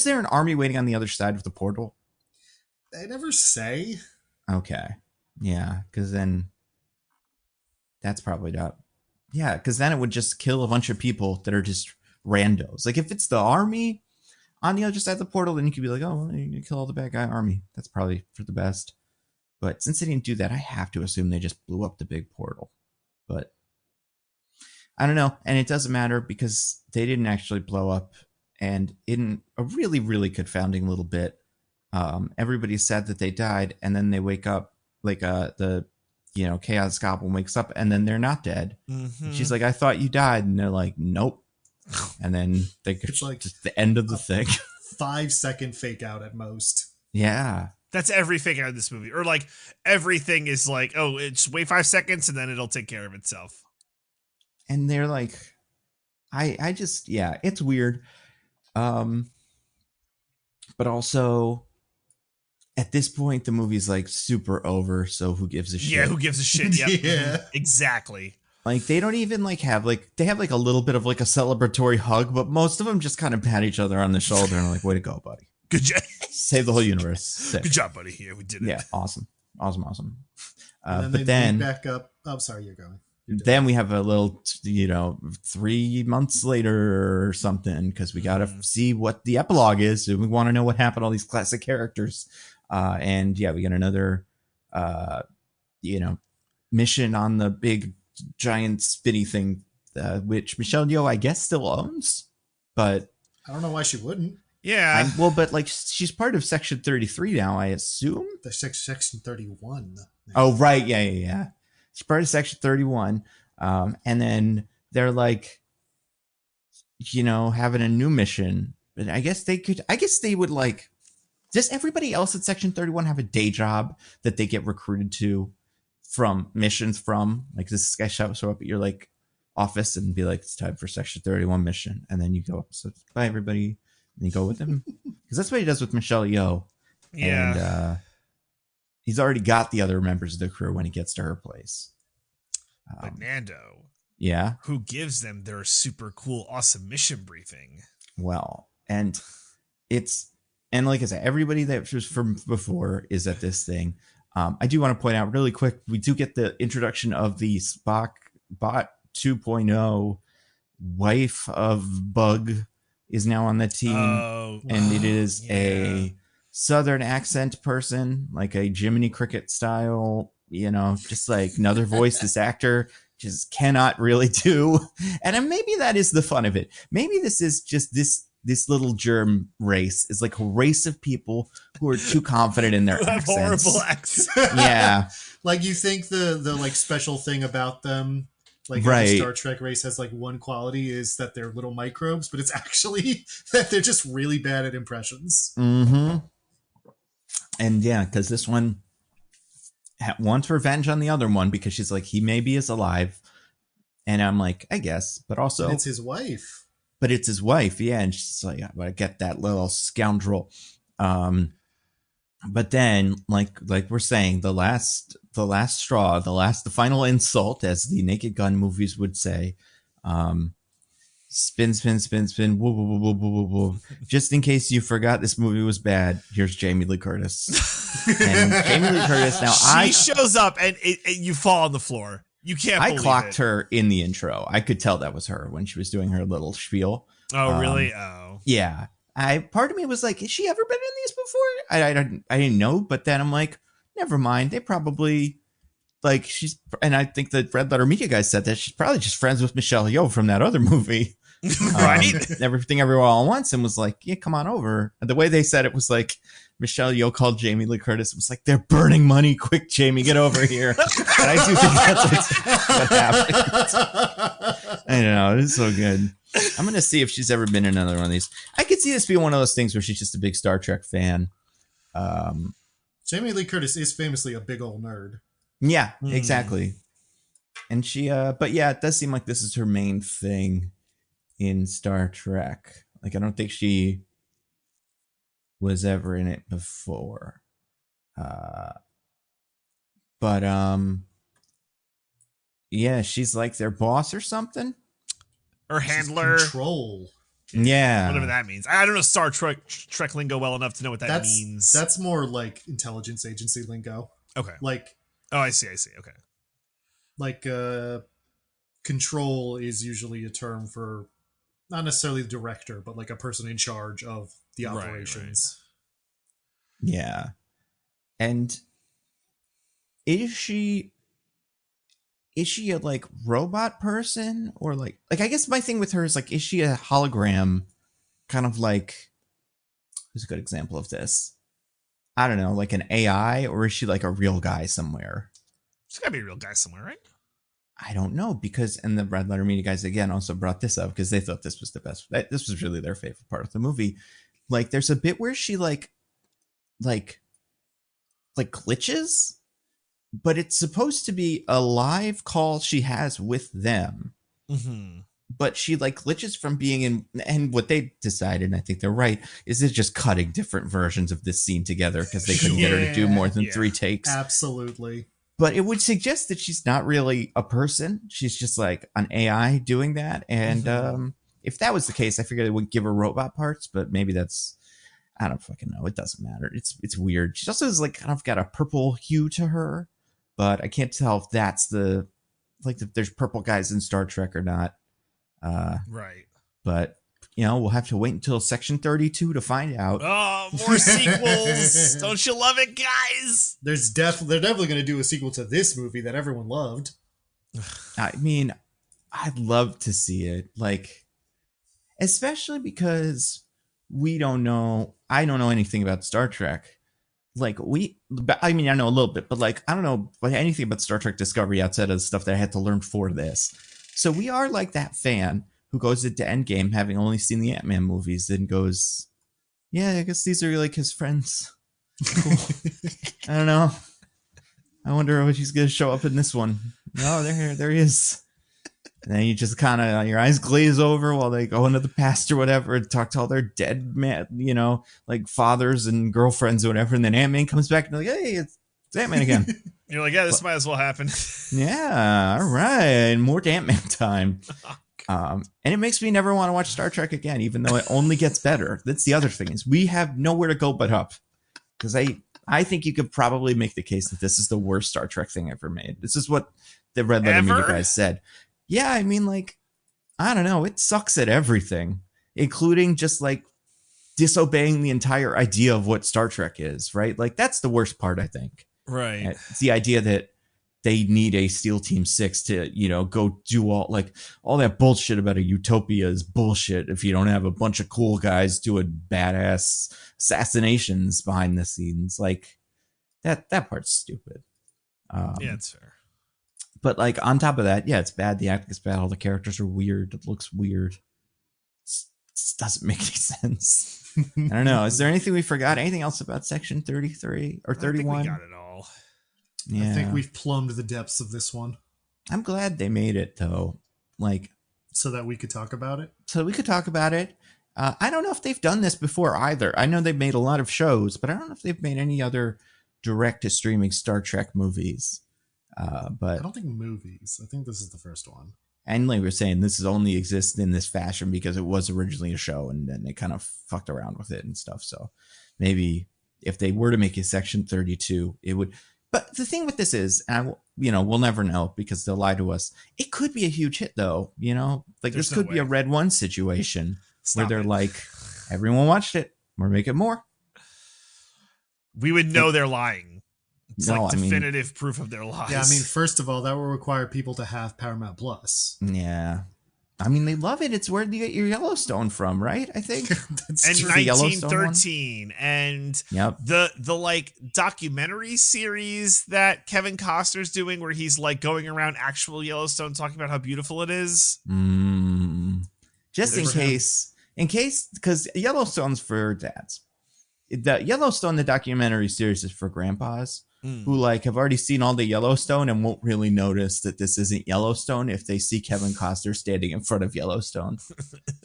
there an army waiting on the other side of the portal? They never say. Okay. Yeah, because then that's probably not. Yeah, because then it would just kill a bunch of people that are just randos. Like if it's the army on the other side of the portal, then you could be like, oh, well, you can kill all the bad guy army. That's probably for the best. But since they didn't do that, I have to assume they just blew up the big portal. But I don't know. And it doesn't matter because they didn't actually blow up. And in a really, really confounding little bit, everybody's sad that they died. And then they wake up like Chaos Goblin wakes up and then they're not dead. Mm-hmm. She's like, I thought you died. And they're like, nope. And then it's like just the end of the thing. 5-second fake out at most. Yeah. That's every fake out of this movie. Or like everything is like, oh, it's wait 5 seconds and then it'll take care of itself. And they're like, I just, yeah, it's weird. But also at this point, the movie's like super over. So who gives a shit? Yeah, who gives a shit? Yep. Yeah, exactly. Like they don't even like have like they have like a little bit of like a celebratory hug, but most of them just kind of pat each other on the shoulder and are like, way to go, buddy. Good job. Save the whole universe. Sick. Good job, buddy. Yeah, we did it. Yeah, awesome. And then they meet back up. Oh, sorry, you're going. Then we have a little, 3 months later or something, because we got to see what the epilogue is. And we want to know what happened to all these classic characters. And yeah, we got another, mission on the big giant spinny thing, which Michelle Yeoh, I guess, still owns. But I don't know why she wouldn't. Yeah. But like she's part of Section 33 now, I assume. The Section 31. Oh, right. Yeah. She's part of Section 31. And then they're like, having a new mission. But I guess they would like, does everybody else at Section 31 have a day job that they get recruited to from missions from? Like, does this guy show up at your like office and be like, it's time for Section 31 mission. And then you go, so bye everybody. And you go with him. Because that's what he does with Michelle Yeoh. Yeah. And he's already got the other members of the crew when he gets to her place. But Nando. Yeah. Who gives them their super cool, awesome mission briefing. Well, and like I said, everybody that was from before is at this thing. I do want to point out really quick, we do get the introduction of the Spock Bot 2.0 wife of Bug is now on the team. Oh, and it is a Southern accent person, like a Jiminy Cricket style, just like another voice this actor just cannot really do. And maybe that is the fun of it. Maybe this is just this little germ race is like a race of people who are too confident in their accents. Horrible accents. Yeah. Like you think the like special thing about them, like right. The Star Trek race has like one quality is that they're little microbes, but it's actually that they're just really bad at impressions. Mm-hmm. And yeah, because this one wants revenge on the other one because she's like, he maybe is alive. And I'm like, I guess, but also And it's his wife. but it's his wife. Yeah. And she's like, "Yeah, but I get that little scoundrel." But then like we're saying, the last straw, the final insult, as the Naked Gun movies would say, spin, woo, woo, woo, woo, woo, woo, woo. Just in case you forgot this movie was bad, here's Jamie Lee Curtis. And Jamie Lee Curtis, now she shows up and you fall on the floor. You can't believe clocked it. her in the intro. I could tell that was her when she was doing her little spiel. Oh, really? Oh. Yeah. Part of me was like, has she ever been in these before? I didn't know, but then I'm like, never mind. They probably like and I think the Red Letter Media guy said that she's probably just friends with Michelle Yeoh from that other movie. Right? Everything Everywhere All at Once, and was like, yeah, come on over. And the way they said it was like, Michelle Yeoh called Jamie Lee Curtis. It was like, they're burning money. Quick, Jamie, get over here. And I do think that's what happened. I know. It's so good. I'm going to see if she's ever been in another one of these. I could see this being one of those things where she's just a big Star Trek fan. Jamie Lee Curtis is famously a big old nerd. Yeah, exactly. And she, but yeah, it does seem like this is her main thing in Star Trek. Like, I don't think she was ever in it before. But yeah, she's like their boss or something. Or handler. Control. Yeah. Whatever that means. I don't know Star Trek lingo well enough to know what that means. That's more like intelligence agency lingo. Okay. Like. Oh, I see. Okay. Like, control is usually a term for not necessarily the director, but like a person in charge of the operations. Right. Yeah. And is she a like robot person, or like I guess my thing with her is like, is she a hologram, kind of like, who's a good example of this? I don't know, like an AI, or is she like a real guy somewhere? She's gotta be a real guy somewhere, right? I don't know, because, and the Red Letter Media guys again also brought this up because they thought this was the best. This was really their favorite part of the movie. Like, there's a bit where she like glitches, but it's supposed to be a live call she has with them. Mm-hmm. But she like glitches from being in, and what they decided, and I think they're right, is they're just cutting different versions of this scene together because they couldn't get her to do more than 3 takes. Absolutely. But it would suggest that she's not really a person. She's just like an AI doing that. And if that was the case, I figured they would give her robot parts, but maybe that's, I don't fucking know. It doesn't matter. It's weird. She also has like kind of got a purple hue to her, but I can't tell if that's the, like, if there's purple guys in Star Trek or not. Right. But, you know, we'll have to wait until Section 32 to find out. Oh, more sequels. Don't you love it, guys? They're definitely going to do a sequel to this movie that everyone loved. I mean, I'd love to see it. Like, especially because I don't know anything about Star Trek. Like, I mean, I know a little bit, but like, I don't know anything about Star Trek Discovery outside of the stuff that I had to learn for this. So we are like that fan who goes into Endgame having only seen the Ant-Man movies and goes, yeah, I guess these are like his friends. Cool. I don't know. I wonder if he's going to show up in this one. No, there he is. And then you just kind of, your eyes glaze over while they go into the past or whatever and talk to all their dead man, you know, like fathers and girlfriends or whatever. And then Ant-Man comes back and they're like, hey, it's Ant-Man again. You're like, yeah, this might as well happen. Yeah, all right. More Ant-Man time. And it makes me never want to watch Star Trek again, even though it only gets better. That's the other thing, is we have nowhere to go but up. Because I think you could probably make the case that this is the worst Star Trek thing ever made. This is what the Red Letter Media guys said. Yeah, I mean, like, I don't know. It sucks at everything, including just like disobeying the entire idea of what Star Trek is, right? Like, that's the worst part, I think. Right. It's the idea that they need a SEAL Team 6 to, you know, go do all that bullshit about a utopia is bullshit if you don't have a bunch of cool guys doing badass assassinations behind the scenes. Like, that part's stupid. Yeah, it's fair. But like, on top of that, yeah, it's bad. The acting is bad. All the characters are weird. It looks weird. It doesn't make any sense. I don't know. Is there anything we forgot? Anything else about Section 33 or 31? I think we got it all. Yeah. I think we've plumbed the depths of this one. I'm glad they made it, though. Like, so that we could talk about it. I don't know if they've done this before either. I know they've made a lot of shows, but I don't know if they've made any other direct-to-streaming Star Trek movies. But I don't think movies. I think this is the first one. And like we were saying, this is only exists in this fashion because it was originally a show, and then they kind of fucked around with it and stuff. So maybe if they were to make a Section 32, it would. But the thing with this is, and we'll never know because they'll lie to us. It could be a huge hit, though. Like There's this could no be a way. Red One situation where Stop they're it. like, everyone watched it, we're making more. We would know they're lying. It's No, like I mean- definitive proof of their lies. Yeah, I mean, first of all, that will require people to have Paramount Plus. Yeah. I mean, they love it. It's where you get your Yellowstone from, right? I think. That's and true. the Yellowstone one? 1913 and Yep. the like documentary series that Kevin Costner's doing where he's like going around actual Yellowstone talking about how beautiful it is. Just in Good for him. case, because Yellowstone's for dads. The Yellowstone, the documentary series, is for grandpas who like have already seen all the Yellowstone and won't really notice that this isn't Yellowstone if they see Kevin Costner standing in front of Yellowstone.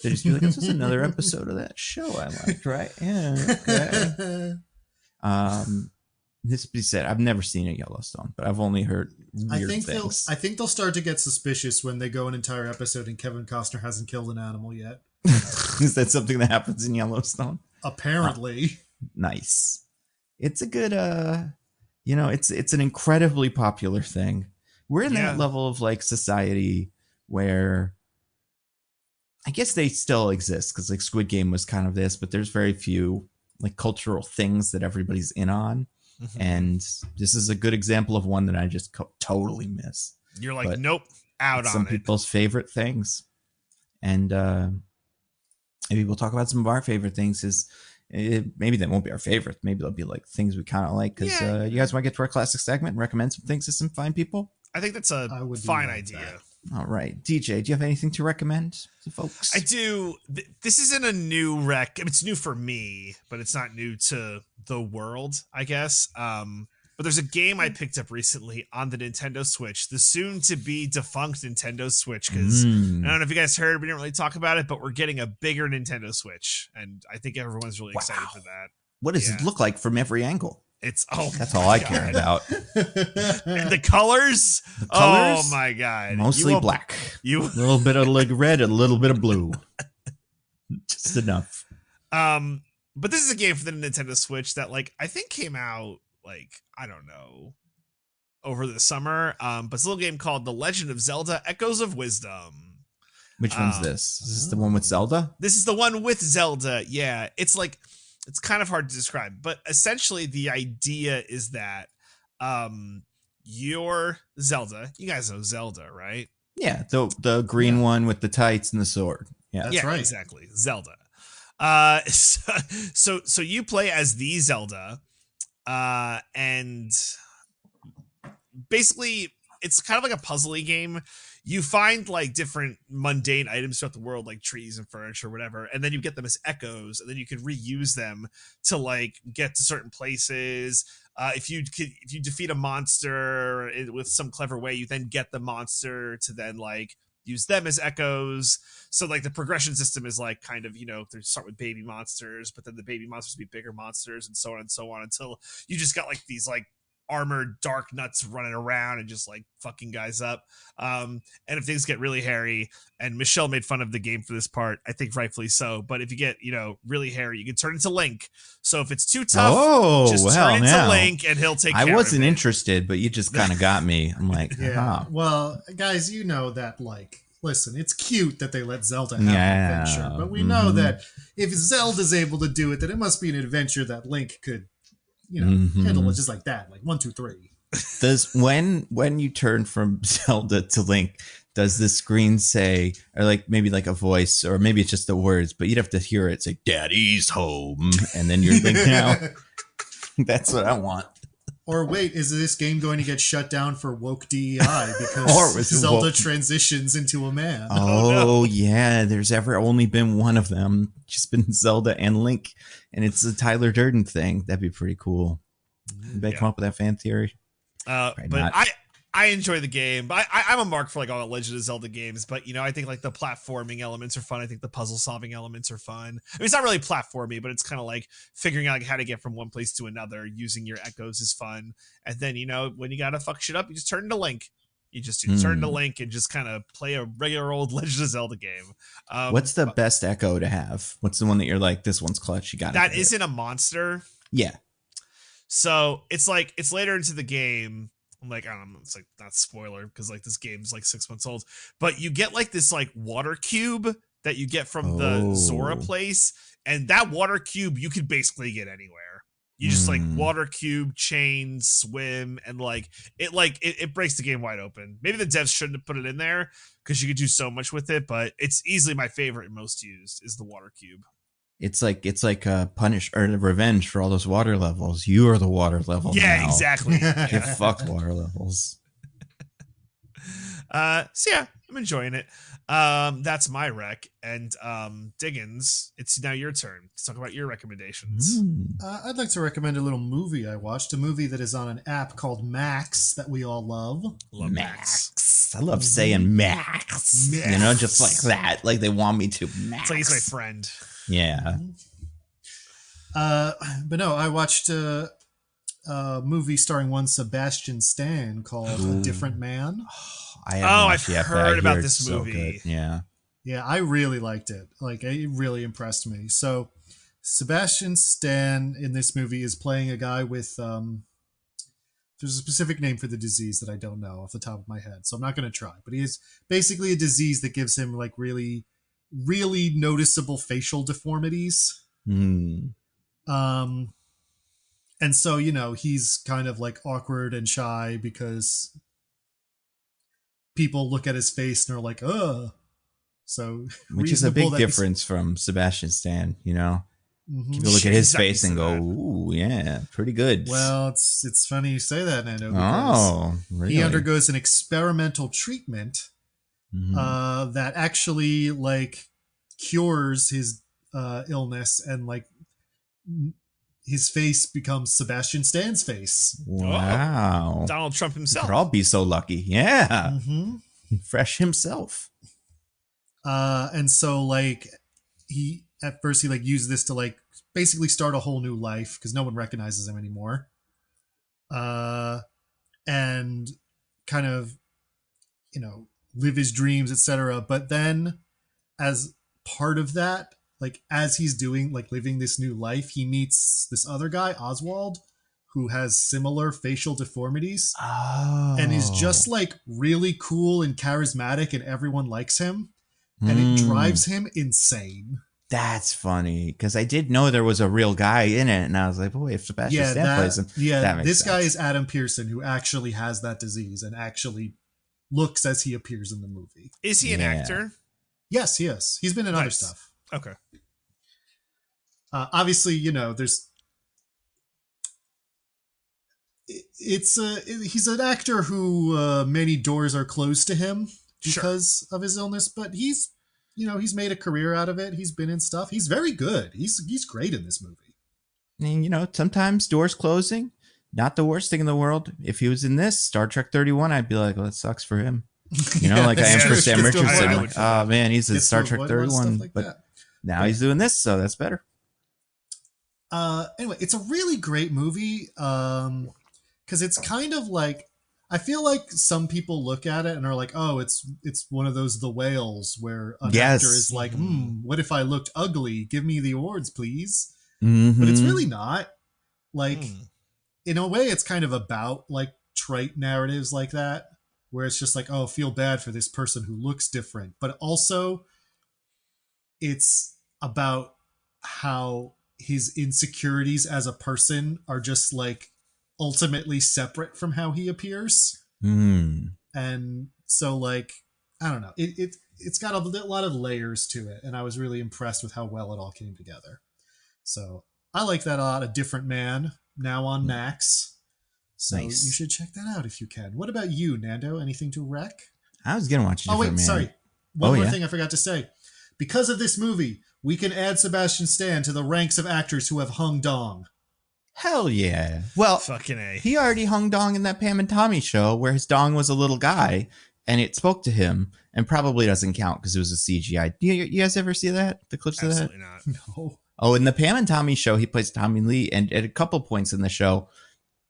They just be like, "This is another episode of that show I liked, right?" Yeah. Okay. This be said, I've never seen a Yellowstone, but I've only heard weird things. I think they'll start to get suspicious when they go an entire episode and Kevin Costner hasn't killed an animal yet. Is that something that happens in Yellowstone? Apparently. Nice. It's a good it's an incredibly popular thing. We're in that level of like society where I guess they still exist because like Squid Game was kind of this, but there's very few like cultural things that everybody's in on. And this is a good example of one that I just totally miss. You're like, But nope, out some on it. people's favorite things. And maybe we'll talk about some of our favorite things. Maybe they won't be our favorite. Maybe they'll be like things we kind of like because you guys want to get to our classic segment and recommend some things to some fine people. I think that's a I would do fine like idea. that. All right, DJ, do you have anything to recommend to folks? I do. This isn't a new rec. It's new for me, but it's not new to the world, I guess. But there's a game I picked up recently on the Nintendo Switch, the soon-to-be defunct Nintendo Switch. Because I don't know if you guys heard, we didn't really talk about it, but we're getting a bigger Nintendo Switch, and I think everyone's really excited for that. What does it look like from every angle? It's That's all I care about. And the colors. colors? Oh my god! Mostly black. A little bit of like red, a little bit of blue. Just enough. But this is a game for the Nintendo Switch that like I think came out like I don't know over the summer. But it's a little game called The Legend of Zelda: Echoes of Wisdom. Which one's this? Is this the one with Zelda? This is the one with Zelda. Yeah, it's like it's kind of hard to describe, but essentially the idea is that you're Zelda. You guys know Zelda, right? Yeah, the green one with the tights and the sword. Yeah, That's right. Exactly. Zelda. So you play as the Zelda, and basically it's kind of like a puzzly game. You find like different mundane items throughout the world, like trees and furniture, or whatever, and then you get them as echoes, and then you can reuse them to like get to certain places. If you defeat a monster with some clever way, you then get the monster to then like use them as echoes. So like the progression system is like kind of, they start with baby monsters, but then the baby monsters be bigger monsters and so on until you just got like these like armored dark nuts running around and just like fucking guys up. And if things get really hairy, and Michelle made fun of the game for this part, I think rightfully so, but if you get, really hairy, you can turn into Link. So if it's too tough, just turn into Link and he'll take care of it. I wasn't interested, but you just kind of got me. I'm like, Yeah. Well, guys, you know that listen, it's cute that they let Zelda have an adventure, but we know that if Zelda's able to do it, then it must be an adventure that Link could handle it just like that, like 1, 2, 3. Does when you turn from Zelda to Link, does the screen say, or like maybe like a voice, or maybe it's just the words, but you'd have to hear it say "Daddy's home," and then you're Link now. That's what I want. Or wait, is this game going to get shut down for woke DEI because Zelda transitions into a man? Oh, yeah, there's only been one of them. Just been Zelda and Link, and it's a Tyler Durden thing. That'd be pretty cool. They come up with that fan theory. But not. I enjoy the game, but I'm a mark for like all the Legend of Zelda games. But you know, I think like the platforming elements are fun. I think the puzzle solving elements are fun. I mean, it's not really platformy, but it's kind of like figuring out like how to get from one place to another using your echoes is fun. And then you know, when you gotta fuck shit up, you just turn into Link. You just turn to Link and just kind of play a regular old Legend of Zelda game. What's the best echo to have? What's the one that you're like, this one's clutch? You got it. That isn't a monster. Yeah. So it's like it's later into the game. I'm like, I don't know, it's like not spoiler because like this game's like 6 months old, but you get like this like water cube that you get from the Zora place, and that water cube you could basically get anywhere. You just like water cube, chain, swim, and like it breaks the game wide open. Maybe the devs shouldn't have put it in there because you could do so much with it, but it's easily my favorite and most used is the water cube. It's like a punish or a revenge for all those water levels. You are the water level. Yeah, now. exactly. Get fucked water levels. So yeah, I'm enjoying it. That's my rec. And Diggins, it's now your turn to talk about your recommendations. I'd like to recommend a little movie I watched. A movie that is on an app called Max that we all love. Love Max. I love saying Max. You know, just like that. Like they want me to. Max. It's like he's my friend. Yeah. But no, I watched a movie starring one Sebastian Stan called A Different Man. I've heard about this movie. So yeah. Yeah, I really liked it. Like, it really impressed me. So, Sebastian Stan in this movie is playing a guy with there's a specific name for the disease that I don't know off the top of my head, so I'm not going to try. But he is basically a disease that gives him like really, really noticeable facial deformities. And so, you know, he's kind of like awkward and shy because people look at his face and are like, ugh. So, which is a big difference from Sebastian Stan, you know? People look at his face and go, ooh, yeah, pretty good. Well, it's funny you say that, Nando. Oh, really? He undergoes an experimental treatment that actually like cures his illness, and like his face becomes Sebastian Stan's face. Wow. Oh, Donald Trump himself. Could all be so lucky. Yeah. Fresh himself. And so like he at first he like used this to like basically start a whole new life because no one recognizes him anymore. And kind of, you know, live his dreams, etc. But then as part of that, like as he's doing like living this new life, he meets this other guy, Oswald, who has similar facial deformities and is just like really cool and charismatic, and everyone likes him, and it drives him insane. That's funny because I did know there was a real guy in it, and I was like, boy, if Sebastian Stan plays him, that makes this sense. guy is Adam Pearson, who actually has that disease and actually looks as he appears in the movie. Is he an actor? Yes, he is. He's been in other stuff. Okay. Obviously, you know, he's an actor who many doors are closed to him because of his illness, but he's made a career out of it. He's been in stuff. He's very good. He's great in this movie. And, you know, sometimes doors closing, not the worst thing in the world. If he was in this Star Trek 31, I'd be like, well, that sucks for him. You know, like I am for Sam Richardson. I'm like, oh man, he's in Star Trek 31, like but now he's doing this, so that's better. Anyway, it's a really great movie because it's kind of like, I feel like some people look at it and are like, oh, it's one of those The Whales where an actor is like, what if I looked ugly? Give me the awards, please. But it's really not. Like, in a way, it's kind of about like trite narratives like that, where it's just like, oh, feel bad for this person who looks different. But also, it's about how his insecurities as a person are just like ultimately separate from how he appears. And so like, I don't know, it's got a lot of layers to it, and I was really impressed with how well it all came together. So I like that a lot. A Different Man, now on Max. So nice. You should check that out if you can. What about you, Nando? Anything to rec? I was gonna watch Man. Sorry, one more thing I forgot to say. Because of this movie, we can add Sebastian Stan to the ranks of actors who have hung dong. Hell yeah. Well, Fucking A. he already hung dong in that Pam and Tommy show where his dong was a little guy and it spoke to him, and probably doesn't count because it was a CGI. You guys ever see that? The clips Absolutely of that? not. No. Oh, in the Pam and Tommy show, he plays Tommy Lee, and at a couple points in the show,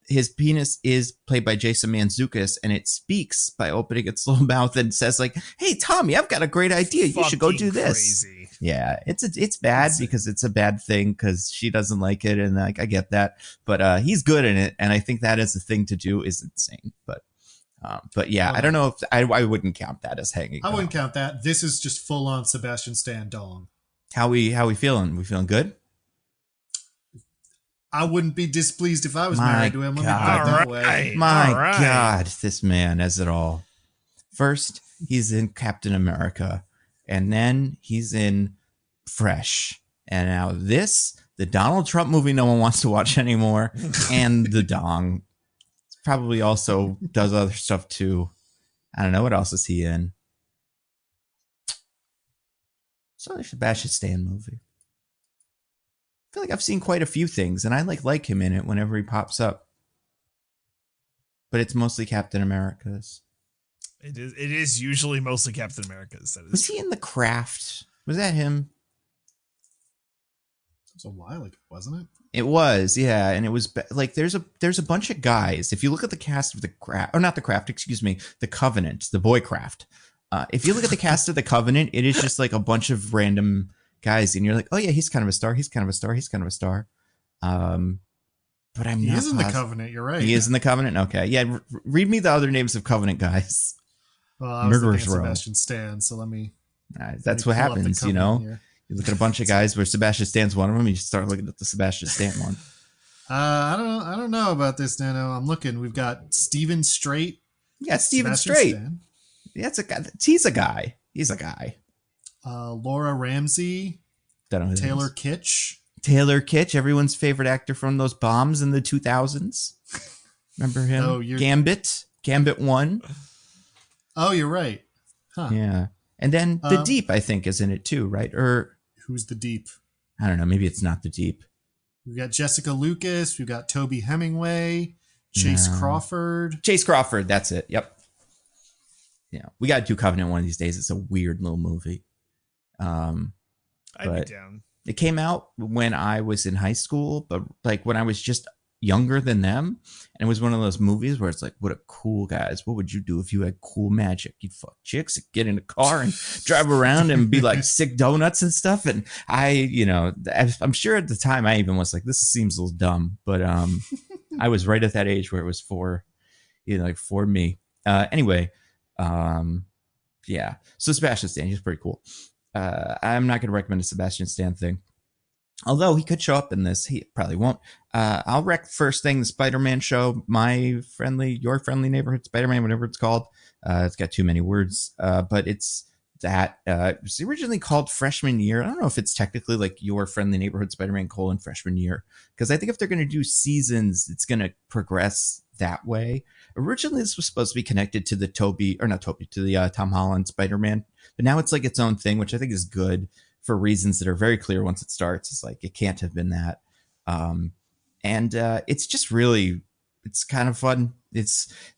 his penis is played by Jason Mantzoukas, and it speaks by opening its little mouth and says like, "Hey, Tommy, I've got a great idea. You should go do this." Crazy. Yeah, it's bad because it's a bad thing because she doesn't like it, and like I get that, but he's good in it, and I think that is the thing to do is insane. But yeah, I don't know if I wouldn't count that as hanging. I wouldn't count that. This is just full on Sebastian Stan dong. How we feeling? We feeling good? I wouldn't be displeased if I was My married to him. Let me put it God. that All way. right. My All right. God, this man has it all. First, he's in Captain America, and then he's in Fresh, and now this, the Donald Trump movie no one wants to watch anymore, and the dong. Probably also does other stuff too. I don't know, what else is he in? So there's Sebastian Stan movie. I feel like I've seen quite a few things, and I like him in it whenever he pops up. But it's mostly Captain America's. It is usually mostly Captain America's. That is Was he in The Craft? Was that him? It was a while ago, wasn't it? It was, yeah, and it was like there's a bunch of guys. If you look at the cast of The Craft, or not The Craft, excuse me, The Covenant, the boy Craft. If you look at the cast of The Covenant, it is just like a bunch of random guys, and you're like, oh yeah, he's kind of a star. He's kind of a star. He's kind of a star. But I'm He not is in the positive. Covenant. You're right. He is in The Covenant. Okay, yeah. Read me the other names of Covenant guys. Well, I was Murderer's thinking Row. Sebastian Stan, so let me. That's let what me pull up the happens, you Covenant know. here. You look at a bunch of guys where Sebastian Stan's one of them. You start looking at the Sebastian Stan one. I don't know about this, Nano. I'm looking. We've got Steven Strait. Yeah, Steven Sebastian Strait. Stan. Yeah, it's a guy. He's a guy. He's a guy. Laura Ramsey. Don't know who that Taylor is. Kitsch. Taylor Kitsch, everyone's favorite actor from those bombs in the 2000s. Remember him? Oh, you're- Gambit 1. Oh, you're right. Huh. Yeah. And then The Deep, I think, is in it too, right? Or, Who's the Deep? I don't know, maybe it's not The Deep. We've got Jessica Lucas. We've got Toby Hemingway. Chase No. Crawford. Chase Crawford, that's it. Yep. Yeah. We got to do Covenant one of these days. It's a weird little movie. I'd but- be down. It came out when I was in high school, but like when I was just younger than them. And it was one of those movies where it's like, what a cool guys. What would you do if you had cool magic? You'd fuck chicks, get in a car and drive around and be like sick donuts and stuff. And I'm sure at the time I even was like, this seems a little dumb, but I was right at that age where it was for me. Anyway, yeah. So Sebastian Stan, he's pretty cool. I'm not going to recommend a Sebastian Stan thing. Although he could show up in this, he probably won't. I'll rec first thing the Spider-Man show, your friendly neighborhood Spider-Man, whatever it's called. It's got too many words, but it's that. It was originally called Freshman Year. I don't know if it's technically like Your Friendly Neighborhood Spider-Man : Freshman Year, because I think if they're going to do seasons, it's going to progress that way. Originally, this was supposed to be connected to the Tom Holland Spider-Man, but now it's like its own thing, which I think is good for reasons that are very clear once it starts. It's like, it can't have been that. And it's just really, it's kind of fun. The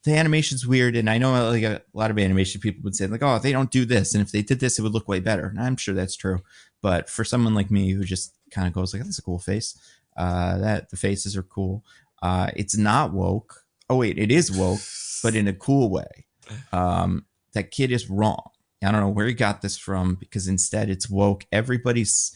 animation's weird. And I know like a lot of animation people would say like, oh, they don't do this. And if they did this, it would look way better. And I'm sure that's true. But for someone like me who just kind of goes like, that's a cool face. The faces are cool. It's not woke. Oh wait, it is woke, but in a cool way. That kid is wrong. I don't know where he got this from, because instead it's woke. Everybody's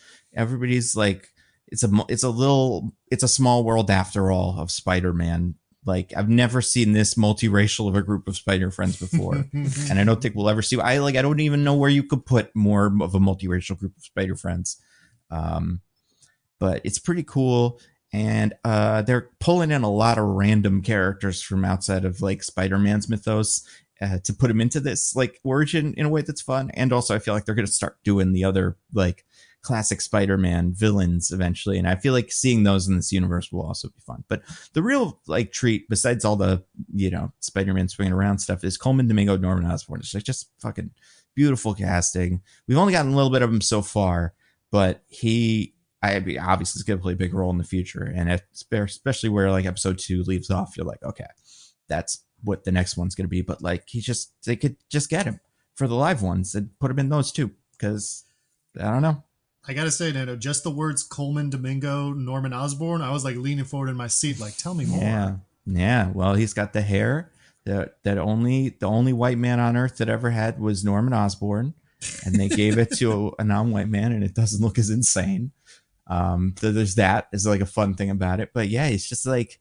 like, it's a small world after all of Spider-Man. Like, I've never seen this multiracial of a group of Spider friends before. And I don't think we'll ever see. I don't even know where you could put more of a multiracial group of Spider friends. But it's pretty cool. And they're pulling in a lot of random characters from outside of like Spider-Man's mythos to put them into this like origin in a way that's fun. And also I feel like they're going to start doing the other like classic Spider-Man villains eventually. And I feel like seeing those in this universe will also be fun. But the real like treat, besides all the, Spider-Man swinging around stuff, is Coleman Domingo, Norman Osborn. It's like just fucking beautiful casting. We've only gotten a little bit of him so far, but he obviously it's going to play a big role in the future, and especially where like episode 2 leaves off, you're like, okay, that's what the next one's going to be. But like they could just get him for the live ones and put him in those too, because I don't know. I gotta say, Nando, just the words Coleman Domingo, Norman Osborn, I was like leaning forward in my seat, like, tell me more. Yeah. Well, he's got the hair that the only white man on earth that ever had was Norman Osborn, and they gave it to a non-white man, and it doesn't look as insane. So there's that is like a fun thing about it. But yeah, it's just like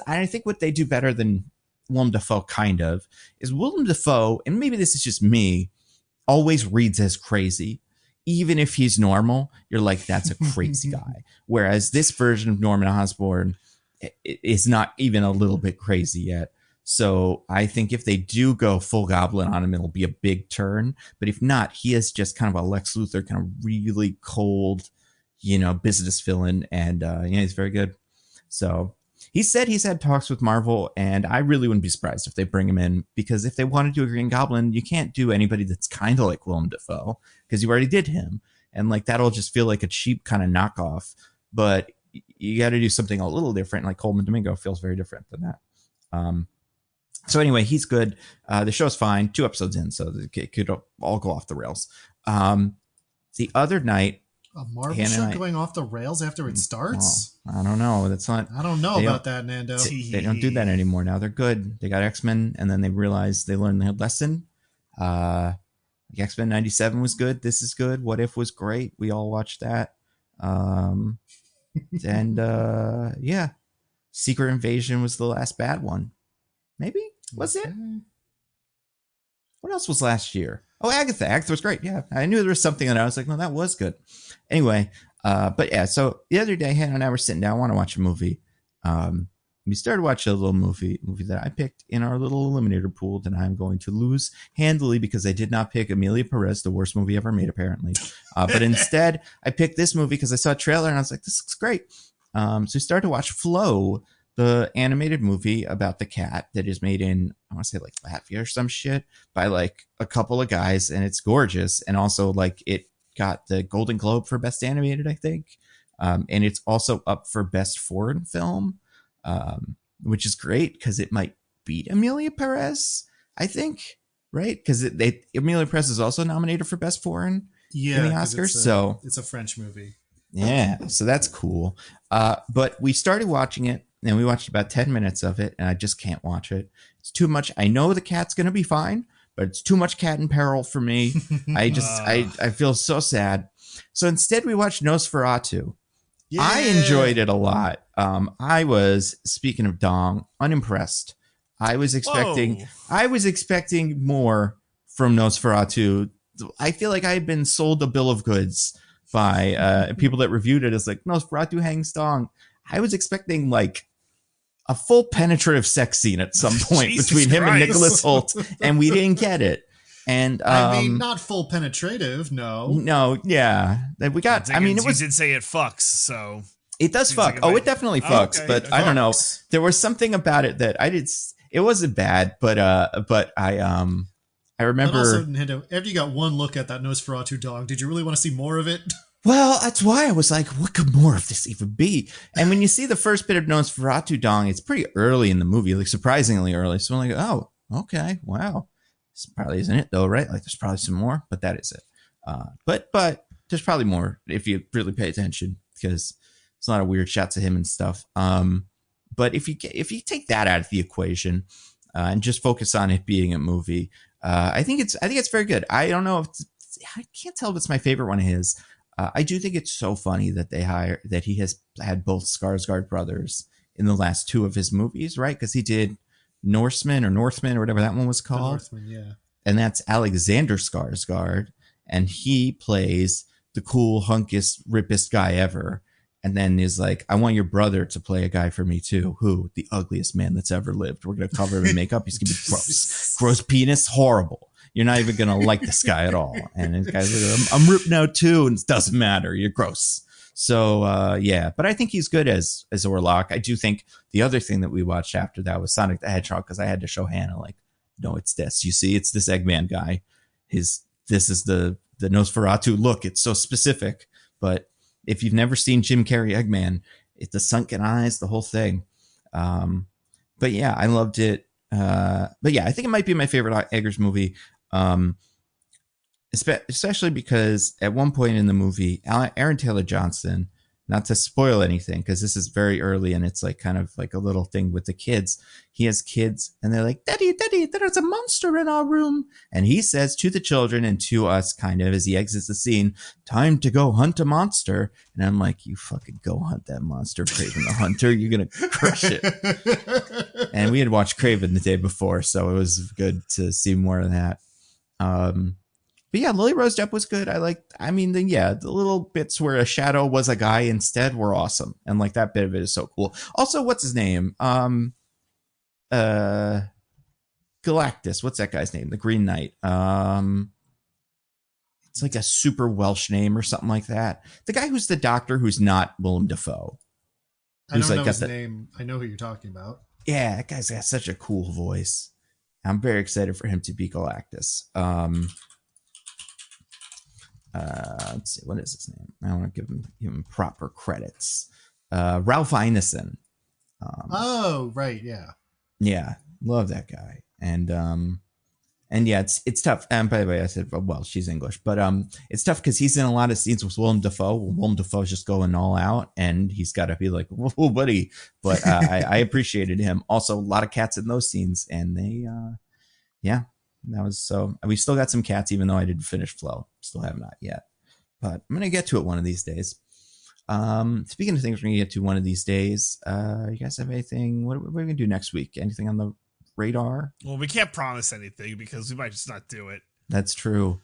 I think what they do better than Willem Dafoe kind of is Willem Dafoe, and maybe this is just me, always reads as crazy. Even if he's normal, you're like, that's a crazy guy. Whereas this version of Norman Osborn is not even a little bit crazy yet. So I think if they do go full Goblin on him, it'll be a big turn. But if not, he is just kind of a Lex Luthor, kind of really cold, business villain. And he's very good. So he said he's had talks with Marvel, and I really wouldn't be surprised if they bring him in, because if they want to do a Green Goblin, you can't do anybody that's kind of like Willem Dafoe, because you already did him. And like that'll just feel like a cheap kind of knockoff. But you got to do something a little different. Like Coleman Domingo feels very different than that. So anyway, he's good. The show's fine. 2 episodes in, so it could all go off the rails. The other night, a Marvel show going off the rails after it starts? Well, I don't know. That's not. I don't know about that, Nando. They don't do that anymore. Now they're good. They got X-Men, and then they realized they learned their lesson. X-Men 97 was good. This is good. What If was great. We all watched that. And yeah, Secret Invasion was the last bad one. Maybe was it? What else was last year? Oh, Agatha. Agatha was great. Yeah, I knew there was something, and I was like, no, that was good. Anyway, but yeah. So the other day, Hannah and I were sitting down, want to watch a movie. We started watching a little movie that I picked in our little eliminator pool that I'm going to lose handily because I did not pick Amelia Perez, the worst movie ever made, apparently. But instead, I picked this movie because I saw a trailer and I was like, this looks great. So we started to watch Flow, the animated movie about the cat that is made in, I want to say like Latvia or some shit, by like a couple of guys, and it's gorgeous. And also like it got the Golden Globe for Best Animated, I think. And it's also up for Best Foreign Film. Which is great because it might beat Amelia Perez, I think, right? Because Amelia Perez is also nominated for Best Foreign in the Oscars. It's a French movie. Yeah, so that's cool. But we started watching it, and we watched about 10 minutes of it, and I just can't watch it. It's too much. I know the cat's going to be fine, but it's too much cat in peril for me. I feel so sad. So instead, we watched Nosferatu. Yeah. I enjoyed it a lot. I was, speaking of Dong, unimpressed. I was expecting more from Nosferatu. I feel like I had been sold a bill of goods by people that reviewed it as like, Nosferatu hangs Dong. I was expecting like a full penetrative sex scene at some point between him and Nicholas Hoult, and we didn't get it. And I mean, not full penetrative, no, yeah, we got. Diggins, I mean, you did say it fucks, so it does fuck. Like it definitely fucks, okay, but I don't know. There was something about it that I did. It wasn't bad, but I remember. But also, Nintendo, after you got one look at that Nosferatu dog, did you really want to see more of it? Well, that's why I was like, what could more of this even be? And when you see the first bit of Nosferatu dong, it's pretty early in the movie, like surprisingly early. So I'm like, oh, okay, wow. This probably isn't it though, right? Like there's probably some more, but that is it. But there's probably more if you really pay attention, because there's a lot of weird shots of him and stuff. But if you take that out of the equation and just focus on it being a movie, I think it's very good. I don't know I can't tell if it's my favorite one of his. I do think it's so funny that he has had both Skarsgård brothers in the last 2 of his movies, right? Because he did Northman or whatever that one was called. Northman, yeah. And that's Alexander Skarsgård, and he plays the cool, hunkest, rippest guy ever. And then is like, I want your brother to play a guy for me too. Who? The ugliest man that's ever lived. We're gonna cover him in makeup. He's gonna be gross penis, horrible. You're not even gonna like this guy at all. And this guy's like, I'm ripped now too, and it doesn't matter. You're gross. So yeah, but I think he's good as Orlok. I do think the other thing that we watched after that was Sonic the Hedgehog, because I had to show Hannah, like, no, it's this. You see, it's this Eggman guy. This is the Nosferatu look. It's so specific, but if you've never seen Jim Carrey Eggman, it's the sunken eyes, the whole thing. But yeah, I loved it. But yeah, I think it might be my favorite Eggers movie. Especially because at one point in the movie, Aaron Taylor Johnson, not to spoil anything, because this is very early and it's like kind of like a little thing with the kids. He has kids and they're like, Daddy, there's a monster in our room. And he says to the children and to us kind of as he exits the scene, time to go hunt a monster. And I'm like, you fucking go hunt that monster, Craven the Hunter. You're going to crush it. And we had watched Craven the day before, so it was good to see more of that. But yeah, Lily Rose Depp was good. The little bits where a shadow was a guy instead were awesome. And like that bit of it is so cool. Also, what's his name? Galactus. What's that guy's name? The Green Knight. It's like a super Welsh name or something like that. The guy who's the doctor who's not Willem Dafoe. I don't know his name. I know who you're talking about. Yeah, that guy's got such a cool voice. I'm very excited for him to be Galactus. Let's see, what is his name? I want to give him proper credits. Ralph Ineson. Right, yeah. Yeah, love that guy. And yeah, it's tough. And by the way, I said, well, she's English, but it's tough because he's in a lot of scenes with Willem Dafoe. Willem Dafoe's just going all out, and he's got to be like, whoa, buddy. But I appreciated him. Also, a lot of cats in those scenes, and they, yeah. That was so. We still got some cats, even though I didn't finish Flow. Still have not yet, but I'm gonna get to it one of these days. Speaking of things we're gonna get to one of these days, you guys have anything? What are we gonna do next week? Anything on the radar? Well, we can't promise anything because we might just not do it. That's true.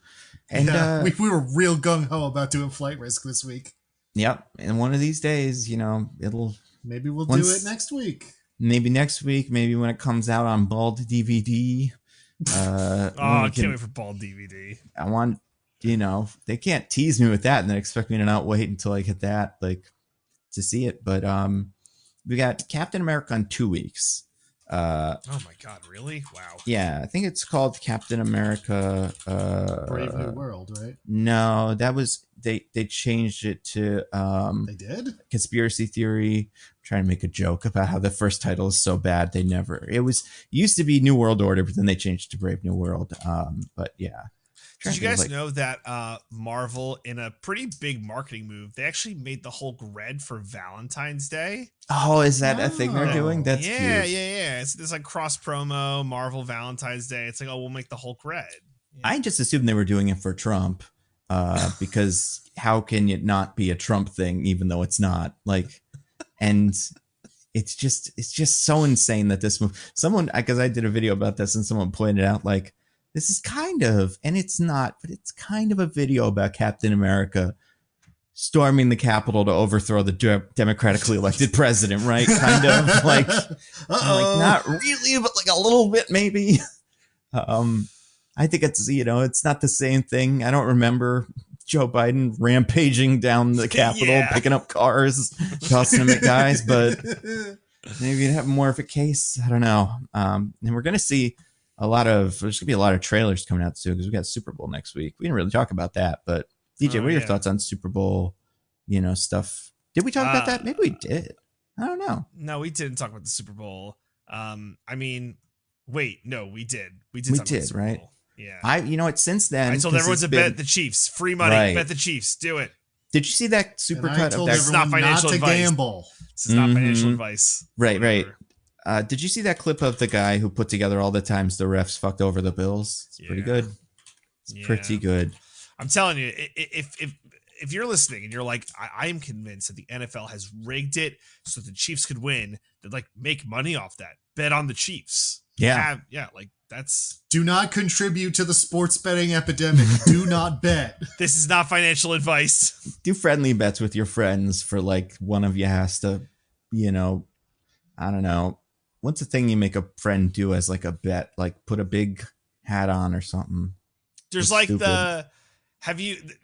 And yeah, we were real gung ho about doing Flight Risk this week. Yep, and one of these days, maybe we'll do it next week. Maybe next week. Maybe when it comes out on Bald DVD. I can't wait for Bald DVD. I want, they can't tease me with that and then expect me to not wait until I get that, like, to see it. But we got Captain America in 2 weeks. Oh my God, really? Wow. Yeah, I think it's called Captain America. Brave New World, right? No, that was they changed it to They did? Conspiracy Theory. I'm trying to make a joke about how the first title is so bad it used to be New World Order, but then they changed it to Brave New World. But yeah. Did you guys know that Marvel, in a pretty big marketing move, they actually made the Hulk red for Valentine's Day? Oh, is that a thing they're doing? That's cute. Yeah. It's like cross promo, Marvel Valentine's Day. It's like, oh, we'll make the Hulk red. Yeah. I just assumed they were doing it for Trump, because how can it not be a Trump thing, even though it's not? Like, and it's just so insane that this move. Because I did a video about this, and someone pointed out, like, this is kind of, and it's not, but it's kind of a video about Captain America storming the Capitol to overthrow the democratically elected president, right? Kind of like not really, but like a little bit maybe. I think it's, it's not the same thing. I don't remember Joe Biden rampaging down the Capitol, picking up cars, tossing them at guys, but maybe you'd have more of a case. I don't know. And we're going to see there's going to be a lot of trailers coming out soon because we got Super Bowl next week. We didn't really talk about that, but DJ, what are your thoughts on Super Bowl, stuff? Did we talk about that? Maybe we did. I don't know. No, we didn't talk about the Super Bowl. Wait, no, we did. We did talk about the Super right? Bowl. Yeah. Since then, I told everyone to bet the Chiefs. Free money. Right. Bet the Chiefs. Do it. Did you see that supercut of that? This is not financial advice. Gamble. This is not financial advice. Right. Did you see that clip of the guy who put together all the times the refs fucked over the Bills? It's pretty good. It's pretty good. I'm telling you, if you're listening and you're like, I am convinced that the NFL has rigged it so the Chiefs could win, they'd like make money off that. Bet on the Chiefs. That's. Do not contribute to the sports betting epidemic. Do not bet. This is not financial advice. Do friendly bets with your friends for like one of you has to, I don't know. What's the thing you make a friend do as like a bet? Like put a big hat on or something. There's like stupid.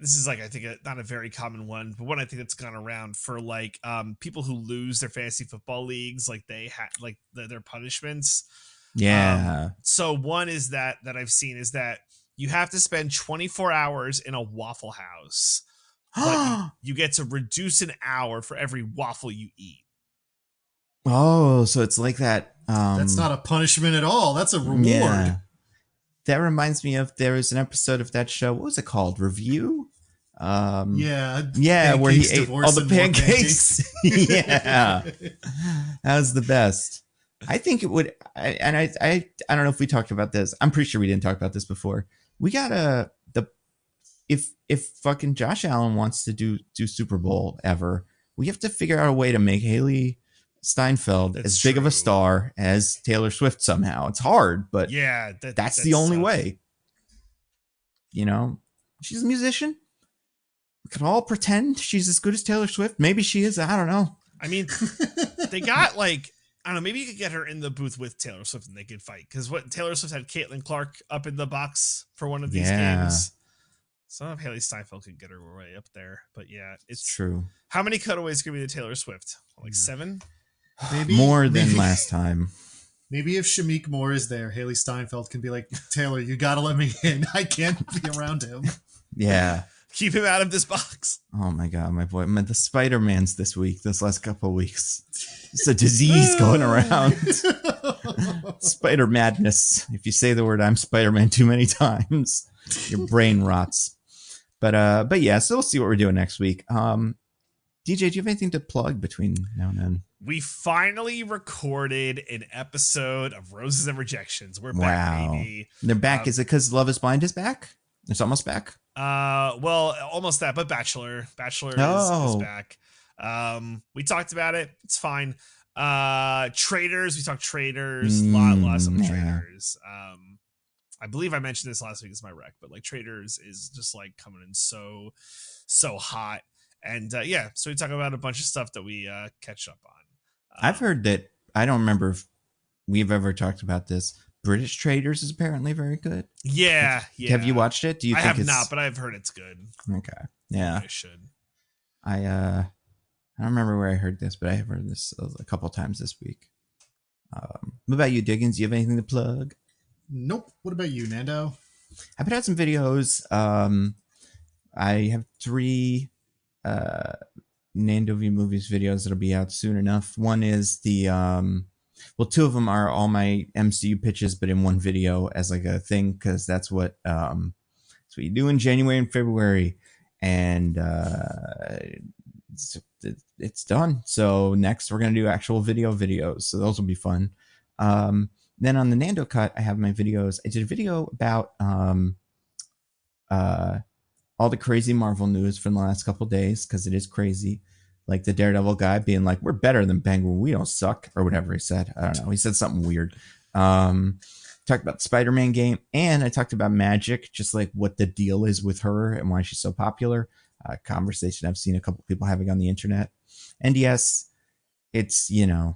This is like, I think not a very common one, but one I think that's gone around for like people who lose their fantasy football leagues, like they have like their punishments. Yeah. So one is that I've seen is that you have to spend 24 hours in a Waffle House but you get to reduce an hour for every waffle you eat. Oh, so it's like that. That's not a punishment at all. That's a reward. Yeah. That reminds me of, there was an episode of that show. What was it called? Review? Yeah, where he Pancakes, ate Divorce, all the and More pancakes. Yeah. That was the best. I think it would, I don't know if we talked about this. I'm pretty sure we didn't talk about this before. We gotta, if fucking Josh Allen wants to do Super Bowl ever, we have to figure out a way to make Haley Steinfeld as big of a star as Taylor Swift somehow. It's hard, but yeah, that's the only way. You know, she's a musician. We can all pretend she's as good as Taylor Swift. Maybe she is. I don't know. I mean, they got like, I don't know, maybe you could get her in the booth with Taylor Swift and they could fight. Because what Taylor Swift had Caitlin Clark up in the box for one of these games. Some of Haley Steinfeld could get her way up there. But yeah, it's true. How many cutaways could be to Taylor Swift? Like 7? Maybe more than last time. Maybe if Shamik Moore is there, Haley Steinfeld can be like, Taylor, you gotta let me in. I can't be around him. Yeah. Keep him out of this box. Oh my God, my boy. The Spider-Mans this last couple of weeks. It's a disease going around. Spider madness. If you say the word I'm Spider-Man too many times, your brain rots. But yeah, so we'll see what we're doing next week. DJ, do you have anything to plug between now and then? We finally recorded an episode of Roses and Rejections. We're back, baby. They're back. Is it because Love is Blind is back? It's almost back. Well, almost that, but Bachelor is back. We talked about it. It's fine. Traders. We talked Traders. Lots of Traders. I believe I mentioned this last week as my rec, but like Traders is just like coming in so hot. And yeah, so we talk about a bunch of stuff that we catch up on. I've heard that, I don't remember if we've ever talked about this. British Traders is apparently very good. Yeah. Have you watched it? Do you? I think have not, but I've heard it's good. Okay. Yeah. I should. I don't remember where I heard this, but I have heard this a couple times this week. What about you, Diggins? Do you have anything to plug? Nope. What about you, Nando? I put out some videos. I have 3 Nando V Movies videos that'll be out soon enough. One is the 2 of them are all my MCU pitches, but in one video as like a thing, because that's what you do in January and February, and it's done. So next we're gonna do actual videos, so those will be fun. Then on the Nando cut, I have my videos. I did a video about all the crazy Marvel news from the last couple days, because it is crazy. Like the Daredevil guy being like, we're better than Penguin. We don't suck, or whatever he said. I don't know. He said something weird. Talked about the Spider-Man game, and I talked about Magic, just like what the deal is with her and why she's so popular. Conversation I've seen a couple people having on the internet. And yes, it's, the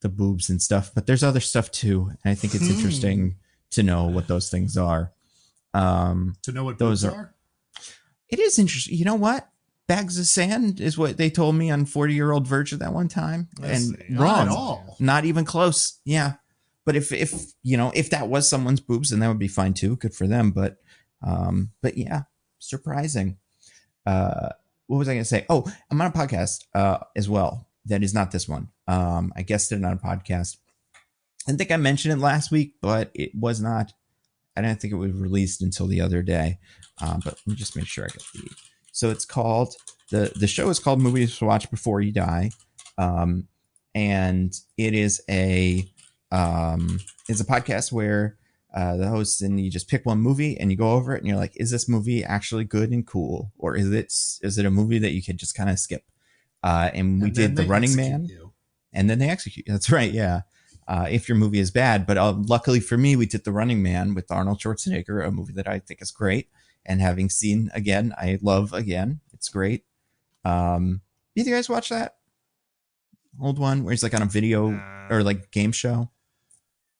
boobs and stuff, but there's other stuff too. And I think it's interesting to know what those things are. To know what those are? It is interesting. You know what? Bags of sand is what they told me on 40-Year-Old Virgin that one time. Wrong. Not at all. Not even close. Yeah. But if that was someone's boobs, then that would be fine too. Good for them. But yeah, surprising. What was I going to say? Oh, I'm on a podcast as well. That is not this one. I guessed it on a podcast. I think I mentioned it last week, but it was not. I didn't think it was released until the other day. But let me just make sure I get the. So it's called the show is called Movies to Watch Before You Die, and it is it's a podcast where the host and you just pick one movie and you go over it and you're like, is this movie actually good and cool, or is it a movie that you could just kind of skip? And we did The Running Man, and then they execute. That's right, yeah. If your movie is bad, but luckily for me, we did The Running Man with Arnold Schwarzenegger, a movie that I think is great. And having seen again, I love again. It's great. Did you guys watch that old one where he's like on a video or like game show?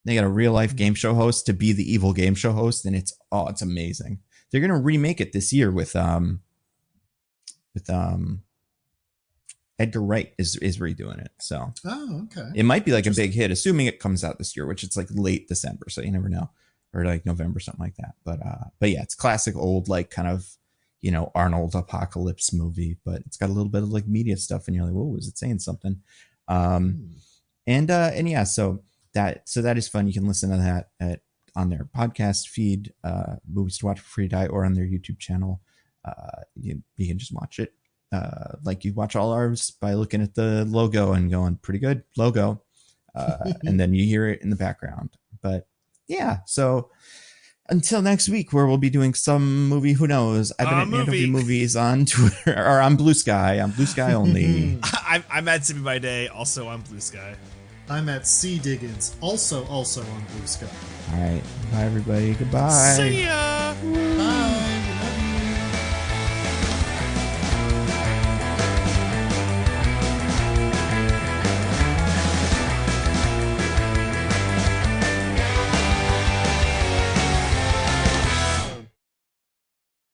They got a real life game show host to be the evil game show host, and it's amazing. They're gonna remake it this year with Edgar Wright is redoing it. So okay. It might be like a big hit, assuming it comes out this year, which it's like late December, so you never know. Or like November, something like that. But yeah, it's classic old, like kind of, Arnold apocalypse movie, but it's got a little bit of like media stuff, and you're like, whoa, is it saying something? And yeah, so that is fun. You can listen to that on their podcast feed, Movies to Watch for Free Die, or on their YouTube channel. You can just watch it like you watch all ours by looking at the logo and going, pretty good logo, and then you hear it in the background. But yeah, so until next week, where we'll be doing some movie, who knows? I've been at Nando Movies on Twitter, or on Bluesky. On Bluesky only. I'm at Sippy by Day, also on Bluesky. I'm at C Diggins, also on Bluesky. All right, bye everybody. Goodbye. See ya. Bye.